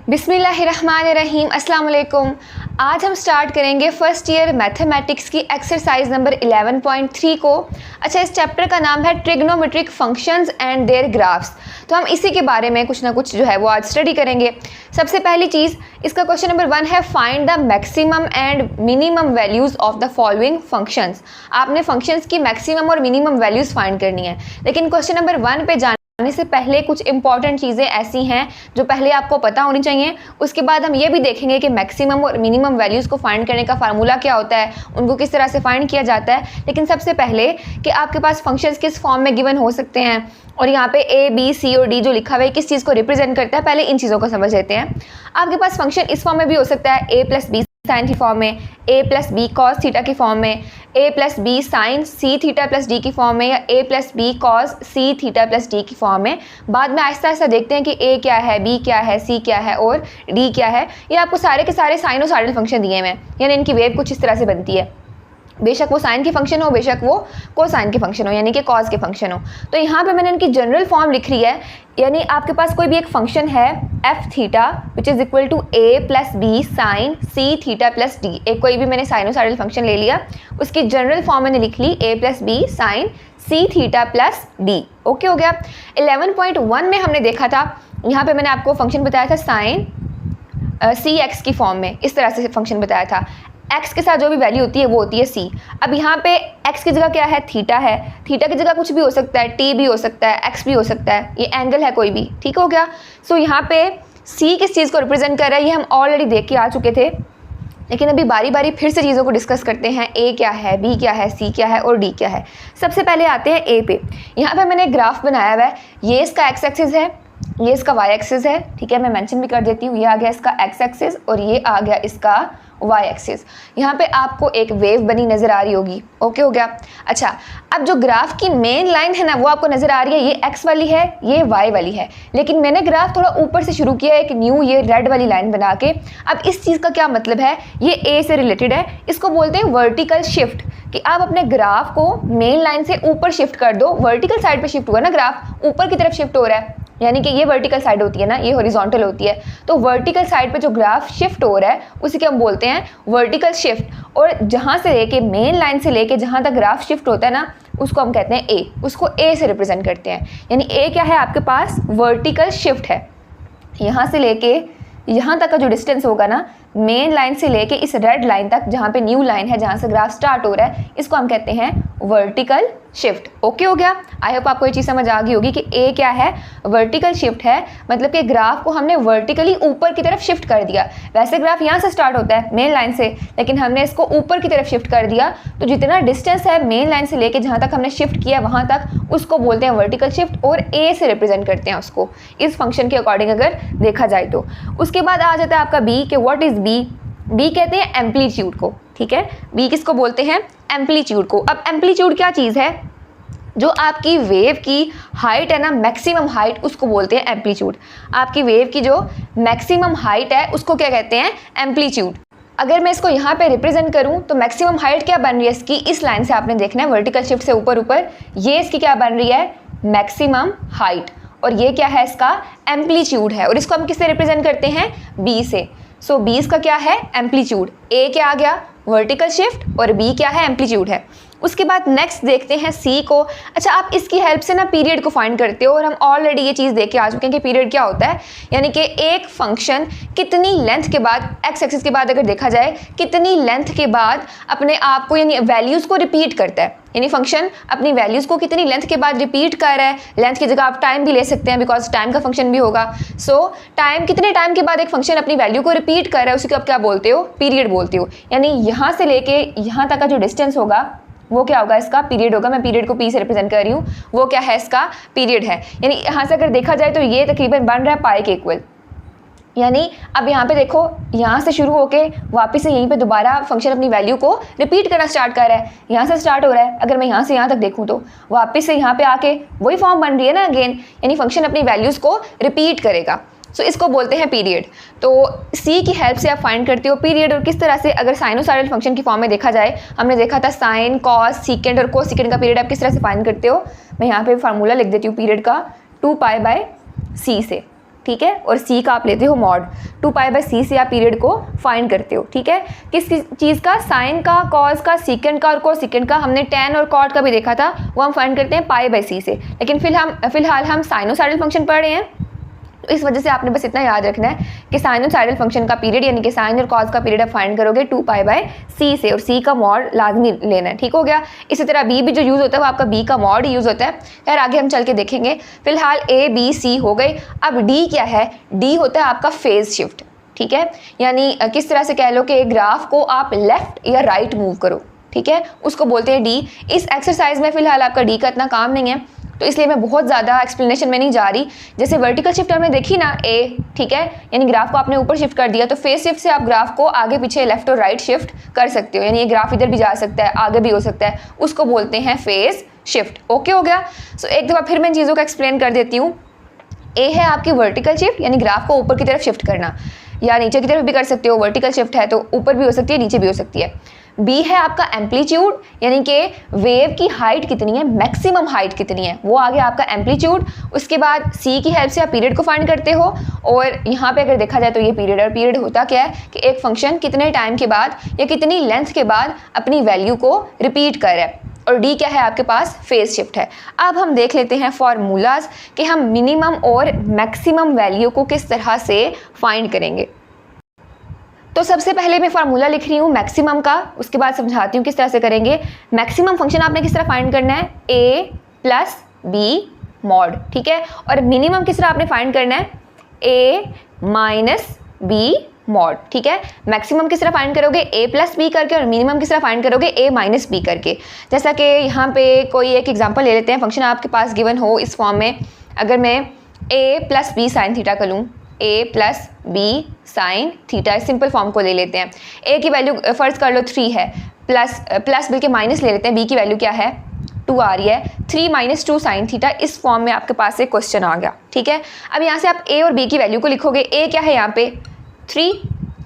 बिस्मिल्लाहिर्रहमानिर्रहीम, अस्सलाम वालेकुम। आज हम स्टार्ट करेंगे फर्स्ट ईयर मैथमेटिक्स की एक्सरसाइज नंबर 11.3 को। अच्छा, इस चैप्टर का नाम है trigonometric functions and their graphs. तो हम इसी के बारे में कुछ ना कुछ जो है वो आज स्टडी करेंगे। सबसे पहली चीज़, इसका क्वेश्चन नंबर 1 है find the maximum and minimum values of the following functions. आपने फंक्शंस की मैक्सिमम और मिनिमम वैल्यूज़ फाइंड करनी है। लेकिन क्वेश्चन नंबर 1 पे आने से पहले कुछ इंपॉर्टेंट चीज़ें ऐसी हैं जो पहले आपको पता होनी चाहिए। उसके बाद हम ये भी देखेंगे कि मैक्सिमम और मिनिमम वैल्यूज़ को फाइंड करने का फार्मूला क्या होता है, उनको किस तरह से फाइंड किया जाता है। लेकिन सबसे पहले कि आपके पास फंक्शंस किस फॉर्म में गिवन हो सकते हैं और यहाँ पे ए बी सी और डी जो लिखा हुआ है किस चीज़ को रिप्रेजेंट करता है, पहले इन चीज़ों को समझ लेते हैं। आपके पास फंक्शन इस फॉर्म में भी हो सकता है ए प्लस बी साइन की फॉर्म में, ए प्लस बी कॉस थीटा की फॉर्म में, ए plus B sine C theta plus d की फॉर्म में, या ए प्लस बी कॉस सी थीटा प्लस डी की फॉर्म में। बाद में आहिस्ता आहिस्ता देखते हैं कि ए क्या है, बी क्या है, सी क्या है और डी क्या है। ये आपको सारे के सारे साइनोसॉइडल फंक्शन दिए हुए हैं, यानी इनकी वेव कुछ इस तरह से बनती है। बेशक वो साइन की फंक्शन हो, बेशक वो कोसाइन की फंक्शन हो, यानी कि कॉस के फंक्शन हो। तो यहाँ पे मैंने इनकी जनरल फॉर्म लिख रही है, यानी आपके पास कोई भी एक फंक्शन है F theta which is equal to A plus B sine C theta plus D. एक कोई भी मैंने साइनोसॉइडल फंक्शन ले लिया, उसकी जनरल फॉर्म मैंने लिख ली ए plus B sine C theta plus D. Okay हो गया। 11.1 में हमने देखा था, यहाँ पे मैंने आपको फंक्शन बताया था साइन सी एक्स की फॉर्म में, इस तरह से फंक्शन बताया था। x के साथ जो भी वैल्यू होती है वो होती है c। अब यहाँ पे x की जगह क्या है, थीटा है। थीटा की जगह कुछ भी हो सकता है, t भी हो सकता है, x भी हो सकता है, ये एंगल है कोई भी, ठीक हो गया। सो यहाँ पे c किस चीज़ को रिप्रेजेंट कर रहा है ये हम ऑलरेडी देख के आ चुके थे, लेकिन अभी बारी बारी फिर से चीज़ों को डिस्कस करते हैं। a क्या है, b क्या है, c क्या है और d क्या है। सबसे पहले आते हैं a पे। यहाँ पे मैंने ग्राफ बनाया हुआ है, ये इसका x एक्सिस है, ये इसका y एक्सिस है, ठीक है। मैं मेंशन भी कर देती हूँ, ये आ गया इसका x एक्सिस और ये आ गया इसका y एक्सिस। यहाँ पे आपको एक वेव बनी नज़र आ रही होगी। ओके हो गया। अच्छा, अब जो ग्राफ की मेन लाइन है ना वो आपको नज़र आ रही है, ये x वाली है, ये y वाली है। लेकिन मैंने ग्राफ थोड़ा ऊपर से शुरू किया है, एक न्यू ये रेड वाली लाइन बना के। अब इस चीज़ का क्या मतलब है, ये a से रिलेटेड है, इसको बोलते हैं वर्टिकल शिफ्ट। कि आप अपने ग्राफ को मेन लाइन से ऊपर शिफ्ट कर दो, वर्टिकल साइड पे शिफ्ट हुआ ना ग्राफ, ऊपर की तरफ शिफ्ट हो रहा है, यानी कि ये वर्टिकल साइड होती है ना, ये हॉरिजॉन्टल होती है। तो वर्टिकल साइड पे जो ग्राफ शिफ्ट हो रहा है उसी के हम बोलते हैं वर्टिकल शिफ्ट। और जहाँ से लेके मेन लाइन से लेके जहाँ तक ग्राफ शिफ्ट होता है ना उसको हम कहते हैं ए, उसको ए से रिप्रेजेंट करते हैं। यानी ए क्या है, आपके पास वर्टिकल शिफ्ट है। यहाँ से लेके यहाँ तक का जो डिस्टेंस होगा ना मेन लाइन से लेके इस रेड लाइन तक, जहाँ पे न्यू लाइन है, जहाँ से ग्राफ स्टार्ट हो रहा है, इसको हम कहते हैं वर्टिकल शिफ्ट। ओके हो गया। आई होप आपको ये चीज़ समझ आ गई होगी कि ए क्या है, वर्टिकल शिफ्ट है। मतलब कि ग्राफ को हमने वर्टिकली ऊपर की तरफ शिफ्ट कर दिया। वैसे ग्राफ यहाँ से स्टार्ट होता है मेन लाइन से, लेकिन हमने इसको ऊपर की तरफ शिफ्ट कर दिया। तो जितना डिस्टेंस है मेन लाइन से लेके जहाँ तक हमने शिफ्ट किया वहाँ तक, उसको बोलते हैं वर्टिकल शिफ्ट और ए से रिप्रेजेंट करते हैं उसको, इस फंक्शन के अकॉर्डिंग अगर देखा जाए तो। उसके बाद आ जाता है आपका बी, कि व्हाट इज़ बी। बी कहते हैं एम्पलीट्यूड को, ठीक है। बी किसको बोलते हैं, एम्पलीट्यूड को। अब एम्पलीट्यूड क्या चीज़ है, जो आपकी वेव की हाइट है ना, मैक्सिमम हाइट, उसको बोलते हैं एम्पलीट्यूड। आपकी वेव की जो मैक्सिमम हाइट है उसको क्या कहते हैं, एम्पलीट्यूड। अगर मैं इसको यहाँ पे रिप्रेजेंट करूँ तो मैक्सिमम हाइट क्या बन रही है इसकी, इस लाइन से आपने देखना है वर्टिकल शिफ्ट से ऊपर ऊपर, ये इसकी क्या बन रही है, मैक्सिमम हाइट। और ये क्या है, इसका एम्पलीट्यूड है। और इसको हम किससे रिप्रेजेंट करते हैं, बी से। सो बी इसका क्या है, एम्पलीट्यूड। ए क्या आ गया, वर्टिकल शिफ्ट, और बी क्या है, एम्पलीट्यूड है। उसके बाद नेक्स्ट देखते हैं सी को। अच्छा, आप इसकी हेल्प से ना पीरियड को फाइंड करते हो, और हम ऑलरेडी ये चीज़ देख के आ चुके हैं कि पीरियड क्या होता है। यानी कि एक फंक्शन कितनी लेंथ के बाद, एक्स एक्सिस के बाद अगर देखा जाए, कितनी लेंथ के बाद अपने आप को यानी वैल्यूज़ को रिपीट करता है। यानी फंक्शन अपनी वैल्यूज़ को कितनी लेंथ के बाद रिपीट कर रहा है। लेंथ की जगह आप टाइम भी ले सकते हैं, बिकॉज टाइम का फंक्शन भी होगा। सो टाइम, कितने टाइम के बाद एक फंक्शन अपनी वैल्यू को रिपीट कर रहा है, उसी को आप क्या बोलते हो, पीरियड बोलते हो। यानी यहाँ से लेके यहाँ तक का जो डिस्टेंस होगा वो क्या होगा, इसका पीरियड होगा। मैं पीरियड को पी से रिप्रेजेंट कर रही हूँ, वो क्या है, इसका पीरियड है। यानी यहाँ से अगर देखा जाए तो ये तकरीबन बन रहा है पाई के इक्वल। यानी अब यहाँ पे देखो, यहाँ से शुरू होके वापस से यहीं पे दोबारा फंक्शन अपनी वैल्यू को रिपीट करना स्टार्ट कर रहा है। यहाँ से स्टार्ट हो रहा है, अगर मैं यहाँ से यहाँ तक देखूँ तो वापस से यहाँ पे आके वही फॉर्म बन रही है ना अगेन, यानी फंक्शन अपनी वैल्यूज़ को रिपीट करेगा। सो इसको बोलते हैं पीरियड। तो सी की हेल्प से आप फाइंड करते हो पीरियड। और किस तरह से, अगर साइनोसॉइडल फंक्शन की फॉर्म में देखा जाए, हमने देखा था साइन, कॉस, सीकेंड और कोसेकेंड का पीरियड आप किस तरह से फाइंड करते हो। मैं यहाँ पे फार्मूला लिख देती हूँ पीरियड का, 2 पाई बाय सी से। ठीक है, और c का आप लेते हो मॉड, 2π/c से आप पीरियड को फाइंड करते हो, ठीक है। किस चीज़ का, साइन का, कॉस का, सीकेंड का और कोसेकेंड का। हमने tan और कॉट का भी देखा था, वो हम फाइंड करते हैं π/c से, लेकिन फिलहाल हम साइनोसाइडल फंक्शन पढ़ रहे हैं, तो इस वजह से आपने बस इतना याद रखना है कि साइनोसाइडल फंक्शन का पीरियड यानी कि साइन और कॉस का पीरियड आप फाइंड करोगे 2π/c से, और c का मॉड लाजमी लेना है, ठीक हो गया। इसी तरह b भी जो यूज़ होता है वो आपका b का मॉड यूज़ होता है। खैर आगे हम चल के देखेंगे, फिलहाल a b c हो गई। अब d क्या है, d होता है आपका फेज शिफ्ट, ठीक है, यानी किस तरह से कह लो कि ग्राफ को आप लेफ्ट या राइट मूव करो, ठीक है, उसको बोलते हैं d। इस एक्सरसाइज में फिलहाल आपका d का इतना काम नहीं है, तो इसलिए मैं बहुत ज़्यादा एक्सप्लेनेशन में नहीं जा रही। जैसे वर्टिकल शिफ्ट हमने देखी ना a, ठीक है, यानी ग्राफ को आपने ऊपर शिफ्ट कर दिया, तो फेस शिफ्ट से आप ग्राफ को आगे पीछे लेफ्ट और राइट शिफ्ट कर सकते हो, यानी ये ग्राफ इधर भी जा सकता है, आगे भी हो सकता है, उसको बोलते हैं फेस शिफ्ट। ओके हो गया। सो एक दफ़ा फिर मैं इन चीज़ों को एक्सप्लेन कर देती हूँ। a है आपकी वर्टिकल शिफ्ट, यानी ग्राफ को ऊपर की तरफ शिफ्ट करना, या नीचे की तरफ भी कर सकते हो, वर्टिकल शिफ्ट है तो ऊपर भी हो सकती है, नीचे भी हो सकती है। b है आपका एम्पलीट्यूड, यानी कि वेव की हाइट कितनी है, मैक्सिमम हाइट कितनी है, वो आ गया आपका एम्पलीट्यूड। उसके बाद c की हेल्प से आप पीरियड को फाइंड करते हो, और यहाँ पे अगर देखा जाए तो ये पीरियड, और पीरियड होता क्या है कि एक फंक्शन कितने टाइम के बाद या कितनी लेंथ के बाद अपनी वैल्यू को रिपीट कर रहा है, और d क्या है आपके पास, फेज शिफ्ट है। अब हम देख लेते हैं फार्मूलाज कि हम मिनिमम और मैक्सिमम वैल्यू को किस तरह से फाइंड करेंगे। तो सबसे पहले मैं फार्मूला लिख रही हूँ मैक्सिमम का, उसके बाद समझाती हूँ किस तरह से करेंगे। मैक्सिमम फंक्शन आपने किस तरह फाइंड करना है, a + b मॉड, ठीक है, और मिनिमम किस तरह आपने फाइंड करना है, a - b मॉड, ठीक है। मैक्सिमम किस तरह फाइंड करोगे, a + b करके, और मिनिमम किस तरह फाइंड करोगे, a - b करके। जैसा कि यहाँ पे कोई एक एग्जांपल ले लेते हैं, फंक्शन आपके पास गिवन हो इस फॉर्म में, अगर मैं a + b sin थीटा कर लूँ, a + b sin theta, simple form को ले लेते हैं। a की वैल्यू फर्ज कर लो 3 है, प्लस बल्कि माइनस ले लेते हैं, b की वैल्यू क्या है, 2 आ रही है, 3 - 2 sin थीटा। इस फॉर्म में आपके पास एक क्वेश्चन आ गया, ठीक है। अब यहाँ से आप a और b की वैल्यू को लिखोगे, a क्या है यहाँ पे 3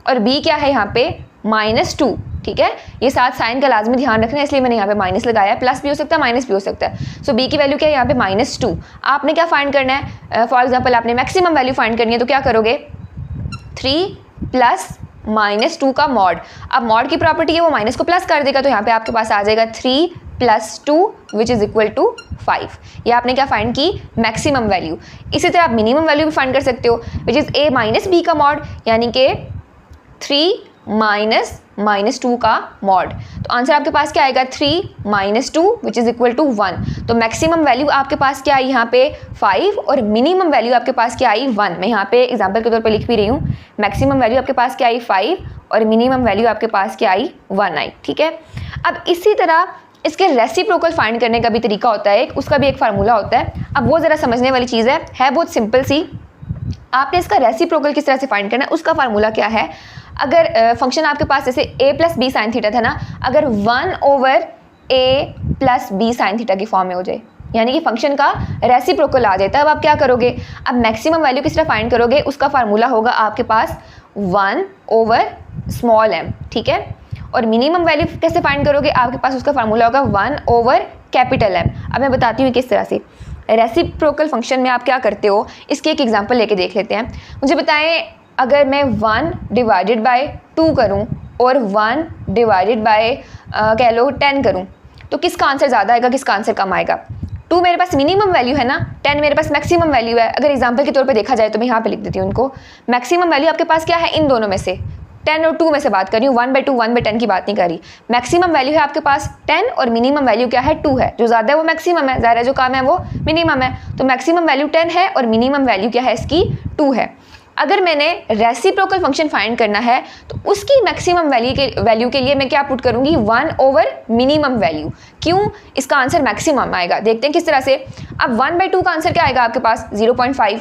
और b क्या है यहाँ पे -2, ठीक है। ये साथ साइन का लाजमी ध्यान रखना है, इसलिए मैंने यहाँ पे माइनस लगाया है, प्लस भी हो सकता है माइनस भी हो सकता है। सो b की वैल्यू क्या है यहाँ पे -2। आपने क्या फाइंड करना है, फॉर एग्जांपल आपने मैक्सिमम वैल्यू फाइंड करनी है, तो क्या करोगे, 3 + -2 का मॉड। अब मॉड की प्रॉपर्टी है वो माइनस को प्लस कर देगा, तो यहाँ पे आपके पास आ जाएगा 3 + 2 विच इज़ इक्वल टू 5। ये आपने क्या फाइंड की, मैक्सिमम वैल्यू। इसी तरह आप मिनिमम वैल्यू भी फाइंड कर सकते हो, विच इज़ a - b का मॉड, यानी कि 3 - -2 का मॉड। तो आंसर आपके पास क्या आएगा, 3 - 2 विच इज़ इक्वल टू 1। तो मैक्सिमम वैल्यू आपके पास क्या आई यहाँ पे 5, और मिनिमम वैल्यू आपके पास क्या आई 1। मैं यहाँ पे एग्जांपल के तौर पे लिख भी रही हूँ, मैक्सिमम वैल्यू आपके पास क्या आई 5 और मिनिमम वैल्यू आपके पास क्या आई 1 आई, ठीक है। अब इसी तरह इसके रेसिप्रोकल फाइंड करने का भी तरीका होता है, उसका भी एक फार्मूला होता है। अब वो ज़रा समझने वाली चीज़ है बहुत सिंपल सी। आपने इसका रेसिप्रोकल किस तरह से फाइंड करना है, उसका फार्मूला क्या है। अगर फंक्शन आपके पास जैसे a + b sin थीटा था ना, अगर 1/a + b sin थीटा की फॉर्म में हो जाए, यानी कि फंक्शन का रेसिप्रोकल आ जाए, तब आप क्या करोगे, अब मैक्सिमम वैल्यू किस तरह फाइंड करोगे, उसका फार्मूला होगा आपके पास 1/m, ठीक है। और मिनिमम वैल्यू कैसे फाइंड करोगे, आपके पास उसका फार्मूला होगा 1/M। अब मैं बताती हूँ किस तरह से। रेसिप्रोकल फंक्शन में आप क्या करते हो, इसकी एक एग्जांपल लेके देख लेते हैं। मुझे बताएं, अगर मैं 1/2 करूं और 1/, कह लो 10 करूं, तो किसका आंसर ज़्यादा आएगा, किसका आंसर कम आएगा। 2 मेरे पास मिनिमम वैल्यू है ना, 10 मेरे पास मैक्सिमम वैल्यू है। अगर एग्जांपल के तौर पे देखा जाए तो मैं यहाँ पे लिख देती हूँ उनको। मैक्सिमम वैल्यू आपके पास क्या है, इन दोनों में से 10 और 2 में से बात कर रही हूँ, 1/2 1/10 की बात नहीं कर रही। मैक्सिमम वैल्यू है आपके पास 10 और मिनिमम वैल्यू क्या है 2 है। जो ज़्यादा है वो मैक्सिमम है, ज़्यादा जो कम है वो मिनिमम है। तो मैक्सिमम वैल्यू 10 है और मिनिमम वैल्यू क्या है इसकी 2 है। अगर मैंने रेसिप्रोकल फंक्शन फाइंड करना है तो उसकी मैक्सिमम वैल्यू के लिए मैं क्या पुट करूंगी, 1/मिनिमम वैल्यू। क्यों, इसका आंसर मैक्सिमम आएगा। देखते हैं किस तरह से। अब 1/2 का आंसर क्या आएगा आपके पास 0.5,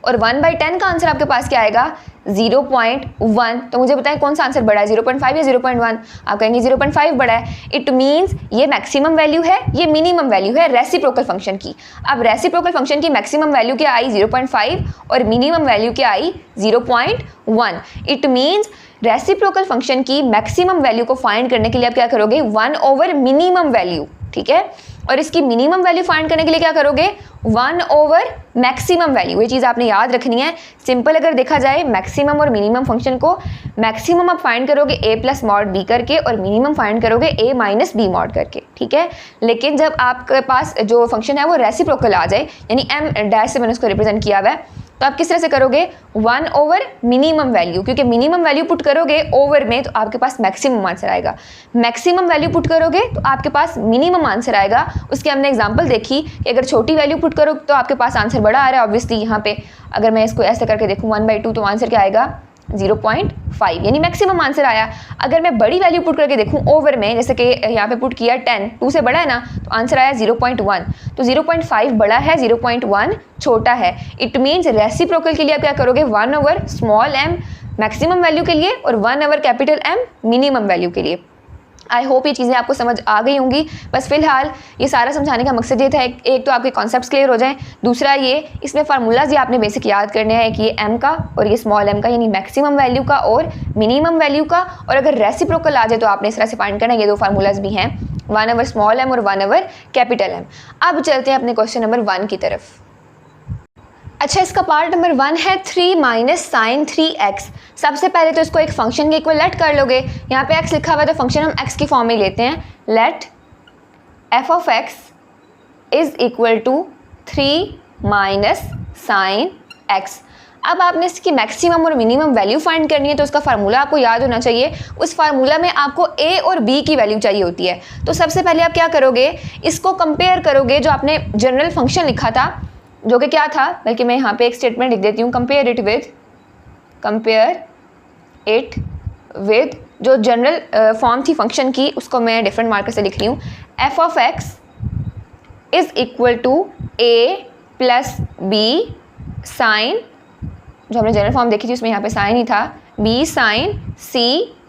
और 1/10 का आंसर आपके पास क्या आएगा 0.1। तो मुझे बताएं कौन सा आंसर बड़ा है, 0.5 या 0.1। आप कहेंगे 0.5 बड़ा है। इट मीन्स ये मैक्सिमम वैल्यू है, ये मिनिमम वैल्यू है रेसिप्रोकल फंक्शन की। अब रेसिप्रोकल फंक्शन की मैक्सिमम वैल्यू क्या आई 0.5 और मिनिमम वैल्यू क्या आई 0.1। इट मीन्स रेसिप्रोकल फंक्शन की मैक्सिमम वैल्यू को फाइंड करने के लिए आप क्या करोगे, 1/मिनिमम वैल्यू, ठीक है। और इसकी मिनिमम वैल्यू फाइंड करने के लिए क्या करोगे, 1 ओवर मैक्सिमम वैल्यू, ये चीज़ आपने याद रखनी है। सिंपल अगर देखा जाए मैक्सिमम और मिनिमम फंक्शन को, मैक्सिमम आप फाइंड करोगे a प्लस मॉड b करके और मिनिमम फाइंड करोगे a माइनस बी मॉड करके, ठीक है। लेकिन जब आपके पास जो फंक्शन है वो रेसिप्रोकल आ जाए, यानी m डैश से मैंने उसको रिप्रेजेंट किया हुआ है, तो आप किस तरह से करोगे 1 ओवर मिनिमम वैल्यू, क्योंकि मिनिमम वैल्यू पुट करोगे ओवर में तो आपके पास मैक्सिमम आंसर आएगा, मैक्सिमम वैल्यू पुट करोगे तो आपके पास मिनिमम आंसर आएगा। उसकी हमने एग्जांपल देखी कि अगर छोटी वैल्यू पुट करो तो आपके पास आंसर बड़ा आ रहा है। ऑब्वियसली यहाँ पे अगर मैं इसको ऐसे करके देखूँ 1/2 तो आंसर क्या आएगा 0.5, यानी मैक्सिमम आंसर आया। अगर मैं बड़ी वैल्यू पुट करके देखूं ओवर में, जैसे कि यहाँ पे पुट किया 10, 2 से बड़ा है ना, तो आंसर आया 0.1, तो 0.5 बड़ा है, 0.1 छोटा है। इट मीन्स रेसिप्रोकल के लिए आप क्या करोगे 1 over small m maximum value के लिए और 1 over capital M minimum value के लिए। आई होप ये चीज़ें आपको समझ आ गई होंगी। बस फिलहाल ये सारा समझाने का मकसद ये था, एक तो आपके कॉन्सेप्ट्स क्लियर हो जाएं, दूसरा ये इसमें फार्मूलाज ये आपने बेसिक याद करने हैं कि ये m का और ये स्मॉल m का, यानी मैक्सिमम वैल्यू का और मिनिमम वैल्यू का, और अगर रेसिप्रोकल आ जाए तो आपने इस तरह से फाइंड करना है। ये दो फार्मूलाज भी हैं, 1 ओवर स्मॉल m और 1 ओवर कैपिटल M। अब चलते हैं अपने क्वेश्चन नंबर 1 की तरफ। अच्छा, इसका पार्ट नंबर 1 है 3 माइनस साइन 3x। सबसे पहले तो इसको एक फंक्शन के इक्वल लेट कर लोगे। यहाँ पे x लिखा हुआ है तो फंक्शन हम x की फॉर्म में लेते हैं। Let f of x is equal to 3 minus sine x। अब आपने इसकी मैक्सिमम और मिनिमम वैल्यू फाइंड करनी है, तो उसका फार्मूला आपको याद होना चाहिए। उस फार्मूला में आपको a और b की वैल्यू चाहिए होती है। तो सबसे पहले आप क्या करोगे, इसको कंपेयर करोगे जो आपने जनरल फंक्शन लिखा था, जो कि क्या था, बल्कि मैं यहाँ पे एक स्टेटमेंट लिख देती हूँ, कंपेयर इट विद जो जनरल फॉर्म थी फंक्शन की, उसको मैं डिफरेंट मार्कर से लिख रही हूँ। f of x is equal to a plus B sine, जो हमने जनरल फॉर्म देखी थी उसमें यहाँ पे साइन ही था, b sine c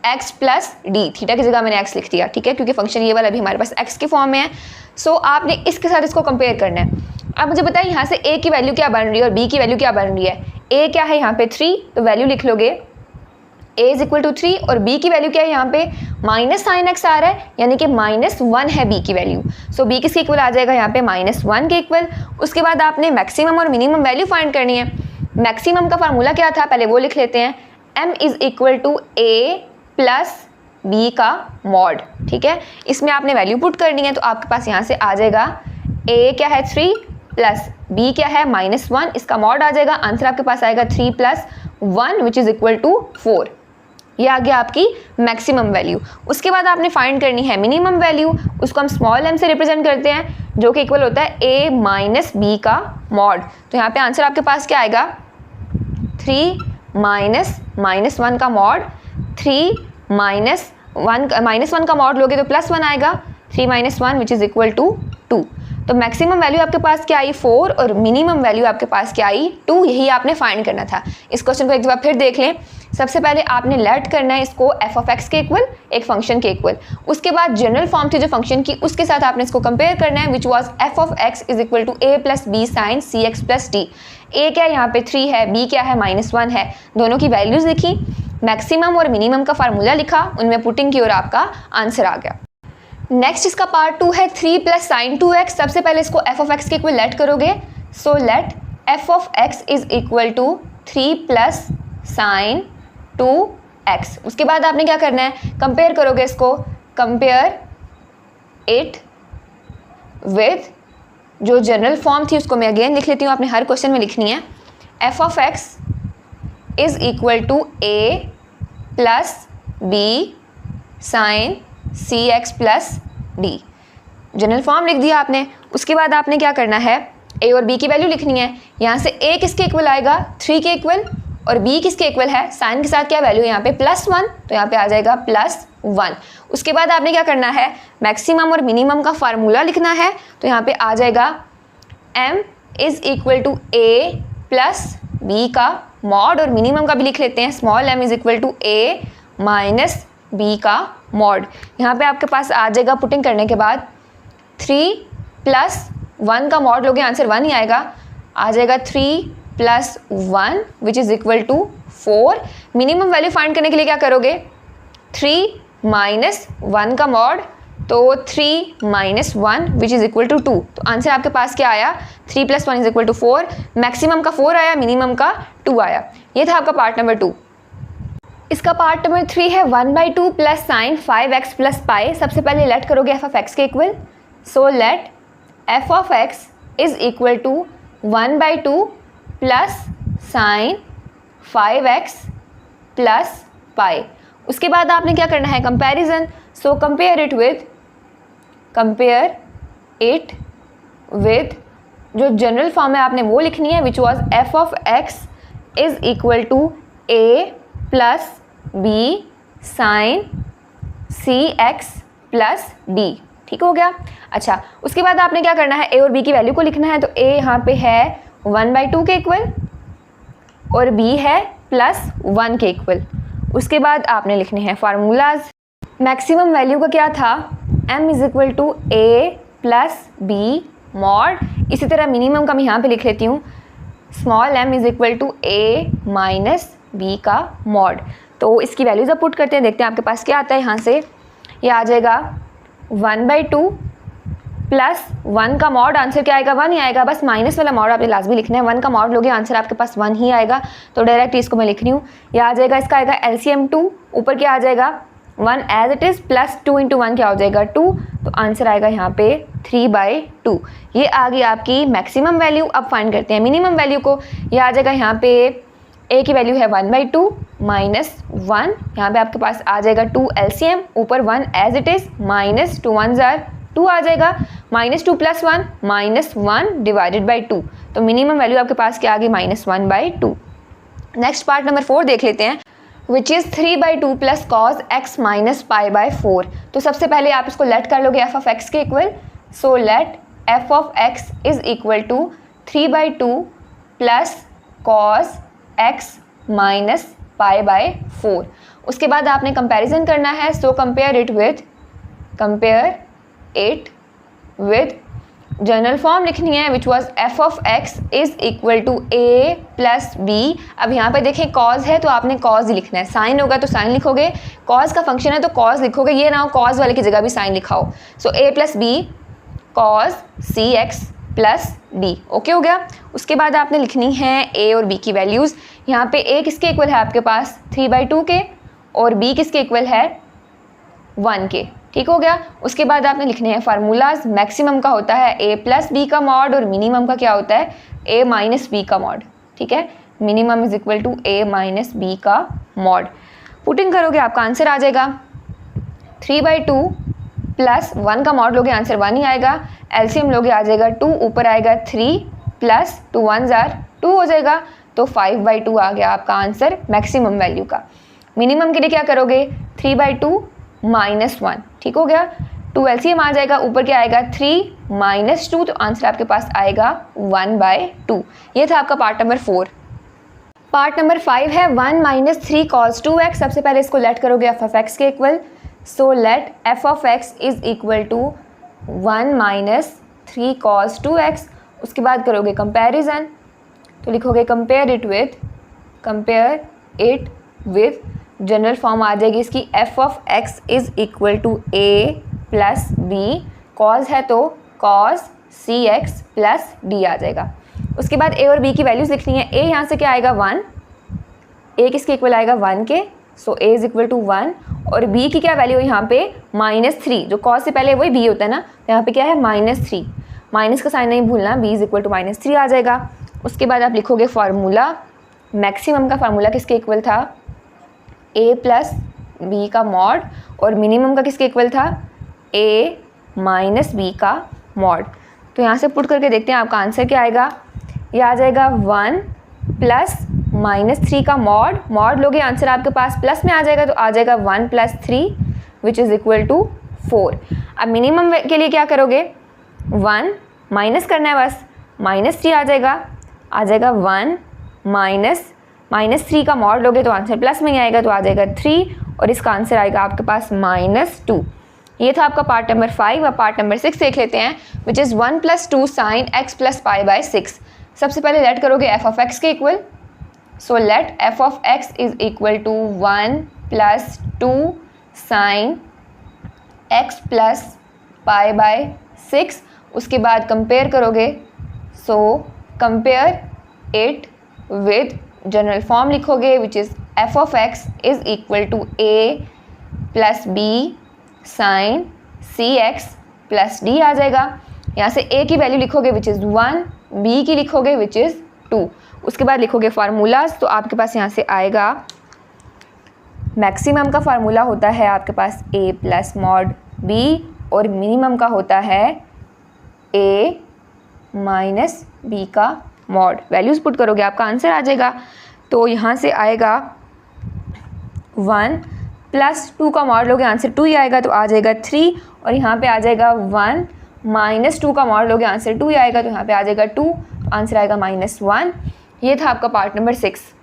x plus D. Theta की जगह मैंने x लिख दिया, ठीक है, क्योंकि फंक्शन ये वाला भी हमारे पास x के फॉर्म में है। सो आपने इसके साथ इसको कंपेयर करना है। अब मुझे बताइए यहाँ से a की वैल्यू क्या बन रही है और b की वैल्यू क्या बन रही है। a क्या है यहाँ पे 3, तो वैल्यू लिख लोगे a इज इक्वल टू 3, और b की वैल्यू क्या है यहाँ पे माइनस साइन x आ रहा है, यानी कि -1 है b की वैल्यू। सो b किसके इक्वल आ जाएगा यहाँ पे -1 के इक्वल। उसके बाद आपने मैक्सिमम और मिनिमम वैल्यू फाइंड करनी है। मैक्सिमम का फार्मूला क्या था, पहले वो लिख लेते हैं, m is equal to a plus b का मॉड, ठीक है। इसमें आपने वैल्यू पुट करनी है, तो आपके पास यहाँ से आ जाएगा a क्या है 3 प्लस b क्या है -1, इसका मॉड आ जाएगा, आंसर आपके पास आएगा 3 plus 1 which is equal to 4। ये आ गया आपकी मैक्सिमम वैल्यू। उसके बाद आपने फाइंड करनी है मिनिमम वैल्यू, उसको हम स्मॉल m से रिप्रेजेंट करते हैं, जो कि इक्वल होता है a माइनस बी का मॉड। तो यहाँ पे आंसर आपके पास क्या आएगा 3 माइनस 1 का मॉड, 3 -1 का मॉड लोगे तो +1 आएगा, 3 minus 1 which is equal to 2। तो मैक्सिमम वैल्यू आपके पास क्या आई 4 और मिनिमम वैल्यू आपके पास क्या आई 2, यही आपने फाइंड करना था। इस क्वेश्चन को एक बार फिर देख लें। सबसे पहले आपने लेट करना है इसको f ऑफ x के इक्वल, एक फंक्शन के इक्वल। उसके बाद जनरल फॉर्म थी जो फंक्शन की, उसके साथ आपने इसको कंपेयर करना है, which was f of x is equal to a plus B sine C x plus D. a क्या है यहाँ पे 3 है, b क्या है -1 है, दोनों की वैल्यूज लिखी, मैक्सिमम और मिनिमम का फार्मूला लिखा, उनमें पुटिंग की और आपका आंसर आ गया। नेक्स्ट इसका पार्ट 2 है 3 प्लस साइन 2x। सबसे पहले इसको f ऑफ x के इक्वल लेट करोगे। So let f of x is equal to 3 plus sine 2x। उसके बाद आपने क्या करना है, कंपेयर करोगे इसको, कंपेयर इट विद जो जनरल फॉर्म थी उसको मैं अगेन लिख लेती हूँ, आपने हर क्वेश्चन में लिखनी है। f of x is equal to a plus B sine C x plus D. General form लिख दिया आपने। उसके बाद आपने क्या करना है, a और b की वैल्यू लिखनी है। यहाँ से a किसके इक्वल आएगा 3 के इक्वल, और b किसके इक्वल है, साइन के साथ क्या वैल्यू है यहाँ पे +1, तो यहाँ पे आ जाएगा +1। उसके बाद आपने क्या करना है, मैक्सिमम और मिनिमम का फार्मूला लिखना है, तो यहाँ पे आ जाएगा m is equal to a plus b का मॉड, और मिनिमम का भी लिख लेते हैं, small m is equal to a minus b का मॉड। यहाँ पे आपके पास आ जाएगा पुटिंग करने के बाद 3 प्लस 1 का मॉड लोगे, आंसर 1 ही आएगा, आ जाएगा 3 plus 1 which is equal to 4। Minimum value find करने के लिए क्या करोगे, 3 माइनस 1 का मॉड तो 3 minus 1 which is equal to 2। तो आंसर आपके पास क्या आया, 3 + 1 इज इक्वल टू 4। मैक्सिमम का 4 आया, मिनिमम का 2 आया। ये था आपका पार्ट नंबर 2। इसका पार्ट नंबर 3 है 1/2 प्लस साइन 5x प्लस पाई। सबसे पहले लेट करोगे एफ ऑफ एक्स के equal. So let F of x is equal to 1/2 plus sine 5x plus pi. उसके बाद आपने क्या करना है, comparison. So compare it with जो जनरल फॉर्म है आपने वो लिखनी है, which was F of x is equal to A plus B sine C x plus D. ठीक हो गया। अच्छा, उसके बाद आपने क्या करना है, ए और बी की वैल्यू को लिखना है। तो ए यहाँ पे है 1/2 के इक्वल और बी है +1 के इक्वल। उसके बाद आपने लिखने हैं फार्मूलाज। मैक्सिमम वैल्यू का क्या था, m is equal to A plus B mod. इसी तरह मिनिमम का मैं यहाँ पे लिख लेती हूँ, small m is equal to A minus B का मॉड। तो इसकी वैल्यूज अब पुट करते हैं, देखते हैं आपके पास क्या आता है। यहाँ से ये आ जाएगा 1/2 प्लस 1 का मॉड, आंसर क्या आएगा, 1 ही आएगा। बस माइनस वाला मॉड आपने लाजमी लिखना है। 1 का मॉड लोगे आंसर आपके पास 1 ही आएगा। तो डायरेक्ट इसको मैं लिख रही हूँ, यह आ जाएगा, इसका आएगा LCM 2, ऊपर क्या आ जाएगा 1 एज इट इज़, प्लस 2 × 1 क्या हो जाएगा 2। तो आंसर आएगा यहाँ पे 3/2। ये आ गई आपकी मैक्सिमम वैल्यू। अब फाइंड करते हैं मिनिमम वैल्यू को। यह आ जाएगा यहाँ पे ए की वैल्यू है 1/2 माइनस 1, यहाँ पे आपके पास आ जाएगा 2 LCM, ऊपर 1 एज इट इज़, माइनस 2 1 ज़ार 2 आ जाएगा, -2 + 1 -1 डिवाइडेड बाई 2। तो मिनिमम वैल्यू आपके पास क्या आ गई, -1/2। नेक्स्ट पार्ट नंबर 4 देख लेते हैं, which is 3/2 plus cos x minus π/4। तो सबसे पहले आप इसको लेट कर लोगे एफ ऑफ एक्स के equal. So let F of x is equal to 3/2 plus cos x minus π/4। उसके बाद आपने कंपैरिजन करना है। So compare it with general form लिखनी है, which was F of x is equal to A plus b. अब यहाँ पे देखें कॉज है तो आपने कॉज ही लिखना है, साइन होगा तो साइन लिखोगे, कॉज का फंक्शन है तो कॉज लिखोगे, ये ना हो कॉज वाले की जगह भी साइन लिखा हो। सो ए plus b cause c x plus D. Okay हो गया। उसके बाद आपने लिखनी है ए और बी की वैल्यूज़। यहाँ पे ए किसके इक्वल है आपके पास 3/2 के, और बी किसके इक्वल है 1 के। ठीक हो गया। उसके बाद आपने लिखने हैं फार्मूलाज। मैक्सिमम का होता है ए प्लस बी का मॉड, और मिनिमम का क्या होता है ए माइनस बी का मॉड। ठीक है, minimum is equal to A minus B का मॉड। पुटिंग करोगे आपका आंसर आ जाएगा 3/2 प्लस 1 का मॉड लोगे आंसर 1 ही आएगा। एलसीएम लोगे आ जाएगा 2, ऊपर आएगा 3 प्लस 2 1 ज़ार 2 हो जाएगा। तो 5/2 आ गया आपका आंसर मैक्सिमम वैल्यू का। मिनिमम के लिए क्या करोगे 3/2 माइनस 1। ठीक हो गया। 2 एलसीएम आ जाएगा, ऊपर क्या आएगा 3 माइनस 2, तो आंसर आपके पास आएगा 1/2। ये था आपका पार्ट नंबर 4। पार्ट नंबर 5 है 1 माइनस 3 cos 2x। सबसे पहले इसको लेट करोगे एफ ऑफ एक्स के equal. So let F of x is equal to 1 minus 3 cos 2x। उसके बाद करोगे कंपैरिजन, तो लिखोगे compare it with general form आ जाएगी इसकी, f of x is equal to A plus b, cos है तो cos c x plus d आ जाएगा। उसके बाद ए और बी की वैल्यूज़ लिखनी है। ए यहाँ से क्या आएगा 1, ए किसके इक्वल आएगा 1 के, सो ए इज इक्वल टू 1। और बी की क्या वैल्यू है यहाँ पे -3, जो कॉज से पहले वही बी होता है ना, यहाँ पे क्या है -3, माइनस का साइन नहीं भूलना, बी इज इक्वल टू -3 आ जाएगा। उसके बाद आप लिखोगे फार्मूला। मैक्सिमम का फार्मूला किसके इक्वल था ए प्लस बी का मॉड, और मिनिमम का किसके इक्वल था ए माइनस बी का मॉड। तो यहाँ से पुट करके देखते हैं आपका आंसर क्या आएगा। ये आ जाएगा 1 प्लस -3 का मॉड लोगे आंसर आपके पास प्लस में आ जाएगा, तो आ जाएगा 1 + 3 विच इज़ इक्वल टू 4। अब मिनिमम के लिए क्या करोगे 1 माइनस करना है, बस -3 आ जाएगा 1 -3 का मॉड लोगे तो आंसर प्लस में ही आएगा, तो आ जाएगा 3, और इसका आंसर आएगा आपके पास -2। ये था आपका पार्ट नंबर 5। अब पार्ट नंबर 6 देख लेते हैं, which is 1 + 2 sine x plus π/6। सबसे पहले लेट करोगे एफ ऑफ एक्स के equal. So let F of x is equal to 1 + 2 sine x plus pi by 6। उसके बाद कंपेयर करोगे, so compare it with general form लिखोगे which is f of x is equal to A plus B sine C x plus d आ जाएगा। यहाँ से a की value लिखोगे विच इज़ 1, b की लिखोगे विच इज़ 2। उसके बाद लिखोगे फार्मूलाज, तो आपके पास यहाँ से आएगा मैक्सिमम का फार्मूला होता है आपके पास a प्लस मॉड b और मिनिमम का होता है a माइनस b का मॉड। वैल्यूज़ पुट करोगे आपका आंसर आ जाएगा। तो यहाँ से आएगा 1 प्लस 2 का मॉड लोगे आंसर 2 ही आएगा, तो आ जाएगा 3। और यहाँ पे आ जाएगा 1 माइनस 2 का मॉड लोगे आंसर 2 ही आएगा, तो यहाँ पे आ जाएगा 2, तो आंसर आएगा -1। ये था आपका part number 6।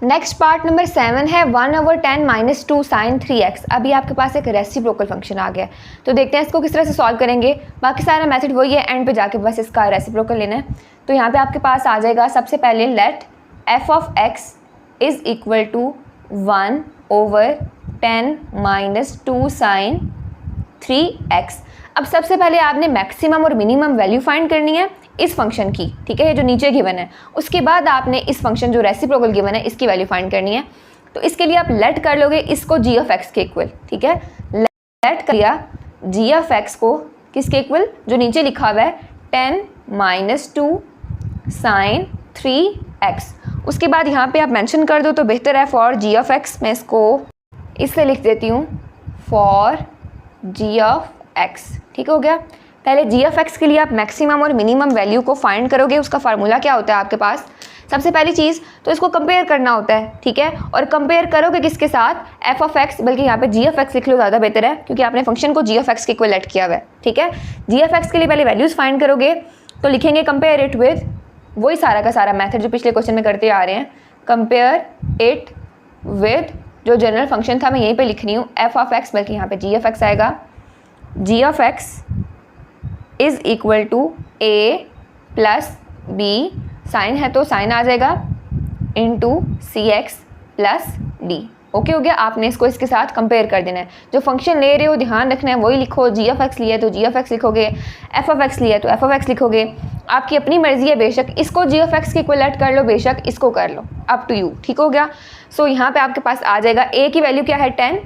Next part number 7 है 1/10 - 2 sin 3x। अभी आपके पास एक रेसिप्रोकल फंक्शन आ गया है, तो देखते हैं इसको किस तरह से सॉल्व करेंगे। बाकी सारा मेथड वही है, एंड पे जाके बस इसका रेसिप्रोकल लेना है। तो यहाँ पे आपके पास आ जाएगा सबसे पहले let f of x is equal to 1/10 - 2 sin 3x। अब सबसे पहले आपने मैक्सिमम और मिनिमम वैल्यू फाइंड करनी है इस फंक्शन की, ठीक है, ये जो नीचे गिवन है। उसके बाद आपने इस फंक्शन जो रेसिप्रोकल गिवन है इसकी वैल्यू फाइंड करनी है। तो इसके लिए आप लेट कर लोगे इसको g ऑफ x के इक्वल, ठीक है। लेट कर लिया g ऑफ x को किसके इक्वल, जो नीचे लिखा हुआ है 10 - 2 sin 3x। उसके बाद यहाँ पे आप मेंशन कर दो तो बेहतर है, फॉर g ऑफ x। मैं इसको इससे लिख देती हूँ फॉर g ऑफ x, ठीक हो गया। पहले g ऑफ x के लिए आप मैक्सिमम और मिनिमम वैल्यू को फाइंड करोगे। उसका फार्मूला क्या होता है आपके पास, सबसे पहली चीज़ तो इसको कंपेयर करना होता है, ठीक है। और कंपेयर करोगे किसके साथ, f ऑफ x, बल्कि यहाँ पे g ऑफ x लिख लो ज़्यादा बेहतर है, क्योंकि आपने फंक्शन को g ऑफ x के इक्वल लेट किया हुआ है, ठीक है। g ऑफ x के लिए पहले वैल्यूज़ फाइंड करोगे, तो लिखेंगे कंपेयर इट विद, वही सारा का सारा मैथड जो पिछले क्वेश्चन में करते आ रहे हैं। कंपेयर इट विद जो जनरल फंक्शन था मैं यहीं पे लिख रही हूँ f ऑफ x, बल्कि यहाँ पे g ऑफ x आएगा। g of x is equal to a plus b, sine है तो साइन आ जाएगा, into C x plus D. Okay हो गया। आपने इसको इसके साथ कंपेयर कर देना है। जो फंक्शन ले रहे हो ध्यान रखना है वही लिखो। g ऑफ x लिया है तो g ऑफ x लिखोगे, f ऑफ x लिया है तो f ऑफ x लिखोगे। आपकी अपनी मर्जी है, बेशक इसको g ऑफ x के इक्वलेट कर लो, बेशक इसको कर लो, अप टू यू, ठीक हो गया। सो यहाँ पे आपके पास आ जाएगा a की वैल्यू क्या है 10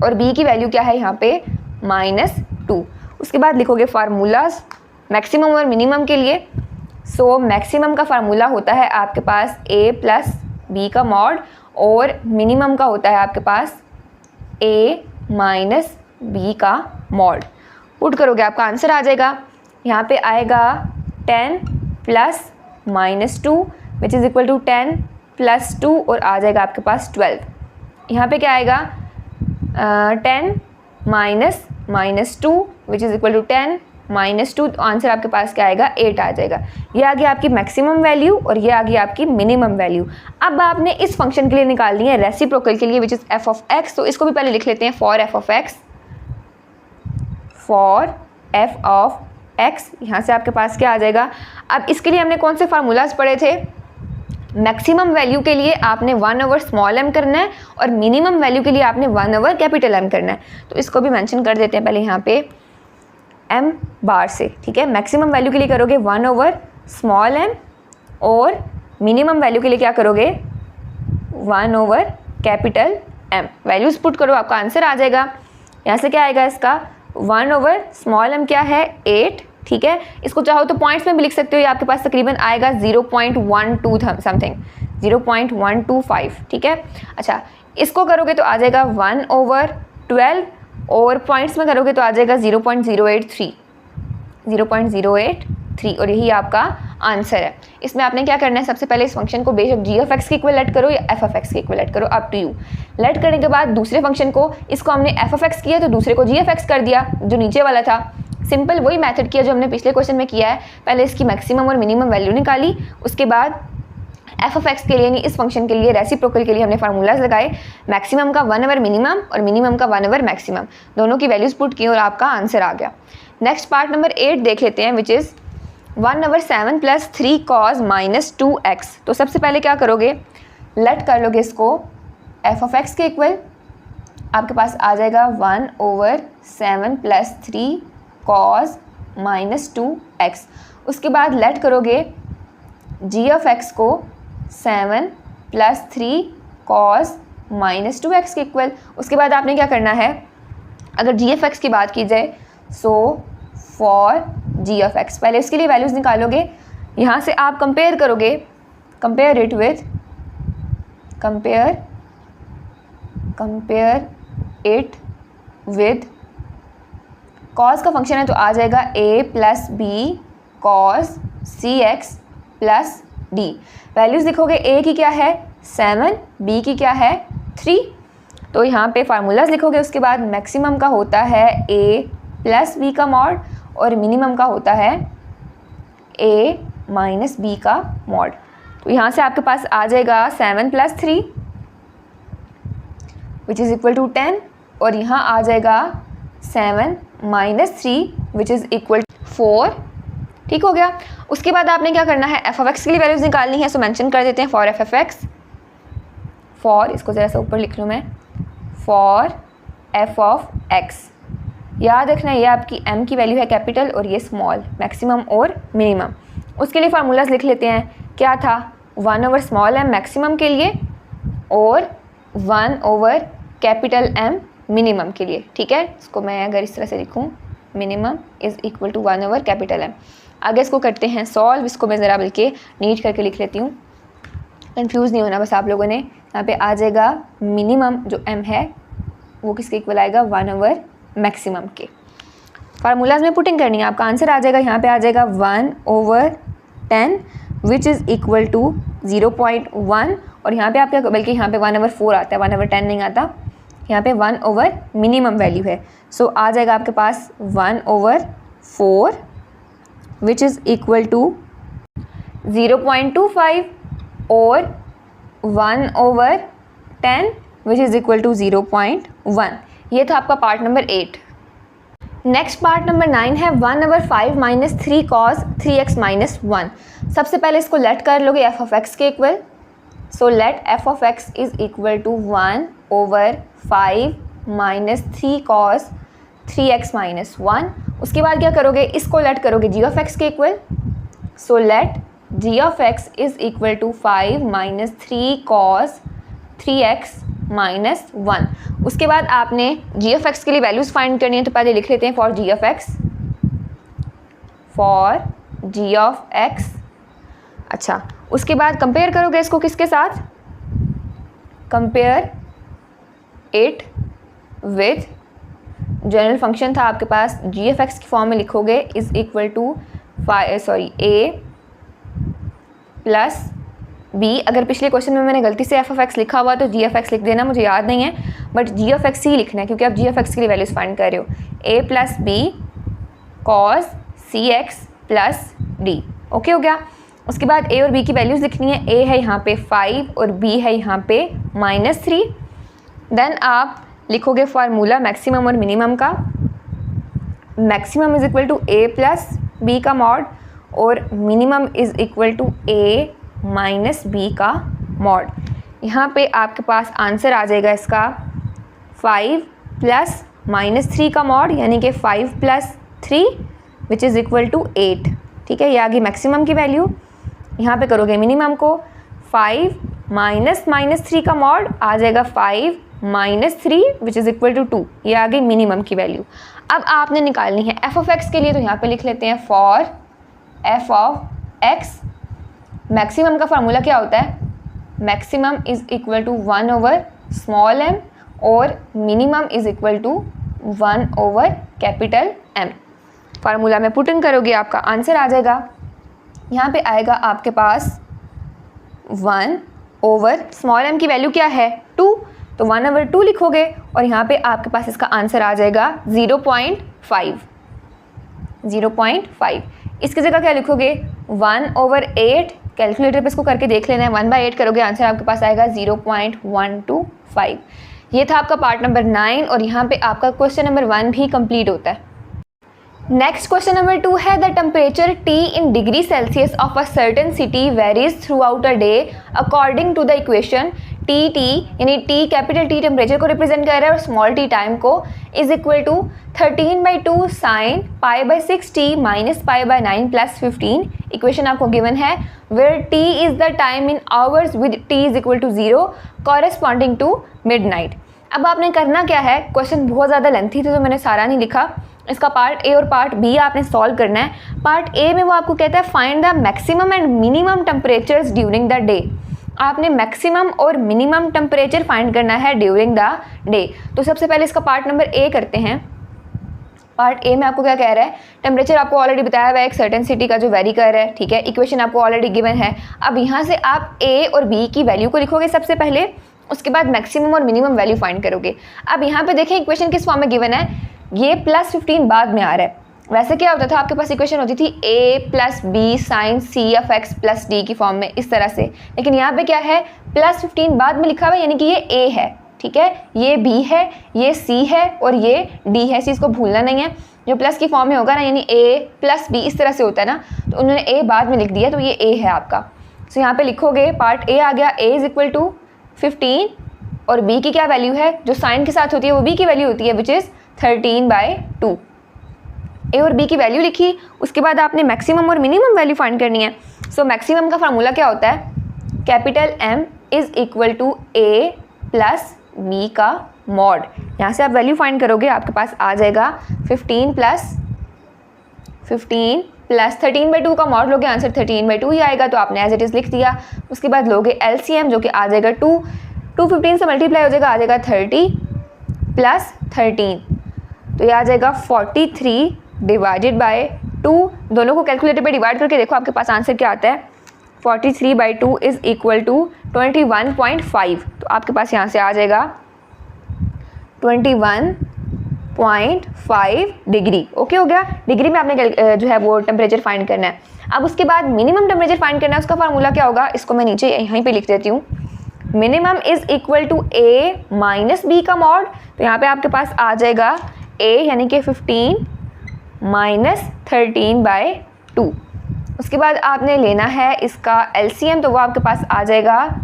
और b की वैल्यू क्या है यहाँ पे -2। उसके बाद लिखोगे फार्मूलाज मैक्सिमम और मिनिमम के लिए। सो मैक्सिमम का फार्मूला होता है आपके पास a प्लस b का मॉड और मिनिमम का होता है आपके पास a माइनस b का मॉड। पुट करोगे आपका आंसर आ जाएगा। यहाँ पे आएगा 10 plus -2 which is equal to 10 plus 2 और आ जाएगा आपके पास 12। यहाँ पे क्या आएगा 10 minus -2 which is equal to 10 -2, तो आंसर आपके पास क्या आएगा 8 आ जाएगा। ये आ गया आपकी मैक्सिमम वैल्यू और ये आ गई आपकी मिनिमम वैल्यू। अब आपने इस फंक्शन के लिए निकालनी है रेसिप्रोकल के लिए which is f of x। तो इसको भी पहले लिख लेते हैं for f of x, for f of x। यहाँ से आपके पास क्या आ जाएगा। अब इसके लिए हमने कौन से फार्मूलाज पढ़े थे, मैक्सिमम वैल्यू के लिए आपने 1/स्मॉल m करना है और मिनिमम वैल्यू के लिए आपने 1/कैपिटल M करना है। तो इसको भी मेंशन कर देते हैं पहले यहाँ पे m बार से, ठीक है। मैक्सिमम वैल्यू के लिए करोगे 1/स्मॉल m और मिनिमम वैल्यू के लिए क्या करोगे 1/कैपिटल M। वैल्यूज पुट करो आपका आंसर आ जाएगा। यहाँ से क्या आएगा इसका 1/स्मॉल m क्या है 8, ठीक है। इसको चाहो तो पॉइंट्स में भी लिख सकते हो, ये आपके पास तकरीबन आएगा 0.12 समथिंग 0.125, ठीक है। अच्छा इसको करोगे तो आ जाएगा 1/12 और पॉइंट्स में करोगे तो आ जाएगा 0.083 और यही आपका आंसर है। इसमें आपने क्या करना है, सबसे पहले इस फंक्शन को बेशक g ऑफ x के इक्वल लेट करो या f ऑफ x के इक्वल लेट करो, अप टू यू। लेट करने के बाद दूसरे फंक्शन को, इसको हमने f ऑफ x किया तो दूसरे को g ऑफ x कर दिया जो नीचे वाला था। सिंपल वही मेथड किया जो हमने पिछले क्वेश्चन में किया है। पहले इसकी मैक्सिमम और मिनिमम वैल्यू निकाली, उसके बाद f ऑफ x के लिए, यानी इस फंक्शन के लिए रेसिप्रोकल के लिए हमने फार्मूलाज लगाए। मैक्सिमम का 1/मिनिमम और मिनिमम का 1/मैक्सिमम, दोनों की वैल्यूज पुट की और आपका आंसर आ गया। नेक्स्ट पार्ट नंबर 8 देख लेते हैं विच इज़ 1/7 + 3 cos -2x। तो सबसे पहले क्या करोगे, लेट कर लोगे इसको f ऑफ x के इक्वल। आपके पास आ जाएगा 1/7 + 3 cos -2x। उसके बाद लेट करोगे g ऑफ x को 7 + 3 cos -2x के इक्वल। उसके बाद आपने क्या करना है, अगर g ऑफ x की बात की जाए so for g of x पहले इसके लिए वैल्यूज़ निकालोगे। यहाँ से आप कंपेयर करोगे, कंपेयर इट विथ cos का फंक्शन है तो आ जाएगा a + b cos cx + d। Values लिखोगे, a की क्या है 7, b की क्या है 3, तो यहाँ पे फार्मूलाज लिखोगे। उसके बाद मैक्सिमम का होता है a + b का मॉड और मिनिमम का होता है a - b का मॉड। तो यहाँ से आपके पास आ जाएगा 7 + 3 विच इज़ इक्वल टू 10 और यहाँ आ जाएगा 7 - 3 विच इज़ इक्वल 4। ठीक हो गया। उसके बाद आपने क्या करना है, f ऑफ x के लिए वैल्यूज़ निकालनी है। सो मेंशन कर देते हैं for f of x, for इसको ज़रा सा ऊपर लिख लूँ मैं, फॉर f ऑफ x। याद रखना ये आपकी m की वैल्यू है कैपिटल और ये स्मॉल, मैक्सिमम और मिनिमम। उसके लिए फार्मूलाज लिख लेते हैं। क्या था 1/m मैक्सिमम के लिए और 1/M मिनिमम के लिए। ठीक है, इसको मैं अगर इस तरह से लिखूं, minimum is equal to 1/M। आगे इसको करते हैं सॉल्व। इसको मैं ज़रा बल्कि नीट करके लिख लेती हूँ, कंफ्यूज नहीं होना बस आप लोगों ने। यहाँ पे आ जाएगा मिनिमम जो m है वो किसके इक्वल आएगा 1/मैक्सिमम के। फार्मूलाज में पुटिंग करनी है, आपका आंसर आ जाएगा, यहाँ पे आ जाएगा 1/10 विच इज़ इक्वल टू 0.1 और यहाँ पे आप क्या, बल्कि यहाँ पे 1/4 आता है, 1/10 नहीं आता। यहाँ पे 1/ मिनिमम वैल्यू है। सो आ जाएगा आपके पास 1/4 विच इज़ इक्वल टू 0.25 और 1/10 विच इज़ इक्वल टू 0.1। ये था आपका part number 8। Next part number 9 है 1/5 - 3 cos 3x - 1। सबसे पहले इसको लेट कर लोगे f ऑफ x के equal. So let f of x is equal to 1/5 - 3 cos 3x - 1। उसके बाद क्या करोगे, इसको लेट करोगे g ऑफ x के equal. So let g of x is equal to 5 - 3 cos 3x - 1। उसके बाद आपने g ऑफ x के लिए वैल्यूज़ फाइंड करनी है, तो पहले लिख लेते हैं for g of x, for g of x। अच्छा, उसके बाद कंपेयर करोगे इसको किसके साथ, compare it with general function था आपके पास g ऑफ x की फॉर्म में लिखोगे is equal to a plus b। अगर पिछले क्वेश्चन में मैंने गलती से f ऑफ x लिखा हुआ तो g ऑफ x लिख देना, मुझे याद नहीं है, बट g ऑफ x ही लिखना है क्योंकि आप g ऑफ x के लिए वैल्यूज़ फाइंड कर रहे हो। a plus b cos cx plus d। Okay हो गया। उसके बाद a और b की वैल्यूज़ लिखनी है। a है यहाँ पे 5 और b है यहाँ पे -3। देन आप लिखोगे फार्मूला मैक्सिमम और मिनिमम का। Maximum is equal to a plus b का मॉड और minimum is equal to a minus b का मॉड। यहाँ पे आपके पास आंसर आ जाएगा इसका 5 + -3 का मॉड, यानी कि 5 + 3 विच इज़ इक्वल टू 8। ठीक है, ये आ गई मैक्सिमम की वैल्यू। यहाँ पे करोगे मिनिमम को, 5 - -3 का मॉड आ जाएगा 5 - 3 विच इज़ इक्वल टू 2। ये आ गई मिनिमम की वैल्यू। अब आपने निकालनी है f ऑफ x के लिए, तो यहाँ पे लिख लेते हैं for f of x। Maximum का फार्मूला क्या होता है, maximum is equal to 1/m और minimum is equal to 1/M। Formula में पुट इन करोगे आपका आंसर आ जाएगा। यहाँ पे आएगा आपके पास 1/m की वैल्यू क्या है 2, तो 1/2 लिखोगे और यहाँ पे आपके पास इसका आंसर आ जाएगा 0.5। इसकी जगह क्या लिखोगे 1/8। कैलकुलेटर पे इसको करके देख लेना है, 1/8 करोगे आंसर आपके पास आएगा 0.125। ये था आपका पार्ट नंबर 9 और यहाँ पे आपका क्वेश्चन नंबर 1 भी कंप्लीट होता है। नेक्स्ट क्वेश्चन नंबर 2 है the temperature T in degree Celsius of a certain city varies throughout a day according to the equation t t यानी टी कैपिटल टी टेम्परेचर को रिप्रेजेंट कर रहा है और स्मॉल टी टाइम को, is equal to 13/2 sine π/6t minus π/9 plus 15। Equation आपको given है where t is the time in hours with t is equal to 0 corresponding to midnight. अब आपने करना क्या है, क्वेश्चन बहुत ज़्यादा लेंथी था तो मैंने सारा नहीं लिखा, इसका पार्ट ए और पार्ट बी आपने सॉल्व करना है। पार्ट ए में वो आपको कहता है find the maximum and minimum temperatures during the day. आपने मैक्सिमम और मिनिमम टेम्परेचर फाइंड करना है ड्यूरिंग द डे। तो सबसे पहले इसका पार्ट नंबर ए करते हैं। पार्ट ए में आपको क्या कह रहा है, टेम्परेचर आपको ऑलरेडी बताया हुआ है एक सर्टेन सिटी का जो वेरी कर रहा है, ठीक है। इक्वेशन आपको ऑलरेडी गिवन है। अब यहाँ से आप ए और बी की वैल्यू को लिखोगे सबसे पहले, उसके बाद मैक्सिमम और मिनिमम वैल्यू फाइंड करोगे। अब यहाँ पे देखें इक्वेशन किस फॉर्म में गिवन है, ये +15 बाद में आ रहा है। वैसे क्या होता था, आपके पास इक्वेशन होती थी a + b sine c(x + d) की फॉर्म में इस तरह से, लेकिन यहाँ पे क्या है +15 बाद में लिखा हुआ है, यानी कि ये a है, ठीक है, ये b है, ये c है और ये d है। इस चीज़ को भूलना नहीं है, जो प्लस की फॉर्म में होगा ना, यानी a + b इस तरह से होता है ना, तो उन्होंने a बाद में लिख दिया तो ये a है आपका। तो यहाँ पे लिखोगे पार्ट a आ गया a इज इक्वल टू 15 और b की क्या वैल्यू है, जो साइन के साथ होती है वो b की वैल्यू होती है विच इज़ 13/2। ए और बी की वैल्यू लिखी, उसके बाद आपने मैक्सिमम और मिनिमम वैल्यू फाइंड करनी है। सो मैक्सिमम का फार्मूला क्या होता है, capital M is equal to a + b का मॉड। यहाँ से आप वैल्यू फाइंड करोगे, आपके पास आ जाएगा 15 + 13/2 का मॉड लोगे, आंसर 13/2 ही आएगा, तो आपने एज इट इज़ लिख दिया। उसके बाद लोगे LCM जो कि आ जाएगा 2 15 से मल्टीप्लाई हो जाएगा, आ जाएगा 30 + 13, तो ये आ जाएगा 43 डिवाइडेड बाय 2। दोनों को कैलकुलेटर पे डिवाइड करके देखो आपके पास आंसर क्या आता है, 43/2 इज़ इक्वल टू 21.5। तो आपके पास यहाँ से आ जाएगा 21.5 डिग्री। ओके हो गया, डिग्री में आपने जो है वो टेम्परेचर फाइंड करना है। अब उसके बाद मिनिमम टेम्परेचर फाइंड करना है, उसका फार्मूला क्या होगा, इसको मैं नीचे यहीं पे लिख देती हूँ। Minimum is equal to a - b का मॉड, तो यहाँ पे आपके पास आ जाएगा a यानी कि 15 - 13/2। उसके बाद आपने लेना है इसका LCM, तो वो आपके पास आ जाएगा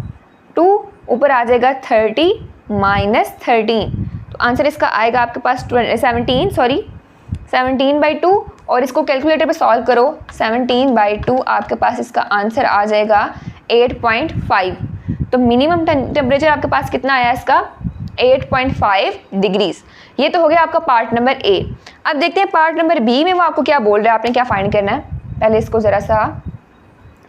2, ऊपर आ जाएगा 30 - 13, तो आंसर इसका आएगा आपके पास 17/2। और इसको कैलकुलेटर पे सॉल्व करो, 17/2 आपके पास इसका आंसर आ जाएगा 8.5। तो मिनिमम टेम्परेचर आपके पास कितना आया इसका, 8.5 डिग्रीज। ये तो हो गया आपका पार्ट नंबर ए। अब देखते हैं पार्ट नंबर बी में वो आपको क्या बोल रहा है, आपने क्या फाइंड करना है। पहले इसको ज़रा सा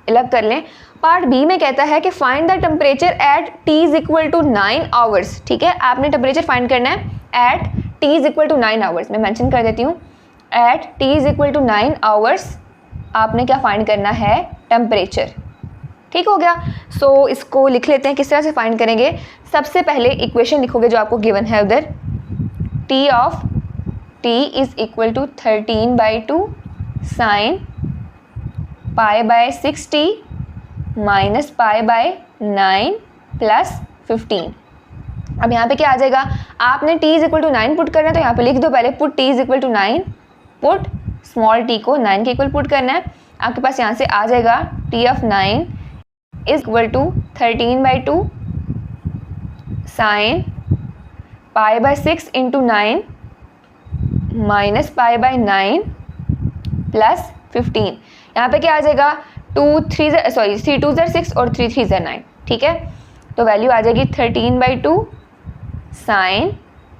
अलग कर लें। पार्ट बी में कहता है कि find the temperature at t is equal to 9 hours, ठीक है। आपने टेम्परेचर फाइंड करना है at t is equal to 9 hours. मैं मेंशन कर देती हूँ, at t is equal to 9 hours आपने क्या फाइंड करना है, टेम्परेचर। ठीक हो गया। सो इसको लिख लेते हैं, किस तरह से फाइंड करेंगे। सबसे पहले इक्वेशन लिखोगे जो आपको गिवन है उधर, t of t is equal to 13/2 sine π/6t minus π/9 plus 15। अब यहाँ पे क्या आ जाएगा, आपने t is equal to 9 put करना है, तो यहाँ पे लिख दो पहले put t is equal to 9, put small t को 9 के इक्वल पुट करना है। आपके पास यहाँ से आ जाएगा t of 9 is equal to 13/2 sine π/6 into 9 minus π/9 plus 15। यहाँ पे क्या आ जाएगा, 3 2 6 और 3 3 9, ठीक है। तो वैल्यू आ जाएगी 13/2 साइन,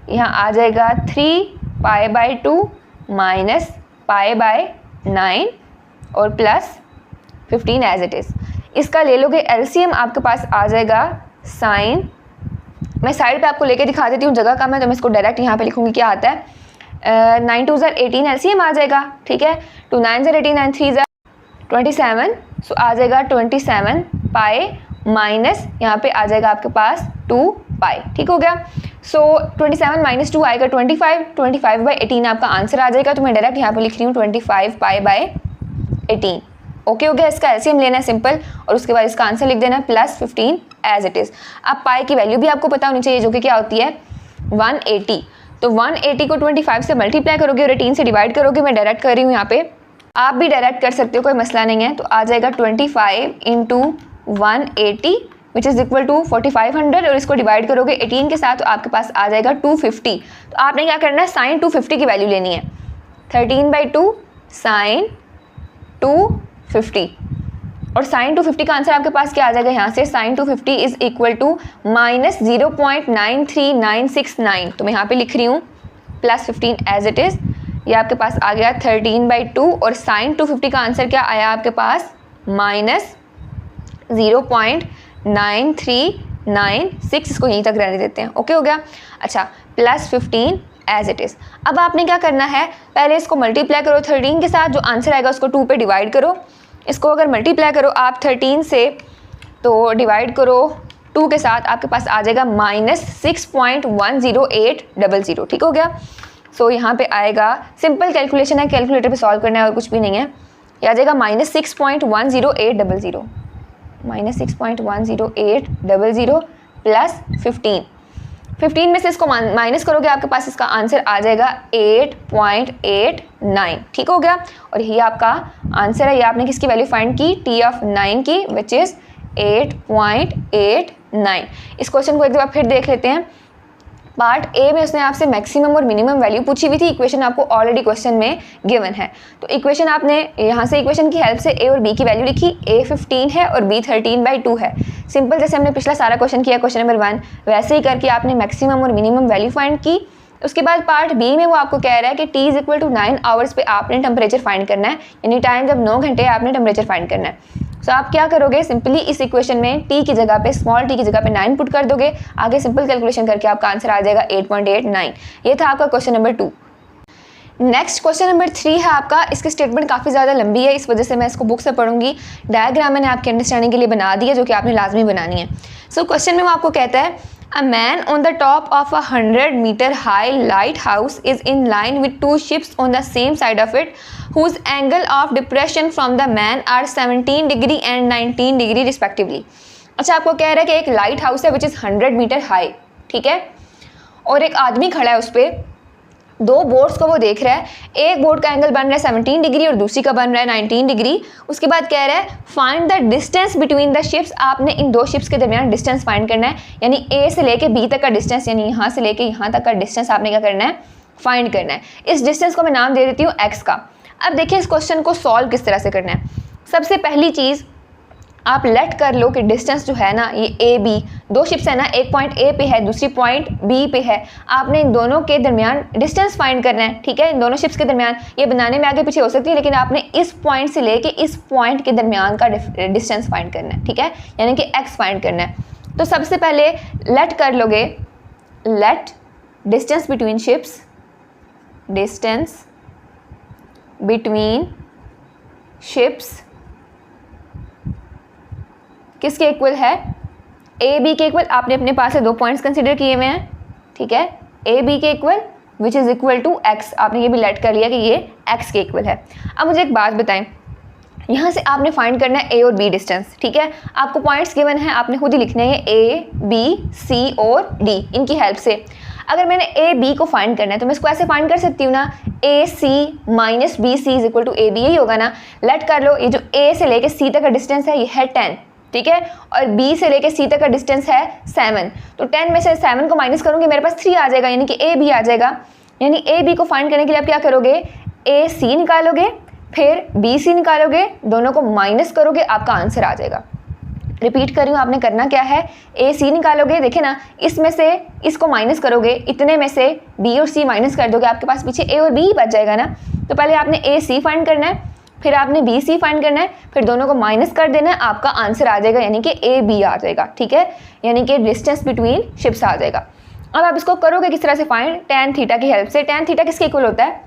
यहाँ आ जाएगा 3π/2 माइनस π/9 और प्लस 15 एज इट इज़। इसका ले लोगे एलसीएम, आपके पास आ जाएगा साइन, मैं साइड पे आपको लेके दिखा देती हूँ, जगह कम है तो मैं इसको डायरेक्ट यहाँ पे लिखूँगी क्या आता है। 9 2 18 एलसीएम आ जाएगा, ठीक है। 2 9 18 9 3 27, सो आ जाएगा 27 पाई माइनस यहाँ पे आ जाएगा आपके पास 2 पाई, ठीक हो गया। सो 27 माइनस 2 आएगा 25/18 आपका आंसर आ जाएगा। तो मैं डायरेक्ट यहाँ पे लिख रही हूँ 25 पाई/18। ओके हो गया। इसका एलसीएम लेना है सिंपल, और उसके बाद इसका आंसर लिख देना है प्लस 15 एज इट इज़। अब पाई की वैल्यू भी आपको पता होनी चाहिए, जो कि क्या होती है 180। तो 180 को 25 से मल्टीप्लाई करोगे और 18 से डिवाइड करोगे। मैं डायरेक्ट कर रही हूँ यहाँ पे, आप भी डायरेक्ट कर सकते हो, कोई मसला नहीं है। तो आ जाएगा 25 into 180 which is equal to 4500 और इसको डिवाइड करोगे 18 के साथ तो आपके पास आ जाएगा 250। तो आपने क्या करना है, साइन 250 की वैल्यू लेनी है। 13/2 साइन 250 और साइन 250 का आंसर आपके पास क्या आ जाएगा यहाँ से, साइन 250 इज इक्वल टू -0.93969। तो मैं यहाँ पे लिख रही हूँ +15 एज इट इज़। ये आपके पास आ गया 13/2 और साइन 250 का आंसर क्या आया आपके पास, -0.9396। इसको यहीं तक रहने देते हैं, ओके हो गया। अच्छा, +15 एज इट इज़। अब आपने क्या करना है, पहले इसको मल्टीप्लाई करो 13 के साथ, जो आंसर आएगा उसको 2 पे डिवाइड करो। इसको अगर मल्टीप्लाई करो आप 13 से तो डिवाइड करो 2 के साथ, आपके पास आ जाएगा -6.10800। ठीक हो गया। सो यहाँ पे आएगा, सिंपल कैलकुलेशन है, कैलकुलेटर पे सॉल्व करना है और कुछ भी नहीं है। ये आ जाएगा -6.10800 -6.10800 प्लस 15 में से इसको माइनस करोगे आपके पास इसका आंसर आ जाएगा 8.89। ठीक हो गया। और ये आपका आंसर है। ये आपने किसकी वैल्यू फाइंड की, T(9) की, विच इज़ 8.89। इस क्वेश्चन को एक बार फिर देख लेते हैं। पार्ट ए में उसने आपसे मैक्सिमम और मिनिमम वैल्यू पूछी हुई थी। इक्वेशन आपको ऑलरेडी क्वेश्चन में गिवन है, तो इक्वेशन आपने यहाँ से इक्वेशन की हेल्प से ए और बी की वैल्यू लिखी। ए 15 है और बी 13/2 है। सिंपल, जैसे हमने पिछला सारा क्वेश्चन किया क्वेश्चन नंबर 1, वैसे ही करके आपने मैक्सिमम और मिनिमम वैल्यू फाइंड की। उसके बाद पार्ट बी में वो आपको कह रहा है कि T = 9 आवर्स पे आपने टेम्परेचर फाइंड करना है, यानी टाइम जब 9 घंटे आपने टेम्परेचर फाइंड करना है। सो आप क्या करोगे, सिंपली इस इक्वेशन में T की जगह पे, स्मॉल t की जगह पे 9 पुट कर दोगे। आगे सिंपल कैलकुलेशन करके आपका आंसर आ जाएगा 8.89। ये था आपका question number 2। Next question number 3 है आपका। इसकी स्टेटमेंट काफ़ी ज़्यादा लंबी है, इस वजह से मैं इसको बुक से पढ़ूंगी। डायग्राम मैंने आपके अंडरस्टैंडिंग के लिए बना दी है, जो कि आपने लाजमी बनानी है। सो क्वेश्चन में वो आपको कहता है, a man on the top of 100 meter high lighthouse is in line with 2 ships on the same side of it, whose angle of depression from the man are 17 degree and 19 degree respectively. अच्छा, आपको कह रहा है कि एक light house है which is 100 meter high, ठीक है, और एक आदमी खड़ा है उस पर। 2 बोट्स को वो देख रहा है। एक बोट का एंगल बन रहा है 17 डिग्री और दूसरी का बन रहा है 19 डिग्री। उसके बाद कह रहा है find the distance between the ships. आपने इन 2 शिप्स के दरमियान डिस्टेंस फाइंड करना है, यानी ए से लेके बी तक का डिस्टेंस, यानी यहाँ से लेके यहाँ तक का डिस्टेंस आपने क्या करना है, फाइंड करना है। इस डिस्टेंस को मैं नाम दे देती हूँ x का। अब देखिए इस क्वेश्चन को सॉल्व किस तरह से करना है। सबसे पहली चीज़ आप लेट कर लो कि डिस्टेंस जो है ना, ये ए बी 2 शिप्स है ना, एक पॉइंट ए पे है, दूसरी पॉइंट बी पे है। आपने इन दोनों के दरमियान डिस्टेंस फाइंड करना है, ठीक है। इन दोनों शिप्स के दरमियान, ये बनाने में आगे पीछे हो सकती है, लेकिन आपने इस पॉइंट से लेके इस पॉइंट के दरमियान का डिस्टेंस फाइंड करना है, ठीक है, यानी कि एक्स फाइंड करना है। तो सबसे पहले लेट कर लोगे, let distance between ships, distance between ships किसके इक्वल है, ए बी के इक्वल। आपने अपने पास से 2 पॉइंट्स कंसिडर किए हुए हैं, ठीक है, ए बी के equal which is equal to X. आपने ये भी लेट कर लिया कि ये एक्स के इक्वल है। अब मुझे एक बात बताएं, यहाँ से आपने फाइंड करना है ए और बी डिस्टेंस, ठीक है। आपको पॉइंट्स गिवन है, आपने खुद ही लिखने हैं ए बी सी और डी, इनकी हेल्प से। अगर मैंने ए बी को फाइंड करना है तो मैं इसको ऐसे फाइंड कर सकती हूँ ना, a c minus b c is equal to a b, यही होगा ना। लेट कर लो, ये जो ए से लेके सी तक का डिस्टेंस है ये है 10, ठीक है, और बी से लेके सी तक का डिस्टेंस है 7। तो 10 में से 7 को माइनस करूँगी, मेरे पास 3 आ जाएगा, यानी कि ए बी आ जाएगा। यानी ए बी को फाइंड करने के लिए आप क्या करोगे, ए सी निकालोगे, फिर बी सी निकालोगे, दोनों को माइनस करोगे, आपका आंसर आ जाएगा। रिपीट कर रही हूँ, आपने करना क्या है, ए सी निकालोगे, देखिए ना, इसमें से इसको माइनस करोगे, इतने में से बी और सी माइनस कर दोगे, आपके पास पीछे ए और बी बच जाएगा ना। तो पहले आपने ए सी फाइंड करना है, फिर आपने बी सी फाइंड करना है, फिर दोनों को माइनस कर देना है, आपका आंसर आ जाएगा, यानी कि ए बी आ जाएगा, ठीक है, यानी कि डिस्टेंस बिटवीन शिप्स आ जाएगा। अब आप इसको करोगे किस तरह से फाइंड, tan थीटा की हेल्प से। tan थीटा किसके इक्वल होता है,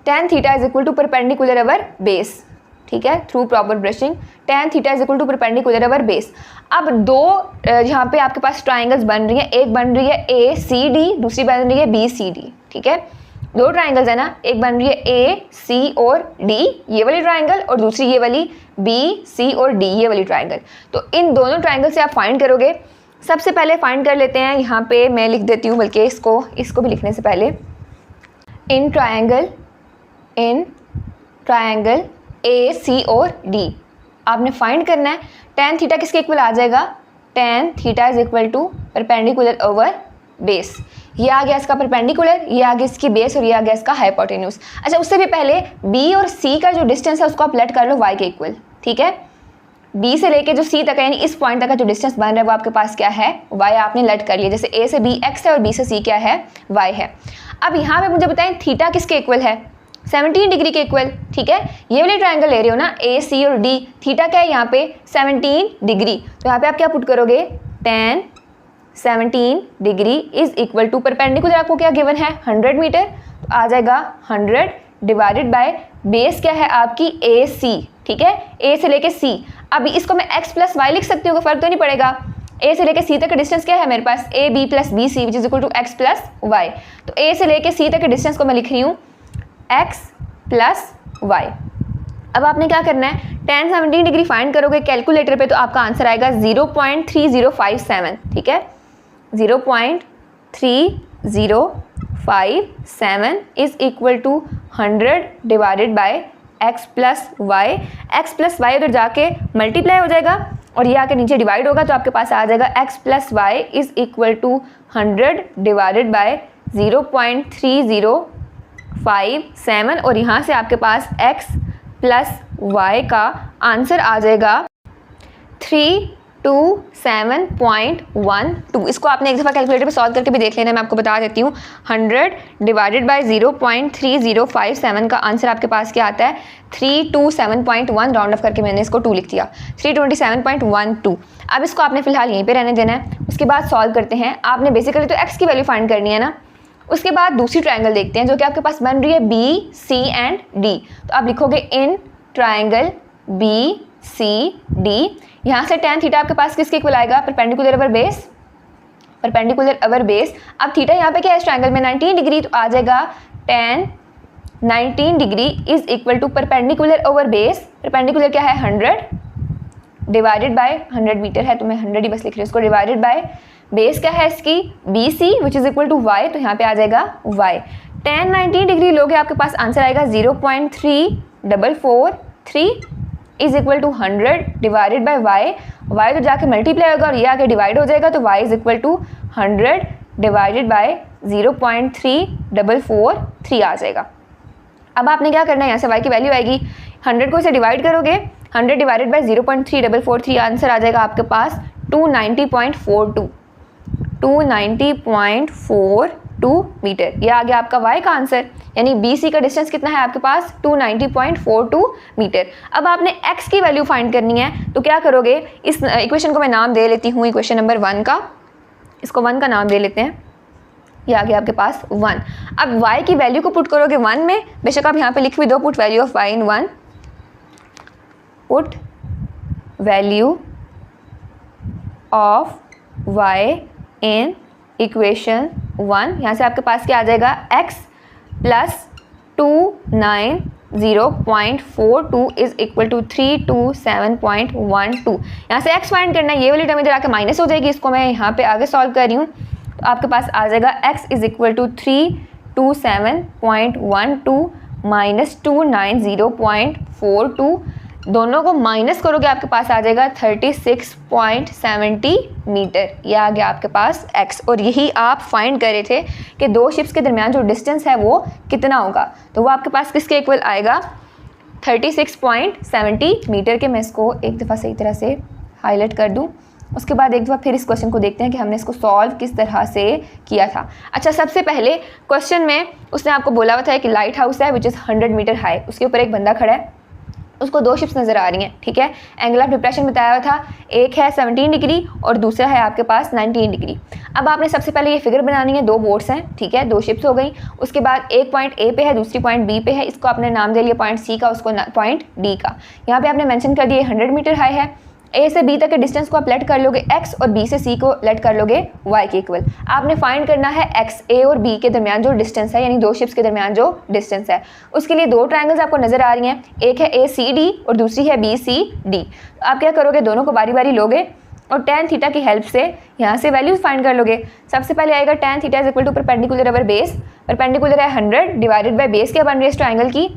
tan theta is equal to perpendicular over base, ठीक है, through proper brushing tan theta is equal to perpendicular over base. अब 2 यहाँ पे आपके पास ट्राइंगल्स बन रही हैं, एक बन रही है ए सी डी, दूसरी बन रही है बी सी डी, ठीक है, 2 ट्राइंगल्स है ना, एक बन रही है ए सी और डी ये वाली ट्राइंगल, और दूसरी ये वाली बी सी और डी ये वाली ट्राइंगल। तो इन दोनों ट्राइंगल से आप फाइंड करोगे। सबसे पहले फाइंड कर लेते हैं, यहाँ पे मैं लिख देती हूँ, बल्कि इसको भी लिखने से पहले, इन ट्राइंगल ए सी और डी, आपने फाइंड करना है टेन थीटा किसके इक्वल आ जाएगा, tan theta is equal to perpendicular over base. ये आ गया इसका परपेंडिकुलर, ये आ गया इसकी बेस और ये आ गया इसका हाइपोटेन्यूज। अच्छा उससे भी पहले बी और सी का जो डिस्टेंस है उसको आप लेट कर लो वाई के इक्वल, ठीक है। बी से लेके जो सी तक है यानी इस पॉइंट तक का जो डिस्टेंस बन रहा है वो आपके पास क्या है, वाई आपने लेट कर लिया। जैसे ए से बी एक्स है और बी से सी क्या है, वाई है। अब यहाँ पे मुझे बताएं थीटा किसके इक्वल है, 17 डिग्री के इक्वल, ठीक है। ये वाले ट्रायंगल ले रहे हो ना ए सी और डी, थीटा क्या है यहाँ पे 17 डिग्री, तो यहाँ पे आप क्या पुट करोगे, tan 17 degree is equal to perpendicular आपको क्या गिवन है 100 मीटर, तो आ जाएगा 100 डिवाइडेड बाय बेस क्या है आपकी ए सी, ठीक है, ए से लेके सी। अब इसको मैं x प्लस वाई लिख सकती हूँ, फर्क तो नहीं पड़ेगा। ए से लेके सी तक का डिस्टेंस क्या है मेरे पास, a b plus b C which is equal to x plus Y. तो ए से लेके सी तक के डिस्टेंस को मैं लिख रही हूँ x प्लस वाई। अब आपने क्या करना है, tan 17 डिग्री फाइंड करोगे कैलकुलेटर पे तो आपका आंसर आएगा 0.3057, ठीक है, 0.3057 is equal to 100 divided by x plus Y. X plus Y उधर जाके मल्टीप्लाई हो जाएगा और ये आके नीचे डिवाइड होगा, तो आपके पास आ जाएगा x plus Y is equal to 100 divided by 0.3057 और यहाँ से आपके पास x प्लस वाई का आंसर आ जाएगा 327.12। इसको आपने एक दफ़ा कैलकुलेटर पे सॉल्व करके भी देख लेना, मैं आपको बता देती हूँ। 100 डिवाइडेड बाय 0.3057 का आंसर आपके पास क्या आता है, 327.1, राउंड ऑफ करके मैंने इसको 2 लिख दिया, 327.12। अब इसको आपने फिलहाल यहीं पे रहने देना है, उसके बाद सॉल्व करते हैं। आपने बेसिकली तो x की वैल्यू फाइंड करनी है ना, उसके बाद दूसरी ट्रायंगल देखते हैं जो कि आपके पास बन रही है बी सी एंड डी। तो आप लिखोगे in triangle B C D, यहाँ से tan थीटा आपके पास किसके इक्वल आएगा, perpendicular over base, perpendicular over base. अब थीटा यहाँ पे क्या है इस ट्रायंगल में 19 डिग्री, तो आ जाएगा tan 19 degree is equal to perpendicular over base, perpendicular क्या है 100 डिवाइडेड बाय 100 मीटर है तो मैं 100 ही बस लिख रही हूँ उसको, डिवाइडेड बाय बेस क्या है इसकी B C which is equal to Y, तो यहाँ पे आ जाएगा वाई। tan 19 डिग्री लोगे आपके पास आंसर आएगा 0.3443 is equal to 100 divided by Y. Y तो जाके मल्टीप्लाई होगा और ये आके डिवाइड हो जाएगा, तो Y is equal to 100 divided by 0.3443 आ जाएगा। अब आपने क्या करना है, यहाँ से वाई की वैल्यू आएगी 100 को इसे डिवाइड करोगे, 100 डिवाइडेड बाय 0.3443 आंसर आ जाएगा आपके पास 290.42 मीटर। ये आ गया आपका y का आंसर, यानी BC का डिस्टेंस कितना है आपके पास 290.42 मीटर। अब आपने x की वैल्यू फाइंड करनी है, तो क्या करोगे, इस इक्वेशन को मैं नाम दे लेती हूँ इक्वेशन नंबर 1 का, इसको 1 का नाम दे लेते हैं, ये आ गया आपके पास 1। अब y की वैल्यू को पुट करोगे 1 में, बेशक आप यहाँ पे लिख भी दो put value of y in 1, put value of y in equation 1। यहाँ से आपके पास क्या आ जाएगा x plus 290.42 is equal to 327.12। यहाँ से x फाइंड करना है, ये वाली टर्म इधर आके माइनस हो जाएगी, इसको मैं यहाँ पे आगे सॉल्व कर रही हूँ, तो आपके पास आ जाएगा x is equal to 327.12 minus 290.42, दोनों को माइनस करोगे आपके पास आ जाएगा 36.70 मीटर। ये आ गया आपके पास x, और यही आप फाइंड कर रहे थे कि दो शिप्स के दरमियान जो डिस्टेंस है वो कितना होगा, तो वो आपके पास किसके इक्वल आएगा 36.70 मीटर के। मैं इसको एक दफ़ा सही तरह से हाईलाइट कर दूं, उसके बाद एक दफ़ा फिर इस क्वेश्चन को देखते हैं कि हमने इसको सॉल्व किस तरह से किया था। अच्छा, सबसे पहले क्वेश्चन में उसने आपको बोला हुआ था कि लाइट हाउस है विच इज़ 100 मीटर हाई, उसके ऊपर एक बंदा खड़ा है, उसको दो शिप्स नज़र आ रही हैं, ठीक है। एंगल ऑफ डिप्रेशन बताया हुआ था, एक है 17 डिग्री और दूसरा है आपके पास 19 डिग्री। अब आपने सबसे पहले ये फिगर बनानी है, दो बोर्ड्स हैं, ठीक है, दो शिप्स हो गई, उसके बाद एक पॉइंट ए पे है, दूसरी पॉइंट बी पे है, इसको आपने नाम दे लिया पॉइंट सी का, उसको पॉइंट डी का। यहाँ पे आपने मेंशन कर दिया 100 मीटर हाई है, ए से बी तक के डिस्टेंस को आप लेट कर लोगे x और b से c को लेट कर लोगे y के इक्वल। आपने फाइंड करना है x a और b के दरमियान जो डिस्टेंस है, यानी दो शिप्स के दरमियान जो डिस्टेंस है। उसके लिए दो ट्रायंगल्स आपको नजर आ रही हैं, एक है ACD और दूसरी है BCD। आप क्या करोगे, दोनों को बारी बारी लोगे और tan थीटा की हेल्प से यहाँ से वैल्यूज फाइंड कर लोगे। सबसे पहले आएगा tan theta is equal to perpendicular over base, perpendicular है 100 डिवाइडेड बाय बेस क्या बन रही है इस ट्रायंगल की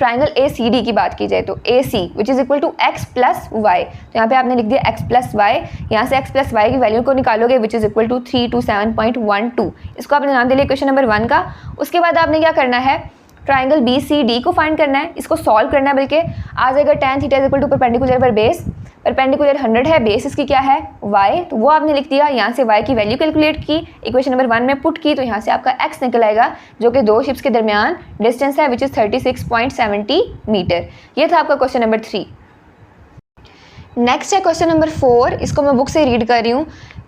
ट्राइंगल ACD की बात की जाए तो AC which is equal to x plus Y, तो यहाँ पे आपने लिख दिया x प्लस वाई, यहाँ से x प्लस वाई की वैल्यू को निकालोगे विच इज़ इक्वल टू 327.12, इसको आपने नाम दे लिया क्वेश्चन नंबर 1 का। उसके बाद आपने क्या करना है, ट्राइंगल BCD को फाइंड करना है, इसको सॉल्व करना है, बल्कि आ जाएगा tan theta is equal to perpendicular पर बेस, परपेंडिकुलर 100 है, बेस इसकी क्या है y, तो वो आपने लिख दिया। यहाँ से y की वैल्यू कैलकुलेट की, इक्वेशन नंबर 1 में पुट की, तो यहाँ से आपका x निकल आएगा जो कि दो शिप्स के दरमियान डिस्टेंस है विच इज़ 36.70 मीटर। ये था आपका क्वेश्चन नंबर 3। नेक्स्ट है क्वेश्चन नंबर 4, इसको मैं बुक से रीड कर रही हूँ।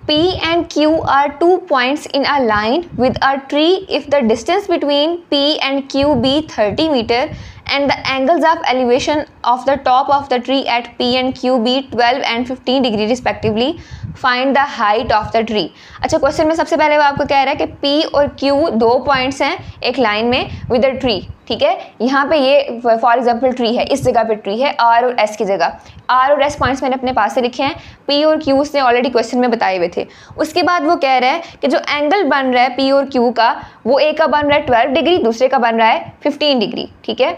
P and Q are 2 points in a line with a tree if the distance between P and Q be 30 meter and the angles of elevation of the top of the tree at P and Q be 12 and 15 degree respectively. Find the height of the tree. अच्छा, question में सबसे पहले वो आपको कह रहा है कि P और Q दो पॉइंट्स हैं एक लाइन में विद अ ट्री, ठीक है। यहाँ पे ये फॉर एग्जांपल ट्री है, इस जगह पे ट्री है R और S की जगह। R और S पॉइंट्स मैंने अपने पास से लिखे हैं, P और Q उसने ऑलरेडी क्वेश्चन में बताए हुए थे। उसके बाद वो कह रहा है कि जो एंगल बन रहा है P और Q का, वो एक का बन रहा है 12 डिग्री, दूसरे का बन रहा है 15 डिग्री, ठीक है।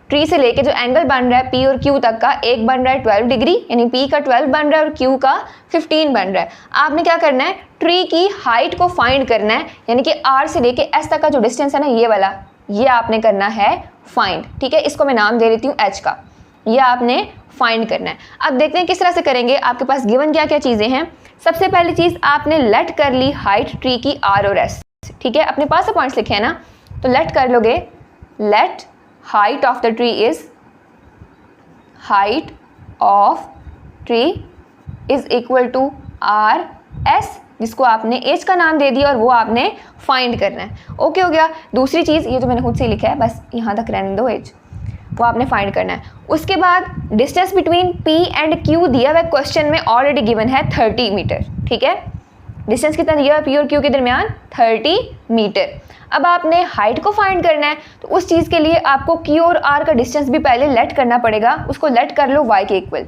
ट्री से लेके जो एंगल बन रहा है P और Q तक का, एक बन रहा है 12 डिग्री, यानी P का 12 बन रहा है और Q का 15 बन रहा है। आपने क्या करना है, ट्री की हाइट को फाइंड करना है, यानी कि R से लेके S तक का जो डिस्टेंस है ना, ये वाला, ये आपने करना है फाइंड, ठीक है। इसको मैं नाम दे देती हूँ H का, ये आपने फाइंड करना है। अब देखते हैं किस तरह से करेंगे। आपके पास गिवन क्या क्या चीज़ें हैं। सबसे पहली चीज़ आपने लेट कर ली हाइट ट्री की R और S, ठीक है। अपने पास से पॉइंट्स लिखे हैं ना, तो लेट कर लोगे, late height of the tree is height of tree is equal to RS, जिसको आपने एज का नाम दे दिया और वो आपने फाइंड करना है। ओके हो गया। दूसरी चीज़, ये तो मैंने खुद से ही लिखा है, बस यहाँ तक रहने दो, एज वो आपने फाइंड करना है। उसके बाद distance between P and Q दिया हुआ क्वेश्चन में ऑलरेडी गिवन है 30 मीटर, ठीक है। डिस्टेंस कितना दिया है P और Q के दरमियान, 30 मीटर। अब आपने हाइट को फाइंड करना है, तो उस चीज़ के लिए आपको Q और R का डिस्टेंस भी पहले लेट करना पड़ेगा। उसको लेट कर लो y के इक्वल।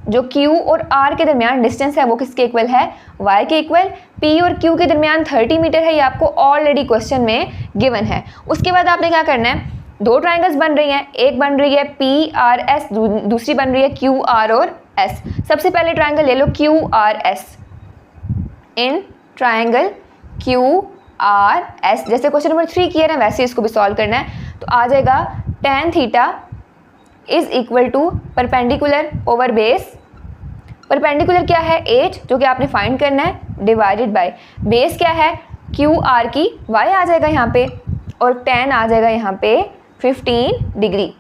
जो Q और R के दरमियान डिस्टेंस है वो किसके इक्वल है, y के इक्वल। P और Q के दरमियान 30 मीटर है, ये आपको ऑलरेडी क्वेश्चन में गिवन है। उसके बाद आपने क्या करना है, दो ट्राइंगल्स बन रही हैं, एक बन रही है PRS, दूसरी बन रही है QR और S। सबसे पहले ट्राइंगल ले लो QRS। इन ट्राइंगल QRS, जैसे क्वेश्चन नंबर 3 किया ना, वैसे इसको भी सॉल्व करना है। तो आ जाएगा tan theta is equal to perpendicular over base. Perpendicular क्या है, 8, जो कि आपने फाइंड करना है, डिवाइडेड बाय बेस क्या है QR की, y आ जाएगा यहाँ पे, और tan आ जाएगा यहाँ पे 15 डिग्री।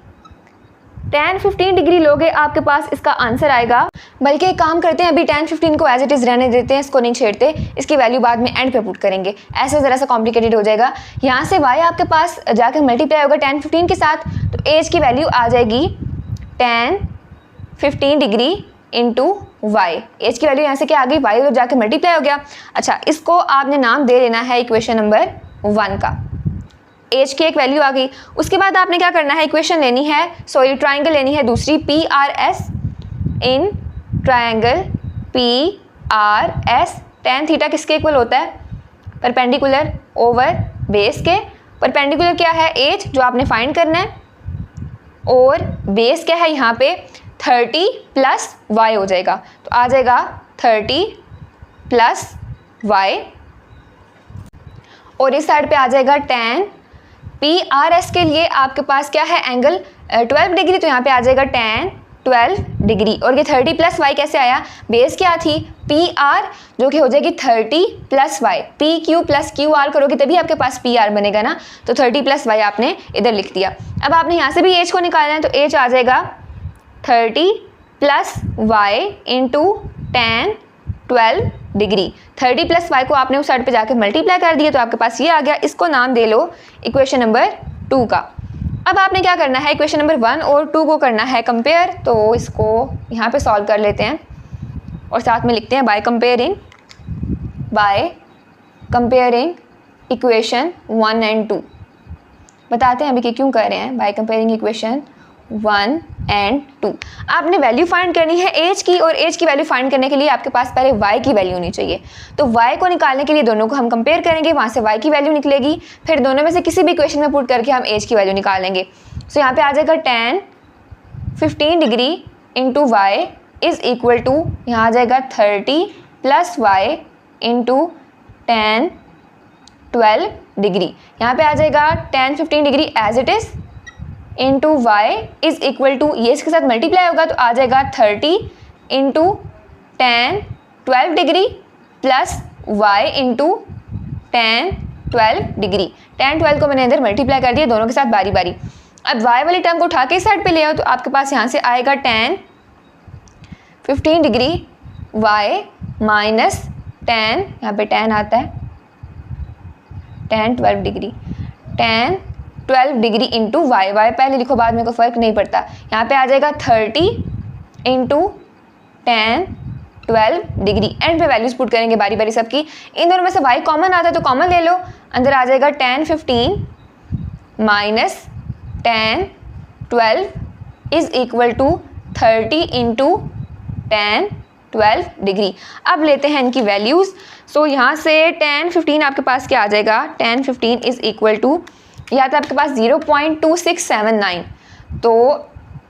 tan 15 डिग्री लोगे, आपके पास इसका आंसर आएगा। बल्कि एक काम करते हैं, अभी tan 15 को एज इट इज़ रहने देते हैं, इसको नहीं छेड़ते, इसकी वैल्यू बाद में एंड पे पुट करेंगे, ऐसे ज़रा सा कॉम्प्लिकेटेड हो जाएगा। यहाँ से y आपके पास जाकर मल्टीप्लाई होगा tan 15 के साथ, तो एज की वैल्यू आ जाएगी tan 15 degree into Y. H की वैल्यू यहाँ से क्या आ गई, y और जाकर मल्टीप्लाई हो गया। अच्छा, इसको आपने नाम दे लेना है इक्वेशन नंबर 1 का, एज की एक वैल्यू आ गई। उसके बाद आपने क्या करना है, इक्वेशन लेनी है, सॉरी ट्राइंगल लेनी है दूसरी, PRS। In triangle PRS tan theta किसके इक्वल होता है, परपेंडिकुलर ओवर बेस के। परपेंडिकुलर क्या है, एज जो आपने फाइंड करना है, और बेस क्या है यहाँ पे 30 प्लस y हो जाएगा, तो आ जाएगा 30 प्लस y, और इस साइड पे आ जाएगा tan PRS के लिए आपके पास क्या है एंगल 12 डिग्री, तो यहाँ पे आ जाएगा tan 12 डिग्री। और ये 30 प्लस वाई कैसे आया, बेस क्या थी PR, जो कि हो जाएगी 30 plus Y. PQ plus QR करोगे तभी आपके पास PR बनेगा ना, तो 30 प्लस वाई आपने इधर लिख दिया। अब आपने यहाँ से भी एज को निकालना है, तो एज आ जाएगा 30 plus Y into tan 12 degree. 30 plus Y को आपने उस साइड पे जाके मल्टीप्लाई कर दिया, तो आपके पास ये आ गया। इसको नाम दे लो इक्वेशन नंबर 2 का। अब आपने क्या करना है, इक्वेशन नंबर 1 और 2 को करना है कंपेयर, तो इसको यहाँ पे सॉल्व कर लेते हैं और साथ में लिखते हैं बाय कंपेयरिंग इक्वेशन 1 एंड 2। बताते हैं अभी कि क्यों कर रहे हैं बाय कंपेयरिंग इक्वेशन 1 एंड 2। आपने वैल्यू फाइंड करनी है एज की, और एज की वैल्यू फाइंड करने के लिए आपके पास पहले y की वैल्यू होनी चाहिए। तो y को निकालने के लिए दोनों को हम कंपेयर करेंगे, वहाँ से y की वैल्यू निकलेगी, फिर दोनों में से किसी भी इक्वेशन में पुट करके हम एज की वैल्यू निकालेंगे। सो यहाँ पे आ जाएगा tan 15 degree into Y is equal to, यहाँ आ जाएगा 30 plus Y into tan 12 degree. यहाँ पे आ जाएगा tan 15 degree as it is into Y is equal to, ये इसके साथ मल्टीप्लाई होगा तो आ जाएगा 30 into tan 12 degree plus Y into tan 12 degree. tan 12 को मैंने इधर मल्टीप्लाई कर दिया दोनों के साथ बारी बारी। अब y वाली टर्म को उठा के इस साइड पे ले आओ तो आपके पास यहाँ से आएगा tan 15 degree y minus tan, यहाँ पे tan आता है tan 12 degree, tan 12 degree into Y, Y पहले लिखो बाद में कोई फ़र्क नहीं पड़ता। यहाँ पे आ जाएगा 30 इंटू tan 12 डिग्री। एंड पे वैल्यूज पुट करेंगे बारी बारी सबकी। इन दोनों में से y कॉमन आता है तो कॉमन ले लो, अंदर आ जाएगा tan 15 minus tan 12 is equal to 30 into tan 12 degree. अब लेते हैं इनकी वैल्यूज़। सो यहाँ से tan 15 आपके पास क्या आ जाएगा, tan 15 इज़ इक्वल टू, या तो आपके पास 0.2679, तो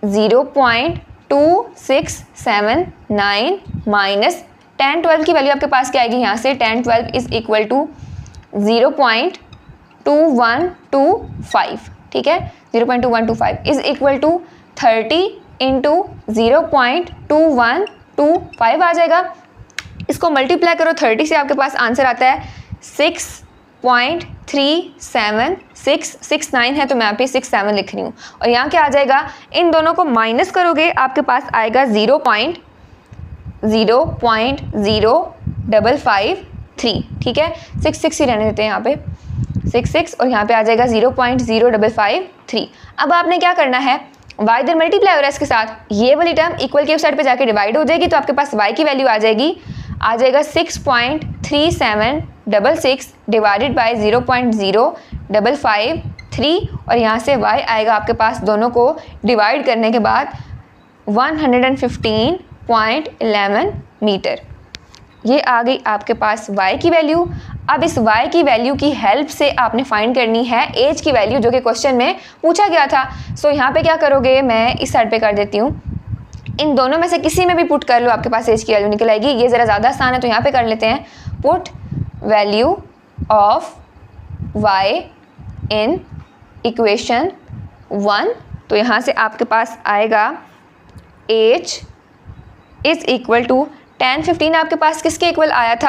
0.2679 माइनस tan 12 की वैल्यू आपके पास क्या आएगी, यहाँ से tan 12 इज़ इक्वल टू 0.2125, ठीक है, 0.2125 इज़ इक्वल टू 30 इंटू 0.2125 आ जाएगा। इसको मल्टीप्लाई करो 30 से, आपके पास आंसर आता है 6.3769 है, तो मैं यहाँ पे 67 लिख रही हूँ। और यहाँ क्या आ जाएगा, इन दोनों को माइनस करोगे आपके पास आएगा 0.053, ठीक है, 66 ही रहने देते हैं यहाँ पे 66, और यहाँ पे आ जाएगा 0.0553। अब आपने क्या करना है, y इधर मल्टीप्लाई हो रहा है इसके साथ, ये वाली टर्म इक्वल के साइड पे जाके डिवाइड हो जाएगी, तो आपके पास y की वैल्यू आ जाएगी 6.3766 डिवाइडेड बाय 0.0553, और यहाँ से y आएगा आपके पास दोनों को डिवाइड करने के बाद 115.11 मीटर। ये आ गई आपके पास y की वैल्यू। अब इस y की वैल्यू की हेल्प से आपने फाइंड करनी है एज की वैल्यू, जो कि क्वेश्चन में पूछा गया था। सो यहाँ पे क्या करोगे, मैं इस साइड पे कर देती हूँ, इन दोनों में से किसी में भी पुट कर लो, आपके पास एज की वैल्यू निकल आएगी। ये ज़रा ज़्यादा आसान है तो यहाँ पे कर लेते हैं, put value of y in equation 1, तो यहाँ से आपके पास आएगा H is equal to tan 15 आपके पास किसके इक्वल आया था,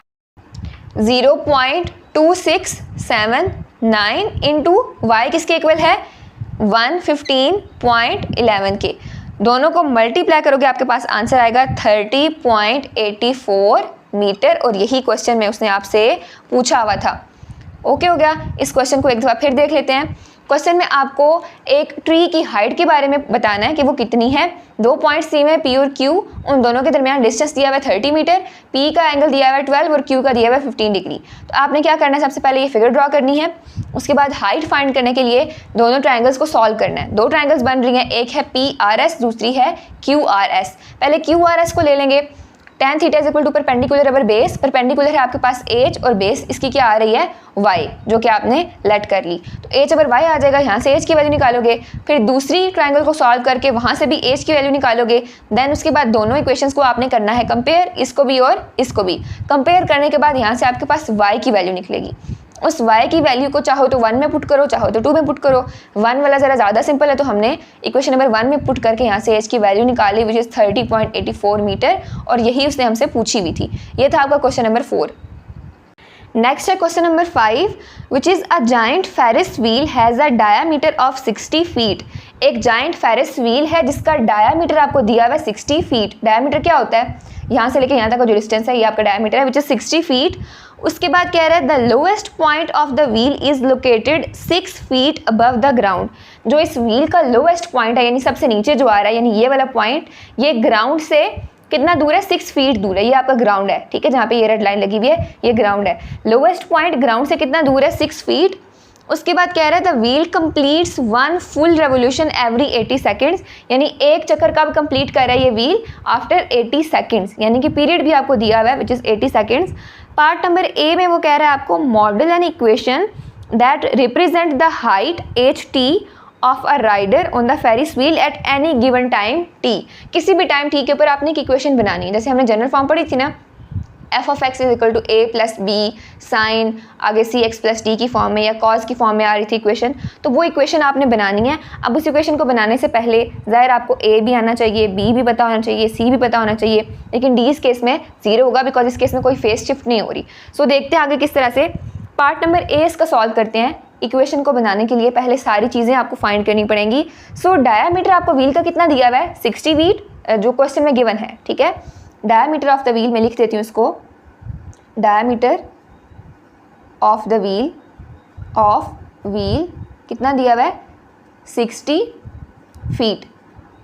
0.2679 इंटू वाई किसके इक्वल है 115.11 के। दोनों को मल्टीप्लाई करोगे आपके पास आंसर आएगा 30.84 मीटर, और यही क्वेश्चन में उसने आपसे पूछा हुआ था। ओके हो गया। इस क्वेश्चन को एक दफ़ा फिर देख लेते हैं। क्वेश्चन में आपको एक ट्री की हाइट के बारे में बताना है कि वो कितनी है। 2 पॉइंट सी में पी और क्यू, उन दोनों के दरमियान डिस्टेंस दिया हुआ है 30 मीटर, पी का एंगल दिया हुआ है 12 और क्यू का दिया हुआ है 15 डिग्री। तो आपने क्या करना है, सबसे पहले ये फिगर ड्रॉ करनी है, उसके बाद हाइट फाइंड करने के लिए दोनों ट्राइंगल्स को सॉल्व करना है। 2 ट्राइंगल्स बन रही हैं, एक है PRS, दूसरी है QRS। पहले QRS को ले लेंगे। tan theta is equal to perpendicular over base, perpendicular है आपके पास एज और बेस इसकी क्या आ रही है y, जो कि आपने लेट कर ली, तो एज ओवर y आ जाएगा। यहाँ से एज की वैल्यू निकालोगे, फिर दूसरी ट्रायंगल को सॉल्व करके वहाँ से भी एज की वैल्यू निकालोगे। देन उसके बाद दोनों इक्वेशंस को आपने करना है कंपेयर, इसको भी और इसको भी। कंपेयर करने के बाद यहाँ से आपके पास y की वैल्यू निकलेगी। उस y की वैल्यू को चाहो तो 1 में पुट करो, चाहो तो 2 में पुट करो। 1 वाला ज़रा ज़्यादा सिंपल है, तो हमने इक्वेशन नंबर 1 में पुट करके यहाँ से h की वैल्यू निकाली, विच इज़ 30.84 मीटर, और यही उसने हमसे पूछी हुई थी। ये था आपका क्वेश्चन नंबर 4। नेक्स्ट है question number 5, which is a giant Ferris wheel has a diameter of 60 feet. एक जाइंट फेरिस व्हील है जिसका डायामीटर आपको दिया हुआ है 60 फीट। डायामीटर क्या होता है, यहाँ से लेकर यहाँ तक का जो डिस्टेंस है ये आपका डायामीटर है, विच इज़ 60 फीट। उसके बाद कह रहा है the lowest point of the wheel is located 6 feet above the ground. जो इस व्हील का लोएस्ट पॉइंट है, यानी सबसे नीचे जो आ रहा है, यानी ये वाला पॉइंट, ये ग्राउंड से कितना दूर है, 6 फीट दूर है। ये आपका ग्राउंड है, ठीक है, जहाँ पे ये रेड लाइन लगी हुई है ये ग्राउंड है। लोएस्ट पॉइंट ग्राउंड से कितना दूर है, 6 फीट। उसके बाद कह रहा है the wheel completes 1 full revolution every 80 seconds, यानी एक चक्कर कब कंप्लीट कर रहा है ये व्हील, आफ्टर 80 सेकेंड्स, यानी कि पीरियड भी आपको दिया हुआ है which is 80 seconds. Part number A में वो कह रहा है आपको model an equation that represent the height h t of a rider on the Ferris wheel at any given time t. किसी भी टाइम टी के ऊपर आपने एक इक्वेशन बनानी है। जैसे हमने जनरल फॉर्म पढ़ी थी ना, f of x is equal to A plus B sine आगे सी एक्स प्लस डी की फॉर्म में या कॉज की फॉर्म में आ रही थी इक्वेशन, तो वो इक्वेशन आपने बनानी है। अब उस इक्वेशन को बनाने से पहले ज़ाहिर आपको ए भी आना चाहिए, बी भी पता होना चाहिए, सी भी पता होना चाहिए, लेकिन डी इस केस में 0 होगा बिकॉज इस केस में कोई फेस शिफ्ट नहीं हो रही। सो देखते हैं आगे किस तरह से। पार्ट नंबर ए इसका सॉल्व करते हैं। इक्वेशन को बनाने के लिए पहले सारी चीज़ें आपको फाइंड करनी पड़ेंगी। सो डायामीटर आपको व्हील का कितना दिया हुआ है, 60 फीट, जो क्वेश्चन में गिवन है, ठीक है। डायामीटर ऑफ द व्हील मैं लिख देती हूँ इसको, डायामीटर ऑफ द व्हील कितना दिया हुआ है, 60 फीट।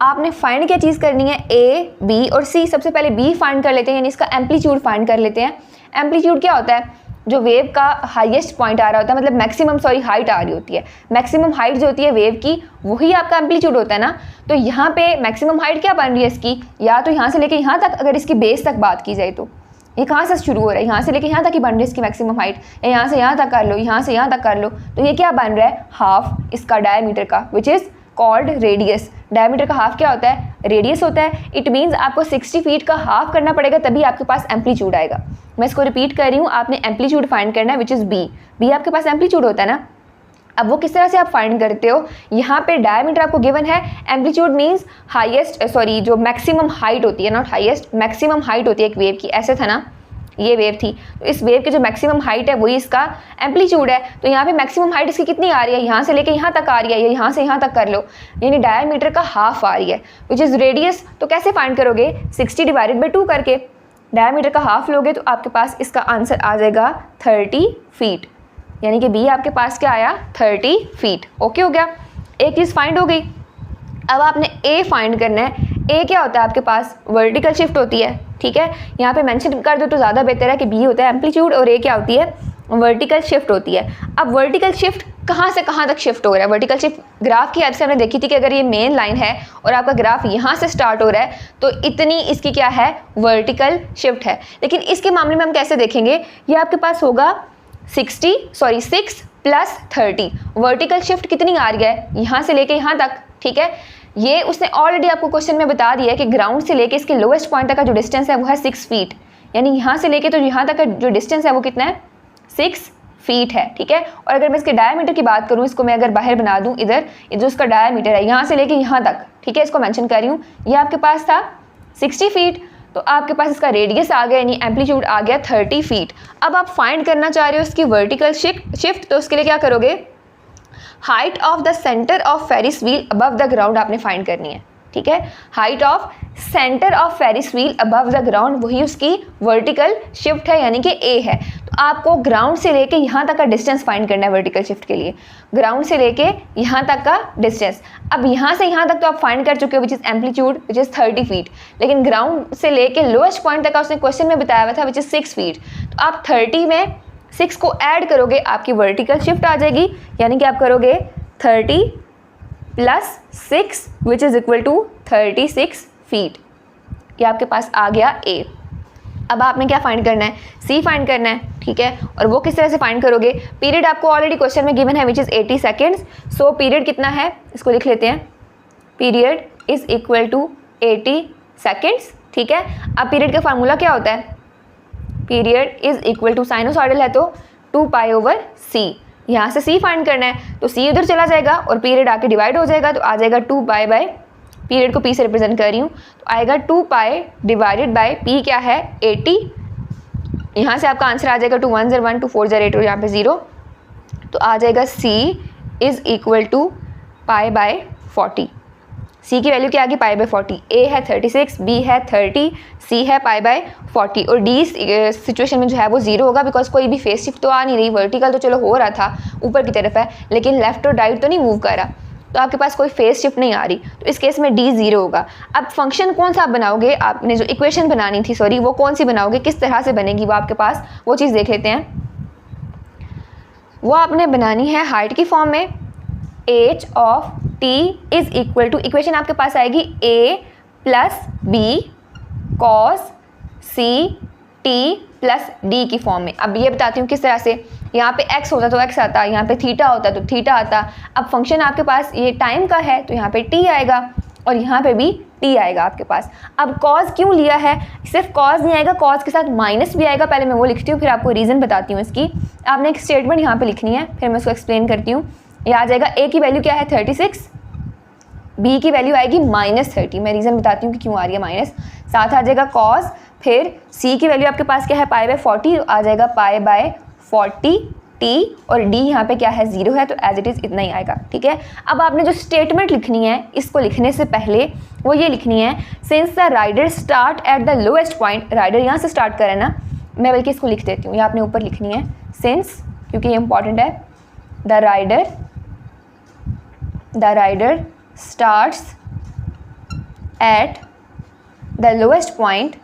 आपने फाइंड क्या चीज़ करनी है, ए बी और सी। सबसे पहले बी फाइंड कर लेते हैं, यानी इसका एम्पलीट्यूड फाइंड कर लेते हैं। एम्पलीट्यूड क्या होता है, जो वेव का हाईएस्ट पॉइंट आ रहा होता है, मतलब मैक्सिमम हाइट आ रही होती है। मैक्सिमम हाइट जो होती है वेव की, वही आपका एम्पलीट्यूड होता है ना। तो यहाँ पे मैक्सिमम हाइट क्या बन रही है इसकी, या तो यहाँ से लेके यहाँ तक, अगर इसकी बेस तक बात की जाए तो ये कहाँ से शुरू हो रहा है, यहाँ से लेके यहाँ तक ही बन रही है इसकी मैक्सिमम हाइट, या यहाँ से यहाँ तक कर लो, यहाँ से यहाँ तक कर लो, तो ये क्या बन रहा है, हाफ इसका डायमीटर का, which is called radius. Diameter का हाफ क्या होता है, रेडियस होता है। इट मीन्स आपको 60 फीट का हाफ करना पड़ेगा, तभी आपके पास एम्पलीट्यूड आएगा। मैं इसको रिपीट कर रही हूँ, आपने एम्पलीट्यूड फाइंड करना है, विच इज़ बी। बी आपके पास एम्पलीट्यूड होता है ना। अब वो किस तरह से आप फाइंड करते हो, यहाँ पे डायमीटर आपको गिवन है, एम्पलीट्यूड मीन्स हाईएस्ट, सॉरी जो मैक्सिमम हाइट होती है, नॉट हाईएस्ट, मैक्सिमम हाइट होती है एक वेव की, ऐसे था ना, ये वेव थी, तो इस वेव की जो मैक्सिमम हाइट है वही इसका एम्पलीट्यूड है। तो यहाँ पे मैक्सिमम हाइट इसकी कितनी आ रही है, यहाँ से लेके यहाँ तक आ रही है, या यहाँ से यहाँ तक कर लो, यानी डायमीटर का हाफ आ रही है, विच इज़ रेडियस। तो कैसे फाइंड करोगे, 60 डिवाइडेड बाई 2 करके। डायमीटर का हाफ लोगे तो आपके पास इसका आंसर आ जाएगा 30 फीट, यानी कि बी आपके पास क्या आया, 30 फीट। ओके हो गया, एक चीज़ फाइंड हो गई। अब आपने ए फाइंड करना है। ए क्या होता है आपके पास, वर्टिकल शिफ्ट होती है, ठीक है। यहाँ पे मेंशन कर दो तो ज़्यादा बेहतर है कि बी होता है एम्पलीट्यूड और ए क्या होती है, वर्टिकल शिफ्ट होती है। अब वर्टिकल शिफ्ट कहाँ से कहाँ तक शिफ्ट हो रहा है, वर्टिकल शिफ्ट ग्राफ की हेल्प से हमने देखी थी कि अगर ये मेन लाइन है और आपका ग्राफ यहाँ से स्टार्ट हो रहा है तो इतनी इसकी क्या है, वर्टिकल शिफ्ट है। लेकिन इसके मामले में हम कैसे देखेंगे, ये आपके पास होगा 6 प्लस 30। वर्टिकल शिफ्ट कितनी आ रही है, यहाँ से लेके यहाँ तक, ठीक है। ये उसने ऑलरेडी आपको क्वेश्चन में बता दिया है कि ग्राउंड से लेके इसके लोएस्ट पॉइंट तक का जो डिस्टेंस है वो है 6 फीट, यानी यहाँ से लेके तो यहाँ तक का जो डिस्टेंस है वो कितना है, 6 फीट है, ठीक है। और अगर मैं इसके डायमीटर की बात करूँ, इसको मैं अगर बाहर बना दूँ, इधर ये जो इसका डायमीटर है यहाँ से लेके यहाँ तक, ठीक है, इसको मेंशन कर रही हूँ, ये आपके पास था 60 फीट, तो आपके पास इसका रेडियस आ गया, यानी एम्पलीट्यूड आ गया 30 फीट। अब आप फाइंड करना चाह रहे हो इसकी वर्टिकल शिफ्ट, तो उसके लिए क्या करोगे, height of the centre of Ferris wheel above the ground आपने फाइंड करनी है, ठीक है। Height of centre of Ferris wheel above the ground, वही उसकी वर्टिकल शिफ्ट है, यानी कि ए है। तो आपको ग्राउंड से लेके यहाँ तक का डिस्टेंस फाइंड करना है वर्टिकल शिफ्ट के लिए, ग्राउंड से लेके यहाँ तक का डिस्टेंस। अब यहाँ से यहाँ तक तो आप फाइंड कर चुके हो, which is amplitude, which is 30 feet, लेकिन ग्राउंड से लेके लोएस्ट पॉइंट तक का उसने क्वेश्चन में बताया हुआ था, विच इज़ 6 फीट। तो आप 30 में 6 को ऐड करोगे, आपकी वर्टिकल शिफ्ट आ जाएगी, यानी कि आप करोगे 30 plus 6 which is equal to 36 feet. ये आपके पास आ गया ए। अब आपने क्या फाइंड करना है, सी फाइंड करना है, ठीक है। और वो किस तरह से फाइंड करोगे, पीरियड आपको ऑलरेडी क्वेश्चन में गिवन है, which is 80 seconds. So period कितना है, इसको लिख लेते हैं, period is equal to 80 seconds, ठीक है। अब पीरियड का फार्मूला क्या होता है, period is equal to, sinusoidal है तो 2 पाई ओवर सी। यहाँ से सी फाइंड करना है, तो सी उधर चला जाएगा और पीरियड आके डिवाइड हो जाएगा, तो आ जाएगा 2 पाई बाय, पीरियड को पी से रिप्रेजेंट कर रही हूँ, तो आएगा 2 पाई डिवाइडेड बाय पी क्या है 80। यहाँ से आपका आंसर आ जाएगा 2 1 0 1 2 4 0 8 और यहाँ पे 0, तो आ जाएगा C is equal to pi by 40। C की वैल्यू क्या आ गई, पाई बाय 40। ए है 36, बी है 30, सी है पाई बाय 40। और डी सिचुएशन में जो है वो 0 होगा, बिकॉज कोई भी फेस शिफ्ट तो आ नहीं रही, वर्टिकल तो चलो हो रहा था, ऊपर की तरफ है, लेकिन लेफ्ट और राइट तो नहीं मूव कर रहा, तो आपके पास कोई फेस शिफ्ट नहीं आ रही, तो इस केस में डी 0 होगा। अब फंक्शन कौन सा आप बनाओगे, आपने जो इक्वेशन बनानी थी, सॉरी, वो कौन सी बनाओगे, किस तरह से बनेगी वो आपके पास, वो चीज़ देख लेते हैं। वो आपने बनानी है हाइट की फॉर्म में, h of t is equal to, equation आपके पास आएगी a plus b cos c t plus d की फॉर्म में। अब ये बताती हूँ किस तरह से, यहाँ पे x होता तो x आता, यहाँ पे थीटा होता तो थीटा आता। अब फंक्शन आपके पास ये टाइम का है तो यहाँ पे t आएगा और यहाँ पे भी t आएगा आपके पास। अब कॉज क्यों लिया है, सिर्फ कॉज नहीं आएगा, कॉज के साथ माइनस भी आएगा। पहले मैं वो लिखती हूँ फिर आपको रीज़न बताती हूँ इसकी। आपने एक स्टेटमेंट यहाँ पे लिखनी है, फिर मैं उसको एक्सप्लेन करती हूँ। ये आ जाएगा a की वैल्यू क्या है 36, b की वैल्यू आएगी -30। मैं रीज़न बताती हूँ कि क्यों आ रही है माइनस। साथ आ जाएगा कॉज, फिर c की वैल्यू आपके पास क्या है π/40, आ जाएगा π/40 t, और d यहाँ पे क्या है 0 है तो एज इट इज़ इतना ही आएगा। ठीक है, अब आपने जो स्टेटमेंट लिखनी है इसको लिखने से पहले वो ये लिखनी है, since the rider start at the lowest point, rider यहाँ से स्टार्ट करे ना, मैं बल्कि इसको लिख देती हूँ, ये आपने ऊपर लिखनी है सिंस, क्योंकि ये इंपॉर्टेंट है। The rider starts at the lowest point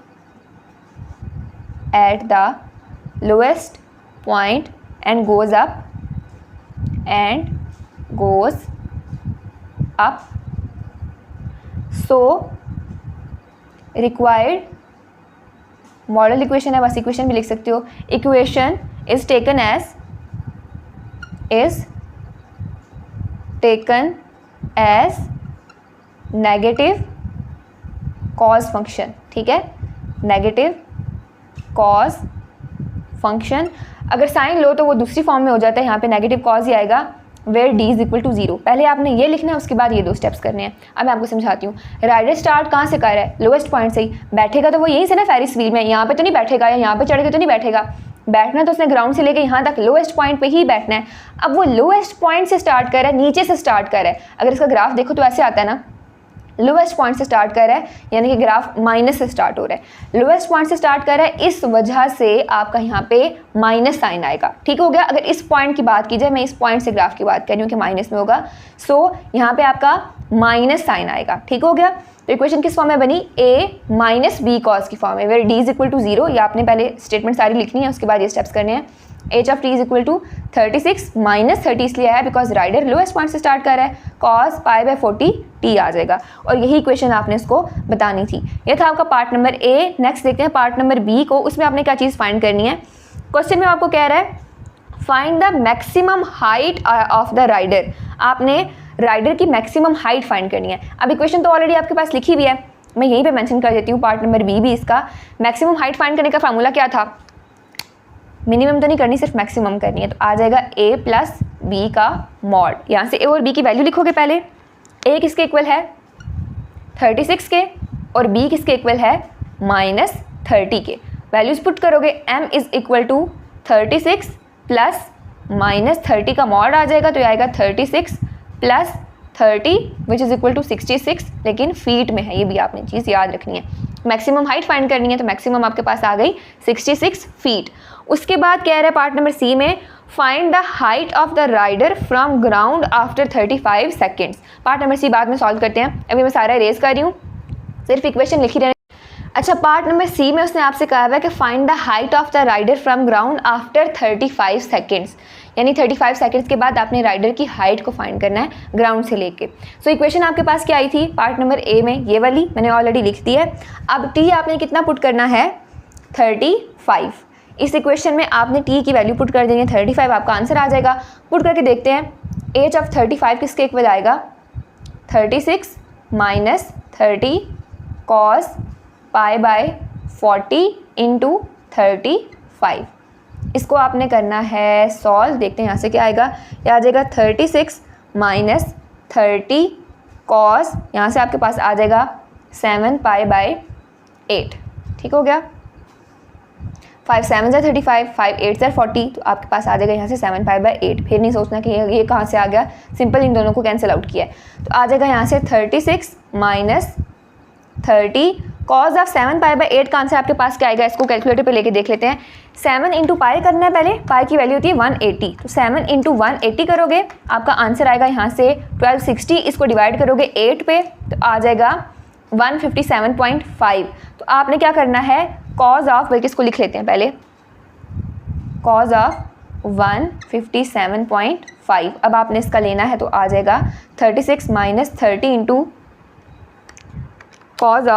and goes up so required model equation है, बस इक्वेशन भी लिख सकते हो। Equation is taken as negative cos function. ठीक है, नेगेटिव कॉज फंक्शन। अगर साइन लो तो वो दूसरी फॉर्म में हो जाता है, यहाँ पे नेगेटिव कॉज ही आएगा, where d is equal to 0। पहले आपने ये लिखना है, उसके बाद ये 2 स्टेप्स करने हैं। अब मैं आपको समझाती हूँ। राइडर स्टार्ट कहाँ से कर रहा है, लोएस्ट पॉइंट से ही। बैठेगा तो वो यहीं से ना फेरिस व्हील में, यहाँ पे तो नहीं बैठेगा या यहाँ पे चढ़ के तो नहीं बैठेगा। बैठना तो उसने ग्राउंड से लेके यहाँ तक लोएस्ट पॉइंट पे ही बैठना है। अब वो लोएस्ट पॉइंट से स्टार्ट कर रहा है, नीचे से स्टार्ट कर रहा है। अगर इसका ग्राफ देखो तो ऐसे आता है ना, लोवेस्ट पॉइंट से स्टार्ट कर रहा है, यानी कि ग्राफ माइनस से स्टार्ट हो रहा है। लोवेस्ट पॉइंट से स्टार्ट कर रहा है, इस वजह से आपका यहाँ पे माइनस साइन आएगा। ठीक हो गया। अगर इस पॉइंट की बात की जाए, मैं इस पॉइंट से ग्राफ की बात कर रही हूँ कि माइनस में होगा, सो यहाँ पे आपका माइनस साइन आएगा। ठीक हो गया। तो इक्वेशन किस फॉर्म में बनी, a माइनस बी कॉस की फॉर्म में, where d is equal to 0। ये आपने पहले स्टेटमेंट सारी लिखनी है, उसके बाद ये स्टेप्स करने हैं। h of t is equal to 36 minus 30 इसलिए आया बिकॉज राइडर लोएस्ट पॉइंट से स्टार्ट कर रहा है, cos π/40 t आ जाएगा। और यही इक्वेशन आपने इसको बतानी थी। ये था आपका पार्ट नंबर ए। नेक्स्ट देखते हैं पार्ट नंबर बी को। उसमें आपने क्या चीज़ फाइंड करनी है। क्वेश्चन में आपको कह रहा है find the maximum height of the rider. आपने राइडर की मैक्सिमम हाइट फाइंड करनी है। अब इक्वेशन तो ऑलरेडी आपके पास लिखी हुई है, मैं यहीं पे मेंशन कर देती हूँ। पार्ट नंबर बी भी इसका मैक्सिमम हाइट फाइंड करने का फार्मूला क्या था, मिनिमम तो नहीं करनी, सिर्फ मैक्सिमम करनी है। तो आ जाएगा a प्लस बी का मॉड। यहाँ से a और b की वैल्यू लिखोगे। पहले a किसके इक्वल है 36 के, और b किसके इक्वल है -30 के। वैल्यूज पुट करोगे, m is equal to 36 plus -30 का मॉड आ जाएगा, तो ये आएगा 36 plus 30 which is equal to 66, लेकिन फीट में है। ये भी आपने चीज़ याद रखनी है। मैक्सिमम हाइट फाइंड करनी है, तो मैक्सिमम आपके पास आ गई 66 फीट। उसके बाद कह रहा है पार्ट नंबर सी में find the height of the rider from ground after 35 seconds. Part number c बाद में सॉल्व करते हैं, अभी मैं सारा इरेज कर रही हूँ, सिर्फ इक्वेशन लिखी रहने। अच्छा, पार्ट नंबर सी में उसने आपसे कहा है कि find the height of the rider from ground after 35 seconds, यानी 35 सेकेंड्स के बाद आपने राइडर की हाइट को फाइंड करना है ग्राउंड से लेके। सो इक्वेशन आपके पास क्या आई थी पार्ट नंबर ए में, ये वाली मैंने ऑलरेडी लिख दी है। अब टी आपने कितना पुट करना है 35। इस इक्वेशन में आपने टी की वैल्यू पुट कर देनी है 35, आपका आंसर आ जाएगा। पुट करके देखते हैं एज ऑफ 35 किसके इक्वल आएगा 36 माइनस 30 कॉस π/40 इंटू 35। इसको आपने करना है सॉल्व। देखते हैं यहाँ से क्या आएगा। यह आ जाएगा 36 माइनस 30 कॉस, यहाँ से आपके पास आ जाएगा 7π/8। ठीक हो गया। 5 7 ज़ा 35, 5 8 ज़ा 40, तो आपके पास आ जाएगा यहाँ से 7π/8। फिर नहीं सोचना कि ये कहाँ से आ गया, सिंपल इन दोनों को कैंसिल आउट किया है। तो आ जाएगा यहाँ से 36 माइनस 30 कॉज ऑफ 7π/8 का आंसर आपके पास क्या आएगा, इसको कैलकुलेटर पे लेके देख लेते हैं। 7 इंटू पाई करना है पहले, पाई की वैल्यू होती है 180, तो 7 इंटू 180 करोगे, आपका आंसर आएगा यहाँ से 1260। इसको डिवाइड करोगे 8 पे, तो आ जाएगा 157.5। तो आपने क्या करना है कॉज ऑफ, बल्कि इसको लिख लेते हैं पहले, कॉज ऑफ 157.5। अब आपने इसका लेना है तो आ जाएगा 36 माइनस 30 इंटू कॉज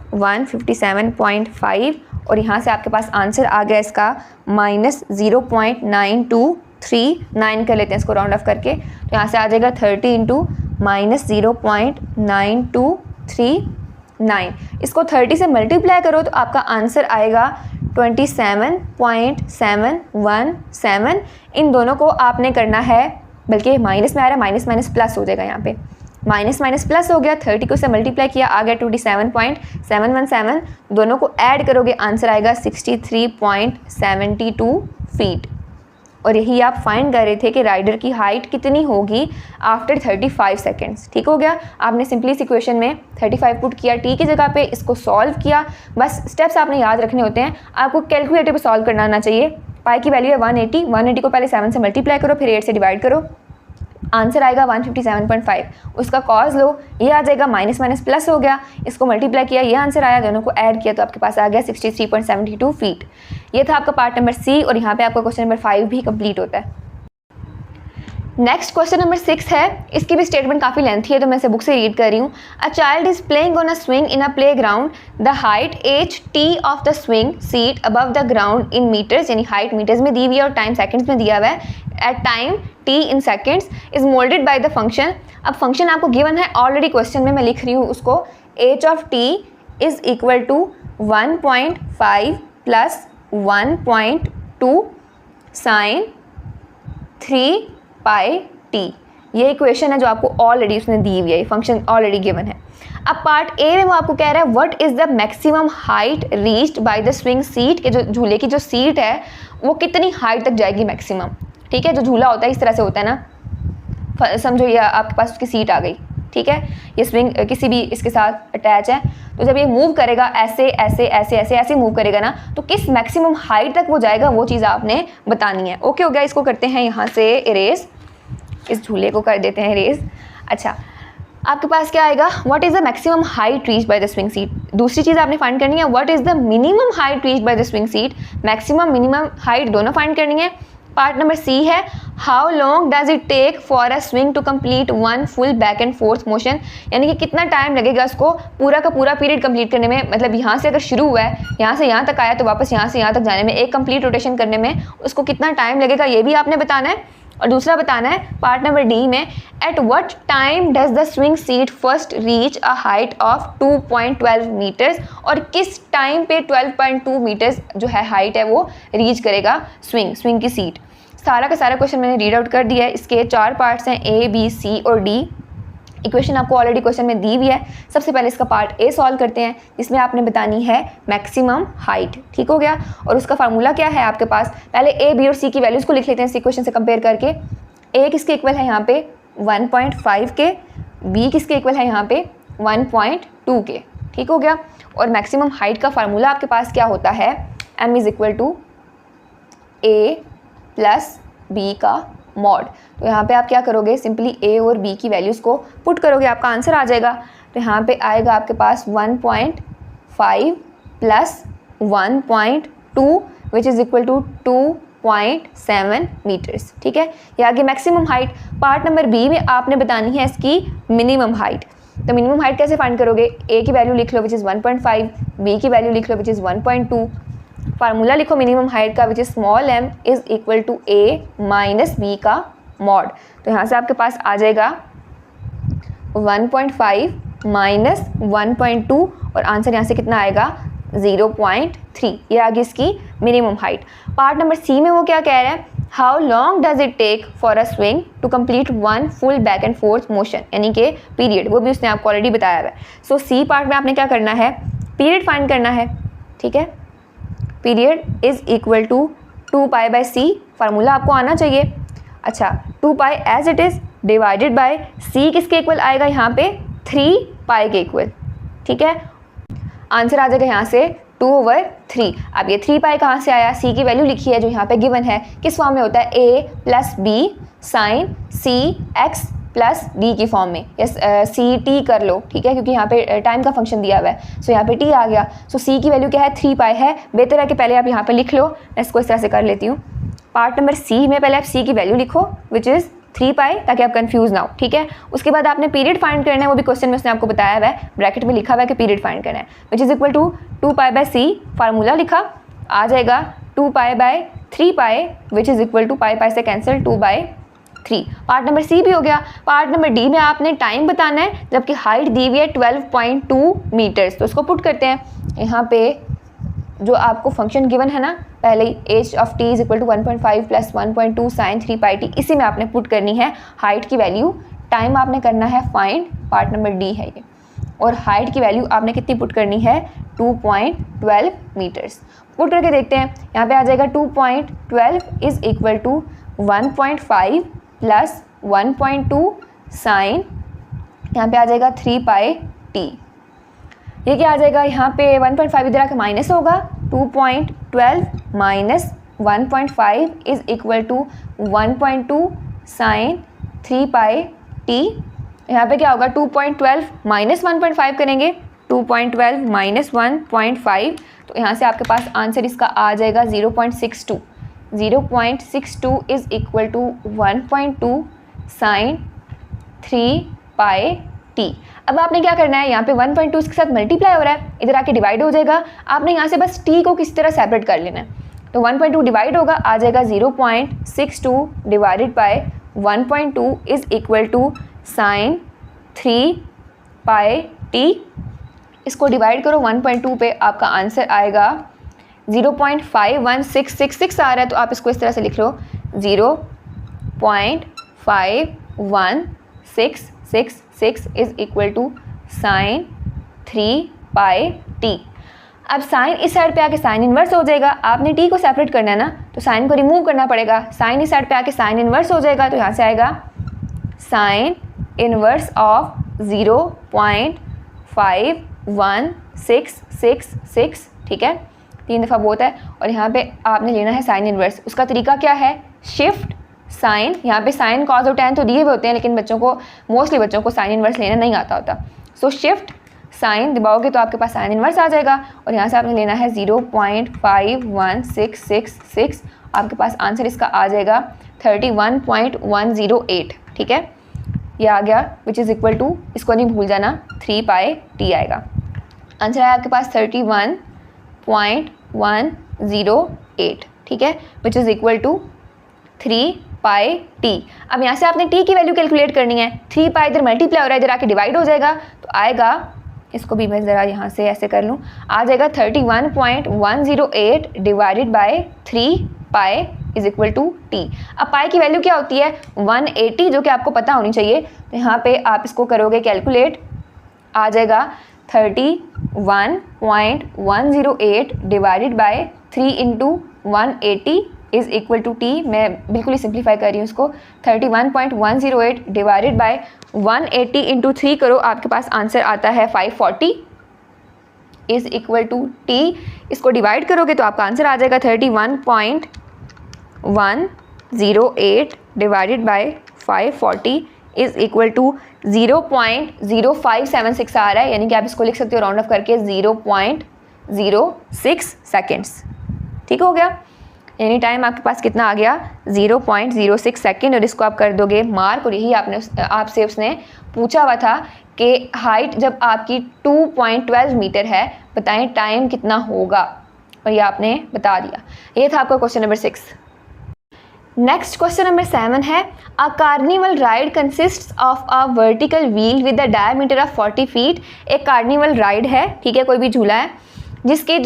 157.5 और यहाँ से आपके पास आंसर आ गया इसका -0.9239 कर लेते हैं इसको राउंड ऑफ करके। तो यहाँ से आ जाएगा 30 इंटू -0.9239। इसको 30 से मल्टीप्लाई करो तो आपका आंसर आएगा 27.717। इन दोनों को आपने करना है, बल्कि माइनस में आ रहा है, माइनस माइनस प्लस हो जाएगा, यहाँ पे माइनस माइनस प्लस हो गया, 30 को से मल्टीप्लाई किया आ गया 27.717। दोनों को ऐड करोगे आंसर आएगा 63.72 फीट। और यही आप फाइंड कर रहे थे कि राइडर की हाइट कितनी होगी आफ्टर 35 सेकेंड्स। ठीक हो गया, आपने सिंपली सी क्वेश्चन में 35 पुट किया टी की जगह पे, इसको सॉल्व किया। बस स्टेप्स आपने याद रखने होते हैं, आपको कैलकुलेटर पे सॉल्व करना आना चाहिए। पाई की वैल्यू है 180 को पहले 7 से मल्टीप्लाई करो, फिर 8 से डिवाइड करो, आंसर आएगा 157.5। उसका कॉज लो, ये आ जाएगा, माइनस माइनस प्लस हो गया, इसको मल्टीप्लाई किया, ये आंसर आया, दोनों को ऐड किया तो आपके पास आ गया 63.72 फीट। ये था आपका पार्ट नंबर सी, और यहाँ पे आपका क्वेश्चन नंबर 5 भी कंप्लीट होता है। नेक्स्ट क्वेश्चन नंबर 6 है, इसकी भी स्टेटमेंट काफ़ी लेंथी है तो मैं इसे बुक से रीड कर रही हूँ। A child is playing on a swing in a playground, the height ht of the swing seat above the ground in metres, यानी हाइट मीटर्स में दी हुई है और टाइम सेकंड्स में दिया हुआ है, at time t in seconds is moulded by the function. अब फंक्शन आपको गिवन है ऑलरेडी क्वेश्चन में, मैं लिख रही हूँ उसको, h of t is equal to 1.5 plus 1.2 sine 3 pi t. ये इक्वेशन है जो आपको ऑलरेडी उसने दी हुई है, ये फंक्शन ऑलरेडी गिवन है। अब पार्ट ए में वो आपको कह रहा है what is the maximum height reached by the swing seat, के जो झूले की जो सीट है वो कितनी हाइट तक जाएगी मैक्सिमम। ठीक है, जो झूला होता है इस तरह से होता है ना, समझो ये आपके पास उसकी सीट आ गई, ठीक है, ये स्विंग किसी भी इसके साथ अटैच है, तो जब ये मूव करेगा ऐसे ऐसे ऐसे ऐसे ऐसे मूव करेगा ना, तो किस मैक्सिमम हाइट तक वो जाएगा वो चीज़ आपने बतानी है। ओके हो गया, इसको करते हैं यहाँ से इरेज, इस झूले को कर देते हैं इरेज। अच्छा, आपके पास क्या आएगा, what is the maximum height reach by the swing seat. दूसरी चीज़ आपने फाइंड करनी है, what is the minimum height reach by the swing seat. Maximum minimum height दोनों फाइंड करनी है। पार्ट नंबर सी है, how long does it take for a swing to complete one full back and forth motion, यानी कि कितना time लगेगा उसको पूरा का पूरा पीरियड कंप्लीट करने में। मतलब यहाँ से अगर शुरू हुआ है, यहाँ से यहाँ तक आया, तो वापस यहाँ से यहाँ तक जाने में, एक कंप्लीट रोटेशन करने में उसको कितना टाइम लगेगा, ये भी आपने बताना है। और दूसरा बताना है पार्ट नंबर डी में, at what time does the swing seat first reach a height of 2.12 metres, और किस टाइम पे 12.2 मीटर्स जो है हाइट है वो रीच करेगा स्विंग की सीट। सारा का सारा क्वेश्चन मैंने रीड आउट कर दिया है। इसके 4 पार्ट्स हैं, ए बी सी और डी। इक्वेशन आपको ऑलरेडी क्वेश्चन में दी हुई है। सबसे पहले इसका पार्ट ए सॉल्व करते हैं, जिसमें आपने बतानी है मैक्सिमम हाइट। ठीक हो गया, और उसका फार्मूला क्या है आपके पास, पहले ए बी और सी की वैल्यूज़ को लिख लेते हैं इस इक्वेशन से कंपेयर करके। ए किसके इक्वल है यहाँ पे 1.5 के, बी किसके इक्वल है यहाँ पे 1.2 के। ठीक हो गया, और मैक्सिमम हाइट का फार्मूला आपके पास क्या होता है, m is equal to A plus B का मॉड। तो यहाँ पे आप क्या करोगे, सिंपली ए और बी की वैल्यूज़ को पुट करोगे, आपका आंसर आ जाएगा। तो यहाँ पे आएगा आपके पास 1.5 plus 1.2 which is equal to 2.7 metres. ठीक है, ये आगे maximum height. Part number b में आपने बतानी है इसकी मिनिमम हाइट। तो मिनिमम हाइट कैसे फाइंड करोगे, ए की वैल्यू लिख लो विच इज़ 1.5, बी की वैल्यू लिख लो विच इज़ 1.2, फार्मूला लिखो मिनिमम हाइट का which is small m is equal to a minus b का मॉड। तो यहाँ से आपके पास आ जाएगा 1.5 माइनस 1.2, और आंसर यहाँ से कितना आएगा 0.3। ये आ गई इसकी minimum height. Part number c में वो क्या कह रहा है, how long does it take for a swing to complete one full back and forth motion, यानी कि पीरियड, वो भी उसने आपको ऑलरेडी बताया है। सो सी पार्ट में आपने क्या करना है, पीरियड फाइंड करना है। ठीक है, period is equal to 2 pi by c, formula आपको आना चाहिए। अच्छा, 2 pi as it is divided by c किसके इक्वल आएगा यहाँ पे 3 पाई के इक्वल। ठीक है, आंसर आ जाएगा यहाँ से 2/3। अब ये 3 पाई कहाँ से आया, सी की वैल्यू लिखी है जो यहाँ पे गिवन है, किस फॉर्म में होता है, a plus B sine C x plus d की फॉर्म में, या सी टी कर लो। ठीक है, क्योंकि यहाँ पे टाइम का फंक्शन दिया हुआ है, सो यहाँ पे टी आ गया। सो सी की वैल्यू क्या है 3 पाई है। बेहतर है कि पहले आप यहाँ पे लिख लो, मैं इसको इस तरह से कर लेती हूँ। पार्ट नंबर सी में पहले आप सी की वैल्यू लिखो विच इज़ 3 पाई, ताकि आप कंफ्यूज ना हो, ठीक है। उसके बाद आपने पीरियड फाइंड करना है, वो भी क्वेश्चन में उसने आपको बताया हुआ है, ब्रैकेट में लिखा हुआ है कि पीरियड फाइंड करना है, which is equal to 2 pi by c, formula लिखा, आ जाएगा 2 pi by 3 pi which is equal to pi से कैंसिल 2/3। पार्ट नंबर सी भी हो गया। पार्ट नंबर डी में आपने टाइम बताना है, जबकि हाइट दी हुई है 12.2 मीटर्स, तो उसको पुट करते हैं। यहाँ पे जो आपको फंक्शन गिवन है ना पहले ही, h of t is equal to 1.5 plus 1.2 sine 3 pi t, इसी में आपने पुट करनी है हाइट की वैल्यू। टाइम आपने करना है फाइंड, पार्ट नंबर डी है ये, और हाइट की वैल्यू आपने कितनी पुट करनी है 2.12 मीटर्स। पुट करके देखते हैं, यहाँ पे आ जाएगा 2.12 is equal to 1.5 plus 1.2 sine, यहाँ पे आ जाएगा 3 पाई टी। ये क्या आ जाएगा, यहाँ पे 1.5 इधर आके माइनस होगा, 2.12 minus 1.5 is equal to 1.2 sine 3 pi t. यहाँ पे क्या होगा, 2.12 माइनस 1.5 करेंगे, 2.12 माइनस 1.5, तो यहाँ से आपके पास आंसर इसका आ जाएगा 0.62। 0.62 is equal to 1.2 sine 3 pi t. अब आपने क्या करना है, यहाँ पे 1.2 इसके साथ मल्टीप्लाई हो रहा है, इधर आके डिवाइड हो जाएगा, आपने यहाँ से बस टी को किसी तरह सेपरेट कर लेना है, तो 1.2 डिवाइड होगा, आ जाएगा 0.62 divided by 1.2 is equal to sine 3 pi t. इसको डिवाइड करो 1.2 पे, आपका आंसर आएगा 0.5166 आ रहा है, तो आप इसको इस तरह से लिख लो 0.5166 is equal to sine 3 pi t. अब साइन इस साइड पे आके साइन इन्वर्स हो जाएगा, आपने टी को सेपरेट करना है ना, तो साइन को रिमूव करना पड़ेगा, साइन इस साइड पे आके साइन इन्वर्स हो जाएगा, तो यहाँ से आएगा साइन इन्वर्स ऑफ 0.5166, ठीक है, 3 दफ़ा बहुत है, और यहाँ पे आपने लेना है साइन इन्वर्स। उसका तरीका क्या है, शिफ्ट साइन, यहाँ पे साइन कॉस और टैन तो दिए हुए होते हैं, लेकिन बच्चों को मोस्टली बच्चों को साइन इन्वर्स लेना नहीं आता होता, सो शिफ्ट साइन दबाओगे तो आपके पास साइन इन्वर्स आ जाएगा, और यहाँ से आपने लेना है 0.5166, आपके पास आंसर इसका आ जाएगा 31.108, ठीक है, ये आ गया, विच इज़ इक्वल टू, इसको नहीं भूल जाना, 3 पाई टी आएगा। आंसर आया आपके पास 31.108, ठीक है, which is equal to 3 pi t. अब यहाँ से आपने टी की वैल्यू कैलकुलेट करनी है, 3 पाई इधर मल्टीप्लाई हो रहा है, इधर आके डिवाइड हो जाएगा, तो आएगा, इसको भी मैं ज़रा यहाँ से ऐसे कर लूँ, आ जाएगा 31.108 divided by 3 pi is equal to t. अब पाई की वैल्यू क्या होती है 180, जो कि आपको पता होनी चाहिए, तो यहाँ पे आप इसको करोगे कैलकुलेट, आ जाएगा 31.108 divided by 3 into 180 is equal to t. मैं बिल्कुल ही सिंप्लीफाई कर रही हूँ इसको, 31.108 डिवाइडेड बाय 180 इंटू 3 करो, आपके पास आंसर आता है 540 इज़ इक्वल टू टी। इसको डिवाइड करोगे तो आपका आंसर आ जाएगा 31.108 divided by 540 is equal to 0.0576 आ रहा है, यानी कि आप इसको लिख सकते हो राउंड ऑफ करके 0.06 सेकेंड्स, ठीक हो गया। यानी टाइम आपके पास कितना आ गया 0.06 सेकेंड, और इसको आप कर दोगे मार्क। और यही आपसे उसने पूछा हुआ था कि हाइट जब आपकी 2.12 मीटर है, बताएं टाइम कितना होगा, और ये आपने बता दिया। ये था आपका question number 6। Next question number 7 है, a carnival ride consists of a vertical wheel with the diameter of 40 feet. एक कार्निवल राइड है, ठीक है, कोई भी झूला है, जिसका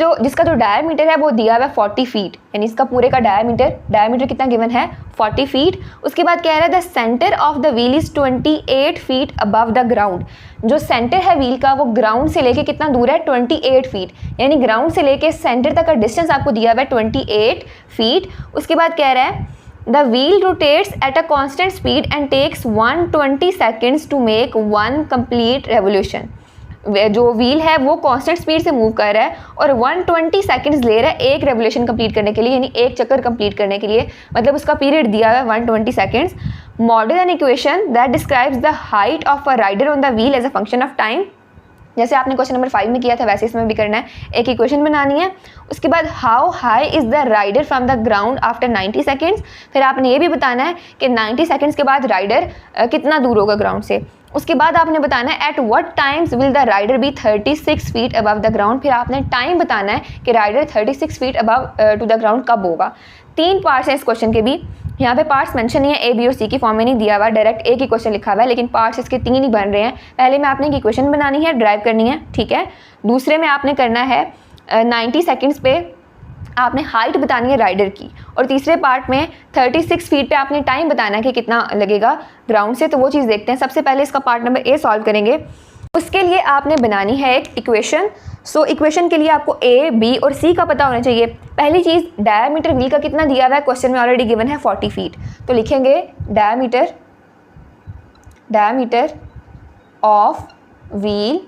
जो डायमीटर है वो दिया हुआ है 40 फीट, यानी इसका पूरे का डायमीटर कितना गिवन है 40 फीट। उसके बाद कह रहा है the centre of the wheel is 28 feet above the ground. जो सेंटर है व्हील का वो ग्राउंड से लेके कितना दूर है 28 फीट, यानी ग्राउंड से लेके सेंटर तक का डिस्टेंस आपको दिया हुआ है 28 फीट। उसके बाद कह रहा है the wheel rotates at a constant speed and takes 120 seconds to make 1 complete revolution. जो व्हील है वो कांस्टेंट स्पीड से मूव कर रहा है और 120 सेकंड्स ले रहा है एक रेवोल्यूशन कंप्लीट करने के लिए, यानी एक चक्कर कंप्लीट करने के लिए, मतलब उसका पीरियड दिया हुआ है 120 seconds. Model an equation that describes the height of a rider on the wheel as a function of time. जैसे आपने क्वेश्चन नंबर 5 में किया था वैसे इसमें भी करना है। एक इक्वेशन बनानी है, उसके बाद how high is the rider from the ground after 90 seconds. फिर आपने ये भी बताना है कि 90 सेकेंड्स के बाद राइडर कितना दूर होगा ग्राउंड से। उसके बाद आपने बताना है at what times will the rider be 36 feet above the ground. फिर आपने टाइम बताना है कि rider 36 feet above to the ground कब होगा। 3 पार्ट्स हैं इस क्वेश्चन के भी, यहाँ पे पार्ट्स मेंशन नहीं है, ए बी और सी की फॉर्म में नहीं दिया हुआ, डायरेक्ट एक ही क्वेश्चन लिखा हुआ है, लेकिन पार्ट्स इसके 3 ही बन रहे हैं। पहले में आपने एक इक्वेशन बनानी है, ड्राइव करनी है, ठीक है। दूसरे में आपने करना है 90 सेकेंड्स पे आपने हाइट बतानी है राइडर की, और तीसरे पार्ट में 36 फीट पे आपने टाइम बताना है कि कितना लगेगा ग्राउंड से। तो वो चीज़ देखते हैं। सबसे पहले इसका पार्ट नंबर ए सॉल्व करेंगे। उसके लिए आपने बनानी है एक इक्वेशन। सो इक्वेशन के लिए आपको ए, बी और सी का पता होना चाहिए। पहली चीज़, डायमीटर व्हील का कितना दिया हुआ है, क्वेश्चन में ऑलरेडी गिवन है 40 फीट। तो लिखेंगे diameter of wheel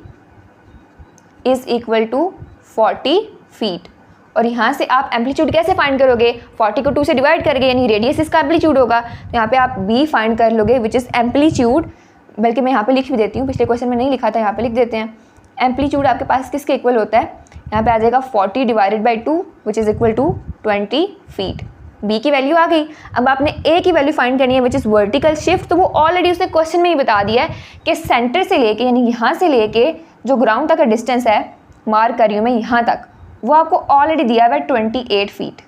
is equal to 40 feet. और यहाँ से आप एम्पलीट्यूड कैसे फाइंड करोगे, 40 को 2 से डिवाइड करोगे, यानी रेडियस इसका एम्पलीट्यूड होगा। तो यहाँ पे आप बी फाइंड कर लोगे विच इज़ एम्पलीट्यूड। बल्कि मैं यहाँ पे लिख भी देती हूँ, पिछले क्वेश्चन में नहीं लिखा था, यहाँ पे लिख देते हैं। एम्पलीट्यूड आपके पास किसके इक्वल होता है, यहाँ पे आ जाएगा 40 divided by 2 which is equal to 20 feet. B की वैल्यू आ गई। अब आपने ए की वैल्यू फाइंड करनी है विच इज़ वर्टिकल शिफ्ट। तो वो ऑलरेडी उसने क्वेश्चन में ही बता दिया है कि सेंटर से लेके, यानी यहाँ से लेके जो ग्राउंड तक का डिस्टेंस है, मार्क कर रही हूँ मैं यहाँ तक, वो आपको ऑलरेडी दिया हुआ है 28 फीट।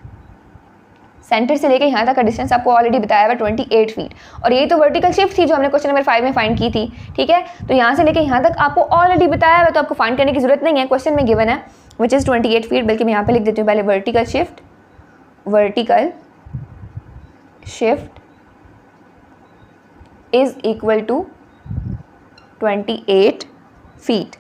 सेंटर से लेके यहाँ तक का डिस्टेंस आपको ऑलरेडी बताया हुआ 28 फीट। और यही तो वर्टिकल शिफ्ट थी जो हमने क्वेश्चन नंबर 5 में फाइंड की थी, ठीक है। तो यहाँ से लेके यहाँ तक आपको ऑलरेडी बताया हुआ, तो आपको फाइंड करने की जरूरत नहीं है, क्वेश्चन में गिवन है विच इज़ 28 फीट। बल्कि मैं यहाँ पे लिख देती हूँ पहले vertical shift is equal to 28 feet.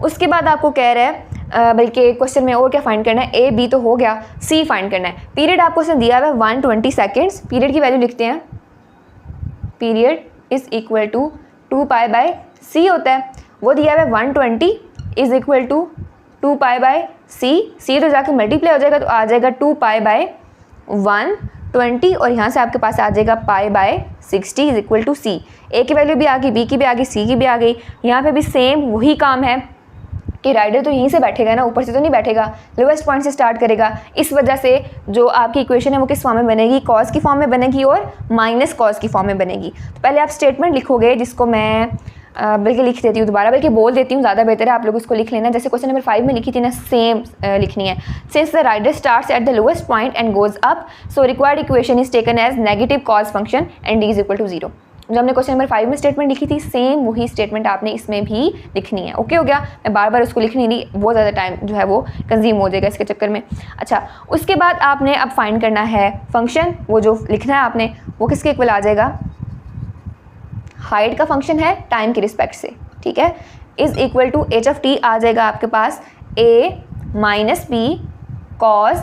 उसके बाद आपको कह रहा है बल्कि क्वेश्चन में और क्या फाइंड करना है, ए बी तो हो गया, सी फाइंड करना है। पीरियड आपको उसने दिया हुआ है 120 सेकेंड्स। पीरियड की वैल्यू लिखते हैं, period is equal to 2 pi by c होता है, वो दिया हुआ है 120 is equal to 2 pi by c तो जाके मल्टीप्लाई हो जाएगा, तो आ जाएगा 2 पाई बाय 120, और यहाँ से आपके पास आ जाएगा pi by 60 is equal to c. A की वैल्यू भी आ गई, बी की भी आ गई, सी की भी आ गई। यहाँ पे भी सेम वही काम है कि राइडर तो यहीं से बैठेगा ना, ऊपर से तो नहीं बैठेगा, लोवेस्ट पॉइंट से स्टार्ट करेगा। इस वजह से जो आपकी इक्वेशन है वो किस फॉर्म में बनेगी, कॉस की फॉर्म में बनेगी और माइनस कॉस की फॉर्म में बनेगी। तो पहले आप स्टेटमेंट लिखोगे, जिसको मैं बल्कि लिख देती हूँ दोबारा, बल्कि बोल देती हूँ, ज़्यादा बेहतर है, आप लोग उसको लिख लेना। जैसे क्वेश्चन नंबर 5 में लिखी थी ना, सेम लिखनी है। Since the rider starts at the lowest point and goes up, so required equation is taken as negative cos function and d is equal to 0। जो हमने क्वेश्चन नंबर 5 में स्टेटमेंट लिखी थी, सेम वही स्टेटमेंट आपने इसमें भी लिखनी है। ओके हो गया, मैं बार बार उसको लिख नहीं रही, बहुत ज़्यादा टाइम जो है वो कंज्यूम हो जाएगा इसके चक्कर में। अच्छा, उसके बाद आपने अब फाइंड करना है फंक्शन। वो जो लिखना है आपने वो किसके इक्वल आ जाएगा, हाइट का फंक्शन है टाइम की रिस्पेक्ट से, ठीक है। Is equal to h of t आ जाएगा आपके पास a minus b cos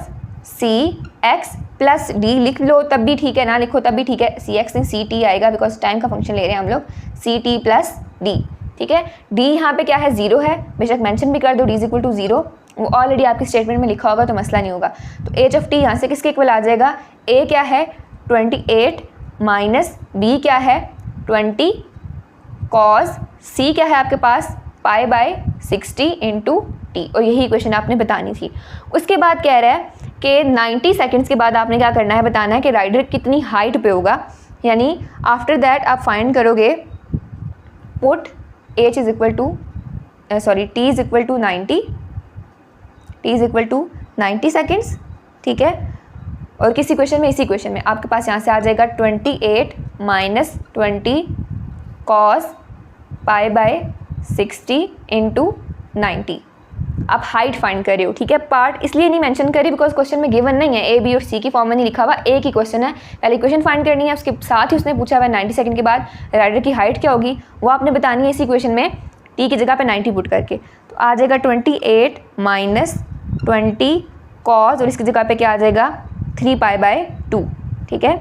c x plus d. लिख लो तब भी ठीक है, ना लिखो तब भी ठीक है, सी एक्स नहीं सी टी आएगा, बिकॉज टाइम का फंक्शन ले रहे हैं हम लोग, सी टी प्लस डी, ठीक है। डी यहाँ पे क्या है, 0 है, बेशक मेंशन भी कर दो डी इज इक्वल टू 0, वो ऑलरेडी आपकी स्टेटमेंट में लिखा होगा तो मसला नहीं होगा। तो एच ऑफ टी यहाँ से किसके इक्वल आ जाएगा, ए क्या है 28 माइनस बी क्या है 20 कॉस सी क्या है आपके पास पाई बाय 60 इंटू टी, और यही इक्वेशन आपने बतानी थी। उसके बाद कह रहा है कि 90 सेकेंड्स के बाद आपने क्या करना है, बताना है कि राइडर कितनी हाइट पे होगा। यानी आफ्टर दैट आप फाइंड करोगे put h is equal to t is equal to 90, t is equal to 90 seconds, ठीक है। और किस इक्वेशन में, इसी इक्वेशन में आपके पास यहाँ से आ जाएगा 28 minus 20 cos pi by 60 into 90। आप हाइट फाइंड कर रहे हो, ठीक है। पार्ट इसलिए नहीं मेंशन करी बिकॉज क्वेश्चन में गिवन नहीं है, ए बी और सी की फॉर्म में नहीं लिखा हुआ, एक ही क्वेश्चन है। पहले इक्वेशन फाइंड करनी है, उसके साथ ही उसने पूछा हुआ है 90 सेकंड के बाद राइडर की हाइट क्या होगी, वो आपने बतानी है इसी इक्वेशन में, टी की जगह पे 90 पुट करके। तो आ जाएगा 28 माइनस 20 कॉस, और इसकी जगह पे क्या आ जाएगा 3 पाई बाय 2, ठीक है,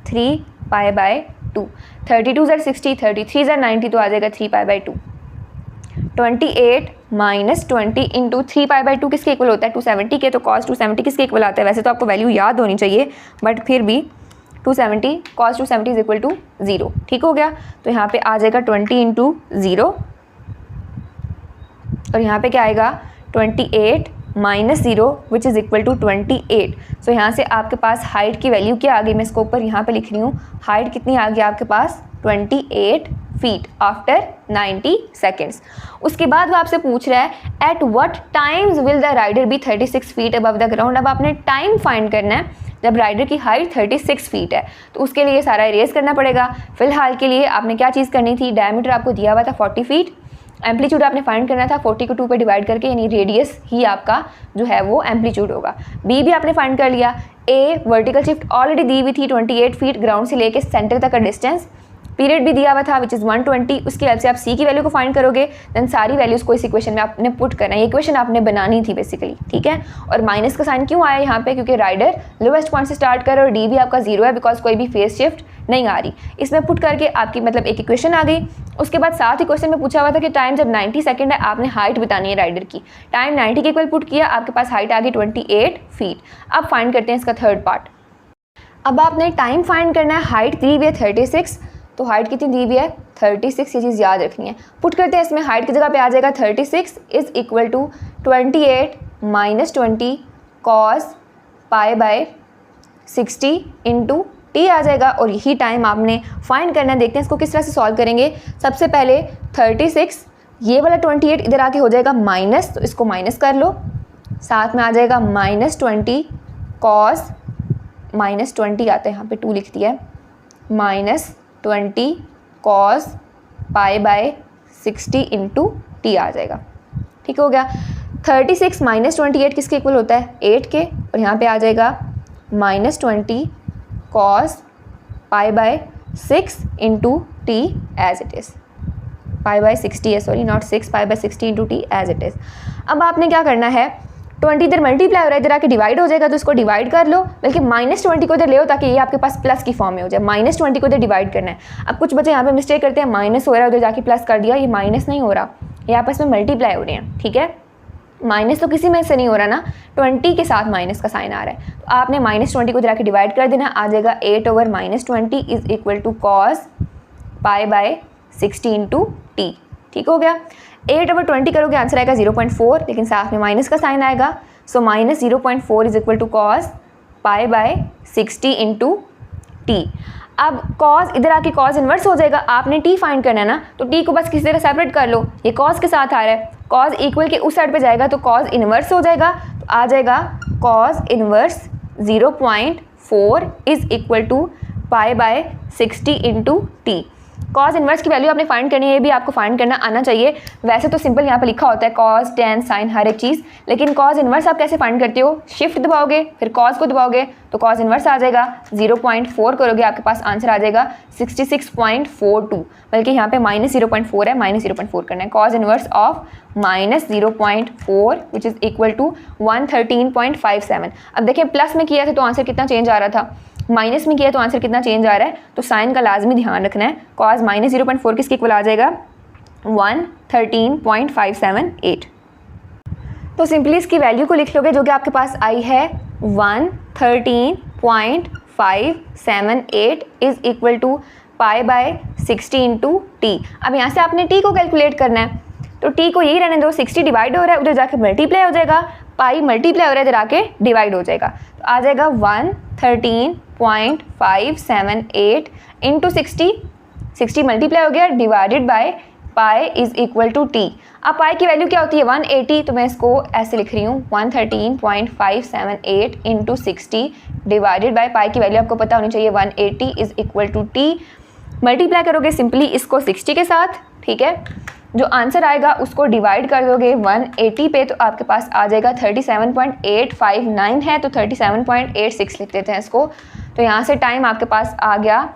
3 पाई बाय 2। 32 ज़र 60, 33 ज़र 90, तो आ जाएगा 3 pi by 2। 28 minus 20 into 3 pi by 2 किसके इक्वल होता है 270 के, तो कॉस 270 किसके इक्वल आता है, वैसे तो आपको वैल्यू याद होनी चाहिए बट फिर भी 270 कॉस 270 इज इक्वल टू 0, ठीक हो गया। तो यहाँ पे आ जाएगा 20 इंटू 0 और यहाँ पे क्या आएगा 28 minus 0 which is equal to 28। So यहाँ से आपके पास हाइट की वैल्यू क्या आ गई, मैं इसको ऊपर यहाँ पे लिख रही हूँ, हाइट कितनी आ गई आपके पास 28 फीट आफ्टर 90 सेकेंड्स। उसके बाद वो आपसे पूछ रहा है at what times will the rider be 36 feet above the ground. अब आपने टाइम फाइंड करना है जब राइडर की हाइट 36 फीट है, तो उसके लिए सारा इरेज करना पड़ेगा। फिलहाल के लिए आपने क्या चीज़ करनी थी, डायमीटर आपको दिया हुआ था 40 फीट, एम्पलीट्यूड आपने फाइंड करना था 40 को 2 पे डिवाइड करके, यानी रेडियस ही आपका जो है वो एम्पलीट्यूड होगा। बी भी आपने फाइंड कर लिया। ए वर्टिकल शिफ्ट ऑलरेडी दी हुई थी 28 फीट ग्राउंड से लेके सेंटर तक का डिस्टेंस, पीरियड भी दिया हुआ था विच इज़ 120। उसकी हेल्प से आप सी की वैल्यू को फाइंड करोगे, देन सारी वैल्यूज़ को इस इक्वेशन में आपने पुट करना है। ये इक्वेशन आपने बनानी थी बेसिकली, ठीक है। और माइनस का साइन क्यों आया यहाँ पे, क्योंकि राइडर लोवेस्ट पॉइंट से स्टार्ट कर और डी भी आपका 0 है बिकॉज कोई भी फेस शिफ्ट नहीं आ रही। इसमें पुट करके आपकी मतलब एक इक्वेशन आ गई। उसके बाद साथ ही क्वेश्चन में पूछा हुआ था कि टाइम जब 90 सेकंड है आपने हाइट बतानी है राइडर की। टाइम 90 के इक्वल पुट किया, आपके पास हाइट आ गई 28 फीट। अब फाइंड करते हैं इसका थर्ड पार्ट। अब आपने टाइम फाइंड करना है, हाइट दी हुई है 36, तो हाइट कितनी दी हुई है 36, ये चीज़ याद रखनी है। पुट करते हैं इसमें, हाइट की जगह पे आ जाएगा 36 is equal to 28 minus 20 cos pi by 60 into t आ जाएगा। और यही टाइम आपने फाइंड करना है। देखते हैं इसको किस तरह से सॉल्व करेंगे। सबसे पहले 36, ये वाला 28 इधर आके हो जाएगा माइनस, तो इसको माइनस कर लो, साथ में आ जाएगा माइनस 20 कॉस, माइनस 20 आता है यहाँ पे 2 लिख दिया है, minus 20 cos pi by 60 into t आ जाएगा। ठीक हो गया। 36 माइनस 28 किसके इक्वल होता है 8 के, और यहाँ पे आ जाएगा minus 20 cos pi by 6 into t as it is. Pi by 60 है, sorry not 6, pi by 60 into t as it is. अब आपने क्या करना है, 20 इधर मल्टीप्लाई हो रहा है, इधर आके डिवाइड हो जाएगा, तो इसको डिवाइड कर लो, बल्कि माइनस 20 को इधर ले हो ताकि ये आपके पास प्लस की फॉर्म में हो जाए। माइनस 20 को इधर डिवाइड करना है। अब कुछ बच्चे यहाँ पे मिस्टेक करते हैं, माइनस हो रहा है उधर जाके प्लस कर दिया, ये माइनस नहीं हो रहा, ये आपस में मल्टीप्लाई हो रहे हैं, ठीक है। माइनस तो किसी में से नहीं हो रहा ना, 20 के साथ माइनस का साइन आ रहा है, तो आपने माइनस 20 को इधर आके डिवाइड कर देना, आ जाएगा 8 over minus 20 is equal to cos pi by 60 into t. ठीक हो गया। 8 ओवर 20 करोगे आंसर आएगा 0.4, लेकिन साथ में माइनस का साइन आएगा, so minus 0.4 is equal to cos pi by 60 into t. अब कॉस इधर आके कॉस इन्वर्स हो जाएगा, आपने टी फाइंड करना है ना, तो टी को बस किसी तरह सेपरेट कर लो, ये कॉस के साथ आ रहा है, कॉस इक्वल के उस साइड पे जाएगा तो कॉस इन्वर्स हो जाएगा, तो आ जाएगा cos inverse 0.4 is equal to pi by 60 into t. Cos inverse की वैल्यू आपने फाइंड करनी है, ये भी आपको फाइंड करना आना चाहिए। वैसे तो सिंपल यहाँ पे लिखा होता है कॉस, टेन, साइन, हर एक चीज़, लेकिन कॉस इन्वर्स आप कैसे फाइंड करते हो, शिफ्ट दबाओगे फिर कॉस को दबाओगे तो कॉस इन्वर्स आ जाएगा, 0.4 करोगे आपके पास आंसर आ जाएगा 66.42, बल्कि यहाँ पे माइनस 0.4 है, माइनस 0.4 करना है। Cos inverse of minus 0.4 which is equal to 113.57। अब देखिए प्लस में किया था तो आंसर कितना चेंज आ रहा था, माइनस में किया तो आंसर कितना चेंज आ रहा है, तो साइन का लाजमी ध्यान रखना है। कॉस माइनस 0.4 किसके इक्वल आ जाएगा 113.578। तो सिंपली इसकी वैल्यू को लिख लोगे जो कि आपके पास आई है 113.578 is equal to pi by 60 into t. अब यहाँ से आपने टी को कैलकुलेट करना है, तो टी को यही रहने दो, 60 डिवाइड हो रहा है उधर जाके मल्टीप्लाई हो जाएगा, पाई मल्टीप्लाई हो रहा है इधर आके डिवाइड हो जाएगा, तो आ जाएगा 113.578 इंटू 60, 60 मल्टीप्लाई हो गया divided by pi is equal to t. अब पाई की वैल्यू क्या होती है 180, तो मैं इसको ऐसे लिख रही हूँ 113.578 इंटू 60 डिवाइडेड बाय पाई की वैल्यू आपको पता होनी चाहिए 180 is equal to t. Multiply करोगे सिंपली इसको 60 के साथ, ठीक है, जो आंसर आएगा उसको डिवाइड कर दोगे 180 पे, तो आपके पास आ जाएगा 37.859 है, तो 37.86 लिख देते हैं इसको, तो यहाँ से टाइम आपके पास आ गया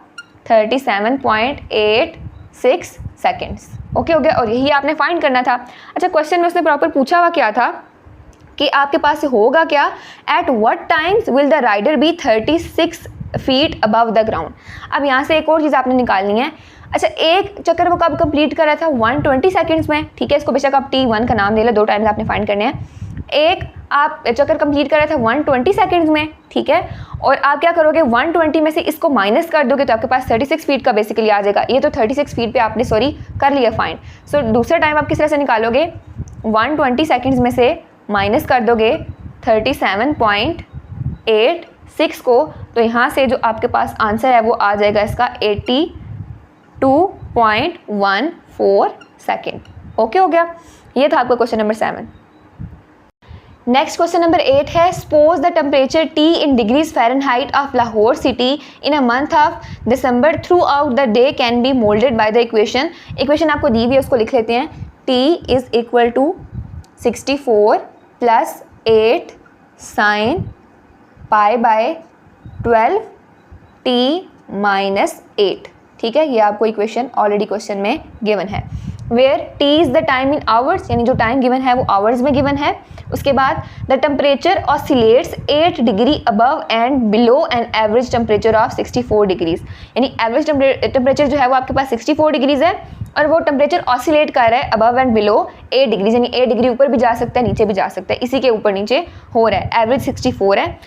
37.86 सेकेंड्स। ओके हो गया, और यही आपने फाइंड करना था। अच्छा क्वेश्चन में उसने प्रॉपर पूछा हुआ क्या था कि आपके पास होगा क्या, at what times will the rider be 36 feet above the ground. अब यहाँ से एक और चीज़ आपने निकालनी है। अच्छा एक चक्कर वो कब कंप्लीट कर रहा था 120 सेकंड्स में, ठीक है, इसको बेशक आप T1 का नाम दे लो, 2 टाइम्स आपने फाइंड करने हैं। एक आप चक्कर कंप्लीट कर रहा था 120 सेकंड्स में, ठीक है, और आप क्या करोगे 120 में से इसको माइनस कर दोगे तो आपके पास 36 फीट का बेसिकली आ जाएगा। ये तो 36 फीट पे आपने सॉरी कर लिया फाइंड। सो दूसरा टाइम आप किस तरह से निकालोगे, 120 सेकेंड्स में से माइनस कर दोगे 37.86 को, तो यहाँ से जो आपके पास आंसर है वो आ जाएगा इसका 82.14 सेकेंड। ओके हो गया, ये था आपका question number 7। Next question number 8 है, suppose the temperature T in degrees Fahrenheit of Lahore city in a month of December throughout the day can be moulded by the equation. Equation आपको दी हुई है, उसको लिख लेते हैं। T is equal to 64 plus 8 sine pi by 12 T minus 8। ठीक है, ये आपको इक्वेशन ऑलरेडी क्वेश्चन में गिवन है। Where T is the time in hours, यानी जो टाइम गिवन है वो आवर्स में गिवन है। उसके बाद the temperature oscillates 8 degree above and below an average temperature of 64 degrees, यानी एवरेज टेम्परेचर जो है वो आपके पास 64 डिग्रीज है और वो टेम्परेचर ऑसिलेट कर रहा है अबव एंड बिलो 8 डिग्रीज, यानी 8 डिग्री ऊपर भी जा सकता है नीचे भी जा सकता है, इसी के ऊपर नीचे हो रहा है। एवरेज 64 है।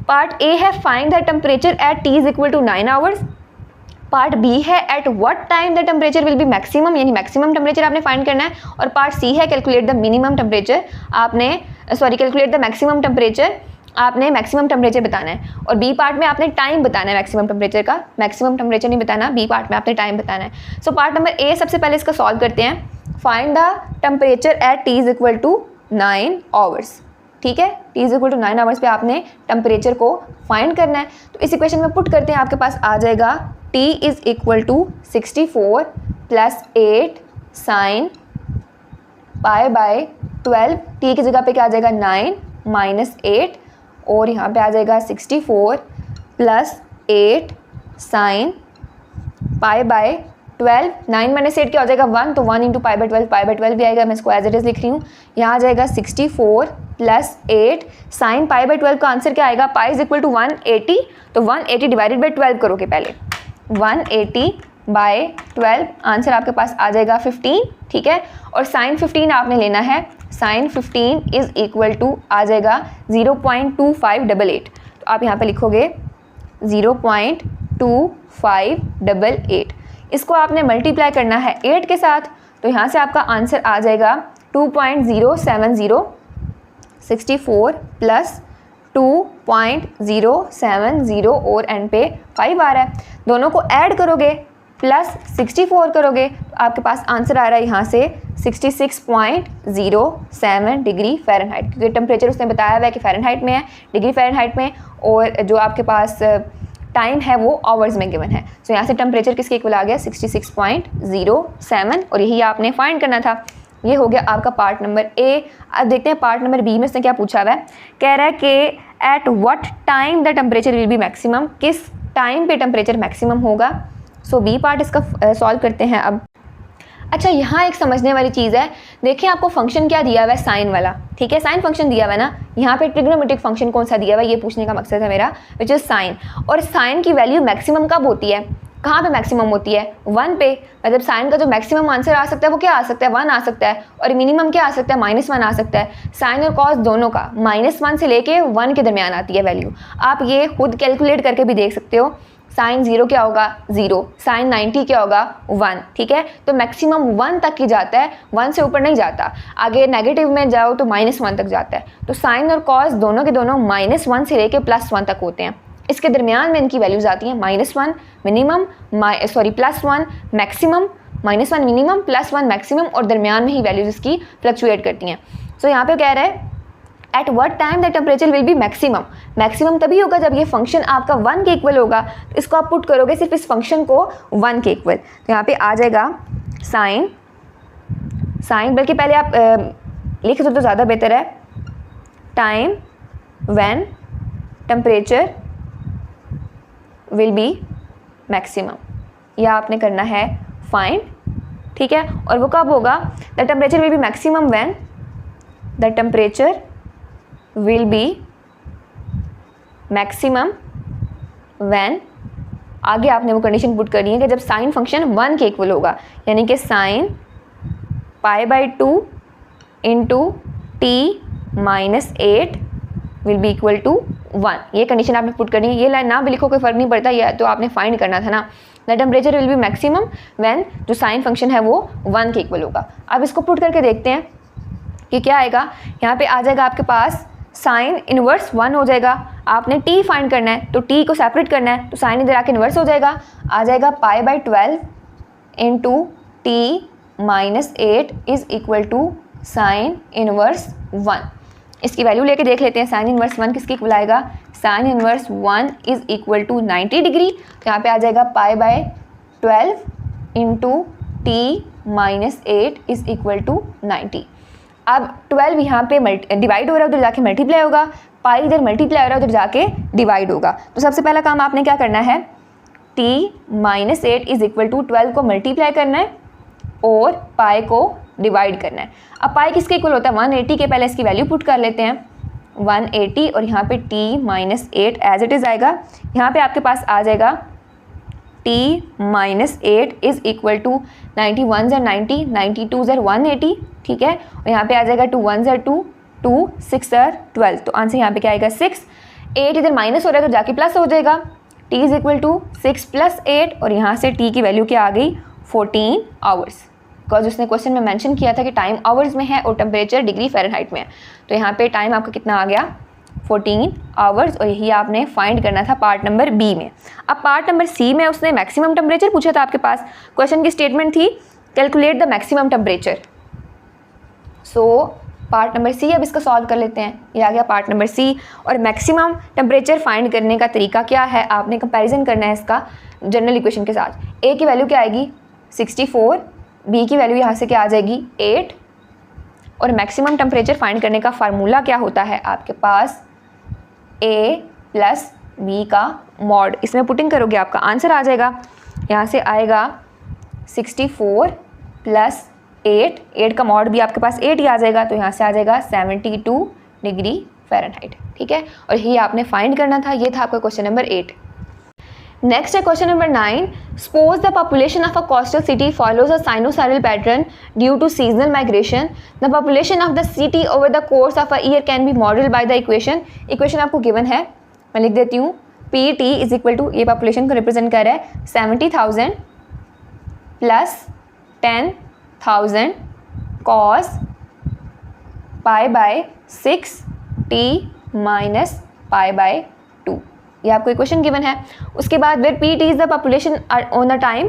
पार्ट ए है find the temperature at T is equal to 9 hours. Part b है at what time the temperature will be maximum, यानी मैक्सिमम टेम्परेचर आपने फाइंड करना है। और पार्ट सी है कैलकुलेट द मिनिमम टेम्परेचर, आपने कैलकुलेट द मैक्सिमम टेम्परेचर, आपने maximum temperature बताना है। और बी पार्ट में आपने टाइम बताना है मैक्सिमम टेम्परेचर का, मैक्सिमम टेम्परेचर नहीं बताना, बी पार्ट में आपने टाइम बताना है। सो पार्ट नंबर ए सबसे पहले इसका सॉल्व करते हैं। Find the temperature at T is equal to 9 hours. ठीक है, T is equal to 9 hours पे आपने टेम्परेचर को फाइंड करना है। तो इस इक्वेशन में पुट करते हैं, आपके पास आ जाएगा T is equal to 64 plus 8 sine pi by 12, T की जगह पे क्या आ जाएगा 9 माइनस 8, और यहाँ पे आ जाएगा 64 plus 8 sine pi by 12। 9 minus 8 क्या हो जाएगा 1, तो 1 इंटू पाई बाय 12 भी आएगा। मैं इसको एज इट इज़ लिख रही हूँ। यहाँ आ जाएगा 64 प्लस 8 साइन पाई बाय 12 का आंसर क्या आएगा, पाई इज इक्वल टू 180, तो 180 डिवाइडेड बाई 12 करोगे पहले, 180 बाय 12, आंसर आपके पास आ जाएगा 15। ठीक है, और साइन 15 आपने लेना है, साइन 15 इज इक्वल टू आ जाएगा 0.2588, तो आप यहाँ पे लिखोगे 0.2588। इसको आपने मल्टीप्लाई करना है 8 के साथ, तो यहाँ से आपका आंसर आ जाएगा 2.070। 64 प्लस 2.070 और एंड पे 5 आ रहा है, दोनों को ऐड करोगे प्लस 64 करोगे, तो आपके पास आंसर आ रहा है यहाँ से 66.07 डिग्री फ़ारेनहाइट, क्योंकि टेम्परेचर उसने बताया हुआ है कि फ़ारेनहाइट में है, डिग्री फ़ारेनहाइट में, और जो आपके पास टाइम है वो आवर्स में गिवन है। सो यहाँ से टेम्परेचर किसके इक्वल आ गया 66.07, और यही आपने फाइंड करना था। ये हो गया आपका पार्ट नंबर ए। अब देखते हैं पार्ट नंबर बी में इसने क्या पूछा हुआ है। कह रहा है कि eight what time the temperature will be maximum, किस टाइम पे टेम्परेचर मैक्सिमम होगा। सो बी पार्ट इसका सॉल्व करते हैं अब। अच्छा, यहाँ एक समझने वाली चीज़ है, देखिए आपको फंक्शन क्या दिया हुआ है, साइन वाला। ठीक है, साइन फंक्शन दिया हुआ है ना, यहाँ पे ट्रिग्नोमेट्रिक फंक्शन कौन सा दिया हुआ है ये पूछने का मकसद है मेरा, विच इज़ साइन। और साइन की वैल्यू मैक्सिमम कब होती है, कहाँ पे मैक्सिमम होती है 1 पे, मतलब साइन का जो मैक्सिमम आंसर आ सकता है वो क्या आ सकता है 1 आ सकता है, और मिनिमम क्या आ सकता है -1 आ सकता है। साइन और कॉस दोनों का -1 से लेके 1 के दरमियान आती है वैल्यू। आप ये खुद कैलकुलेट करके भी देख सकते हो। साइन 0 क्या होगा 0, साइन 90 क्या होगा 1। ठीक है, तो मैक्सिमम 1 तक ही जाता है, 1 से ऊपर नहीं जाता। आगे नेगेटिव में जाओ तो -1 तक जाता है। तो साइन और कॉस दोनों के दोनों -1 से लेके +1 तक होते हैं। इसके दरमियान में इनकी वैल्यूज़ आती हैं -1 मिनिमम, +1 मैक्सिमम, -1 मिनिमम, +1 मैक्सिमम, और दरमियान में ही वैल्यूज़ इसकी फ्लक्चुएट करती हैं। सो यहाँ पे कह रहा है at what time the temperature will be maximum. Maximum तभी होगा जब ये फंक्शन आपका 1 के इक्वल होगा। इसको आप पुट करोगे सिर्फ इस फंक्शन को 1 के इक्वल, तो यहाँ पे आ जाएगा साइन, बल्कि पहले आप लिख दो तो ज़्यादा बेहतर है, time when temperature will be maximum, यह आपने करना है फाइंड। ठीक है, और वो कब होगा, the temperature will be maximum when the temperature will be maximum when, आगे आपने वो कंडीशन पुट करनी है कि जब साइन फंक्शन 1 के इक्वल होगा, यानी कि sine π/2 into t -8 will be equal to 1। ये कंडीशन आपने पुट करनी है। ये लाइन ना भी लिखो कोई फ़र्क नहीं पड़ता, ये तो आपने फाइंड करना था ना। The temperature will be maximum when जो साइन फंक्शन है वो 1 के इक्वल होगा। अब इसको पुट करके देखते हैं ये क्या आएगा, यहाँ पे आ जाएगा आपके पास साइन इनवर्स 1 हो जाएगा। आपने t फाइंड करना है तो t को सेपरेट करना है, तो साइन इधर आके इनवर्स हो जाएगा, आ जाएगा π/12 into t minus 8 is equal to sine inverse 1। इसकी वैल्यू लेके देख लेते हैं, साइन इनवर्स 1 किसकी इक्वल आएगा, sine inverse 1 is equal to 90 degree. तो यहाँ पे आ जाएगा π/12 into t minus 8 is equal to 90। अब 12 यहाँ पे डिवाइड हो रहा है, उधर जाके मल्टीप्लाई होगा, पाई इधर मल्टीप्लाई हो रहा है, उधर जाके डिवाइड होगा। तो सबसे पहला काम आपने क्या करना है, t minus 8 is equal to 12 को मल्टीप्लाई करना है और पाई को डिवाइड करना है। अब पाई किसके इक्वल होता है, 180 के, पहले इसकी वैल्यू पुट कर लेते हैं 180 और यहाँ पे t minus 8 as it is आएगा। यहाँ पे आपके पास आ जाएगा t minus 8 is equal to 91 ज़र 90, 92 ज़र 180, ठीक है। और यहाँ पे आ जाएगा 2 1 ज़र 2, 2 6 ज़र 12, तो आंसर यहाँ पे क्या आएगा 6। 8 इधर माइनस हो रहा है तो जाके प्लस हो जाएगा, t is equal to 6 plus 8 और यहाँ से t की वैल्यू क्या आ गई 14 आवर्स, बिकॉज उसने क्वेश्चन में मेंशन किया था कि टाइम आवर्स में है और टेम्परेचर डिग्री फ़ारेनहाइट में है। तो यहाँ पे टाइम आपका कितना आ गया 14 आवर्स, और यही आपने फाइंड करना था पार्ट नंबर बी में। अब पार्ट नंबर सी में उसने मैक्सिमम टेम्परेचर पूछा था आपके पास, क्वेश्चन की स्टेटमेंट थी calculate the maximum temperature. So part number c अब इसका सॉल्व कर लेते हैं। ये आ गया पार्ट नंबर सी, और मैक्सिमम टेम्परेचर फाइंड करने का तरीका क्या है, आपने कंपैरिजन करना है इसका जनरल इक्वेशन के साथ। ए की वैल्यू क्या आएगी 64, बी की वैल्यू यहाँ से क्या आ जाएगी 8, और मैक्सिमम टेम्परेचर फाइंड करने का फार्मूला क्या होता है आपके पास a प्लस बी का मॉड। इसमें पुटिंग करोगे आपका आंसर आ जाएगा, यहाँ से आएगा 64 प्लस 8 का मॉड भी आपके पास 8 ही आ जाएगा, तो यहाँ से आ जाएगा 72 डिग्री फ़ारेनहाइट, ठीक है। और ये आपने फाइंड करना था, ये था आपका क्वेश्चन नंबर 8। नेक्स्ट है question number 9, suppose the population of a coastal city follows a sinusoidal pattern due to seasonal migration, the population of the city over the course of a year can be model by the equation आपको given है, मैं लिख देती हूँ। P t is equal to, ये population को represent कर रहा है 70,000 प्लस 10,000 कॉस π/6 t माइनस π/2, ये आपको इक्वेशन गिवन है। उसके बाद where p t is the population on the time,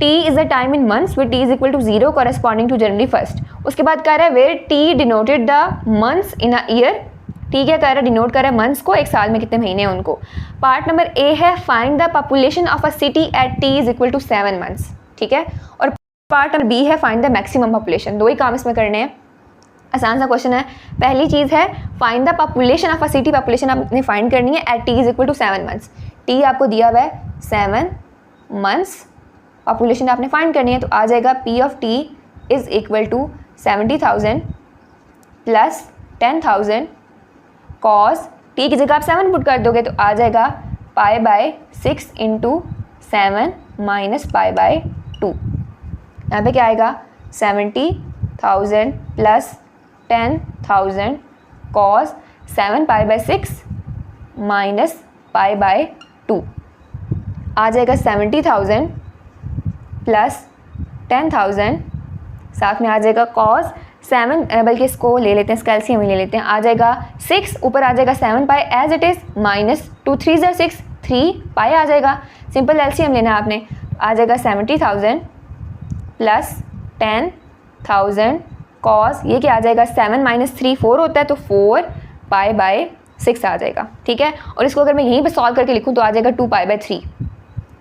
t is the time in months with t is equal to 0 corresponding to January 1। उसके बाद कह रहा है where t denoted the months in a year, t क्या कह रहा है denote कर रहा है मंथ्स को, एक साल में कितने महीने हैं उनको। पार्ट नंबर ए है find the population of a city at t is equal to 7 months, ठीक है। और पार्ट नंबर बी है फाइंड द मैक्सिमम पॉपुलेशन। दो ही काम इसमें करने हैं, आसान सा क्वेश्चन है। पहली चीज़ है find the population of a city, population आपने फाइंड करनी है at t is equal to 7 months. T आपको दिया हुआ है 7 मंथ्स, पॉपुलेशन आपने फाइंड करनी है, तो आ जाएगा p of t is equal to 70,000 plus 10,000 cos t की जगह आप 7 पुट कर दोगे तो आ जाएगा π/6 इंटू 7 माइनस π/2। यहाँ पे क्या आएगा 70,000 प्लस 10,000 कॉस 7 π/6 माइनस π/2 आ जाएगा 70,000 प्लस 10,000, साथ में आ जाएगा कॉस 7, बल्कि इसको ले लेते हैं, इसका एलसीएम ले लेते हैं, आ जाएगा 6, ऊपर आ जाएगा 7 पाई एज इट इज़, माइनस 2 3 ज़र 6, 3 पाई आ जाएगा, सिंपल एलसीएम लेना है आपने, आ जाएगा 70,000 प्लस 10,000 कॉस, ये क्या आ जाएगा 7 माइनस 3 4 होता है, तो 4 π/6 आ जाएगा, ठीक है। और इसको अगर मैं यहीं पे सॉल्व करके लिखूँ तो आ जाएगा 2 π/3,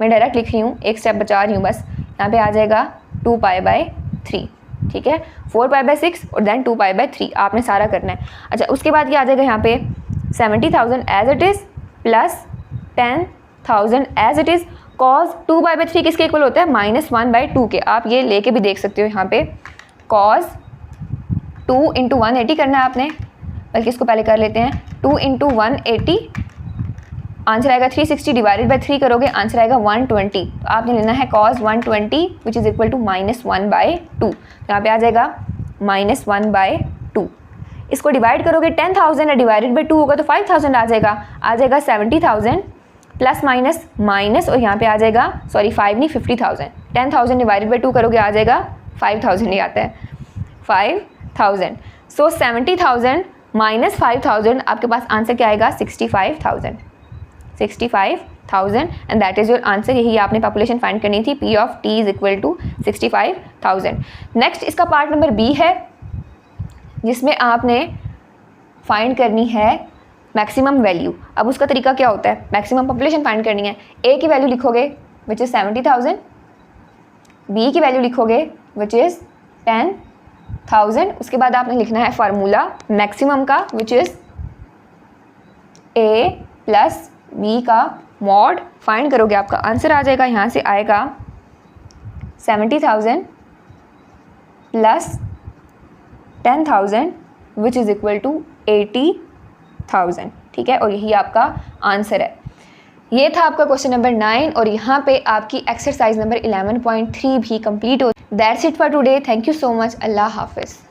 मैं डायरेक्ट लिख रही हूँ, एक स्टेप बचा रही हूँ बस, यहाँ पे आ जाएगा 2 π/3, ठीक है। 4 π/6 और देन 2 π/3 आपने सारा करना है। अच्छा, उसके बाद क्या आ जाएगा यहाँ पे 70,000 as it is plus 10,000 as it is, cos 2 π/3 किसके इक्वल होता है -1/2 के, आप ये लेके भी देख सकते हो यहाँ पे, कॉस 2 × 180 करना है आपने, बल्कि इसको पहले कर लेते हैं, 2 × 180 आंसर आएगा 360 डिवाइडेड बाई 3 करोगे आंसर आएगा 120, तो आपने लेना है cos 120 which is equal to -1/2, यहाँ पे आ जाएगा -1/2। इसको डिवाइड करोगे 10,000 डिवाइडेड बाई 2 होगा तो 5,000 आ जाएगा 70,000 प्लस माइनस माइनस, और यहाँ पे आ जाएगा 50,000, 10,000 डिवाइडेड बाई 2 करोगे आ जाएगा 5,000 ही आता है, 5,000 सो 70,000 माइनस 5,000 आपके पास आंसर क्या आएगा 65,000 and that is your answer. यही आपने पॉपुलेशन फाइंड करनी थी, P of T is equal to 65,000। Next इसका पार्ट नंबर B है जिसमें आपने फाइंड करनी है मैक्सिमम वैल्यू। अब उसका तरीका क्या होता है, मैक्सिमम पॉपुलेशन फाइंड करनी है। A की वैल्यू लिखोगे विच इज़ 70,000, B की वैल्यू लिखोगे विच इज़ 10,000। उसके बाद आपने लिखना है फार्मूला मैक्सिमम का which is A plus B का मॉड। फाइंड करोगे आपका आंसर आ जाएगा, यहाँ से आएगा 70,000 plus 10,000 which is equal to 80,000। ठीक है, और यही आपका आंसर है। ये था आपका क्वेश्चन नंबर 9 और यहाँ पे आपकी एक्सरसाइज नंबर 11.3 भी कंप्लीट हो। That's it for today. Thank you so much. अल्लाह हाफिज़।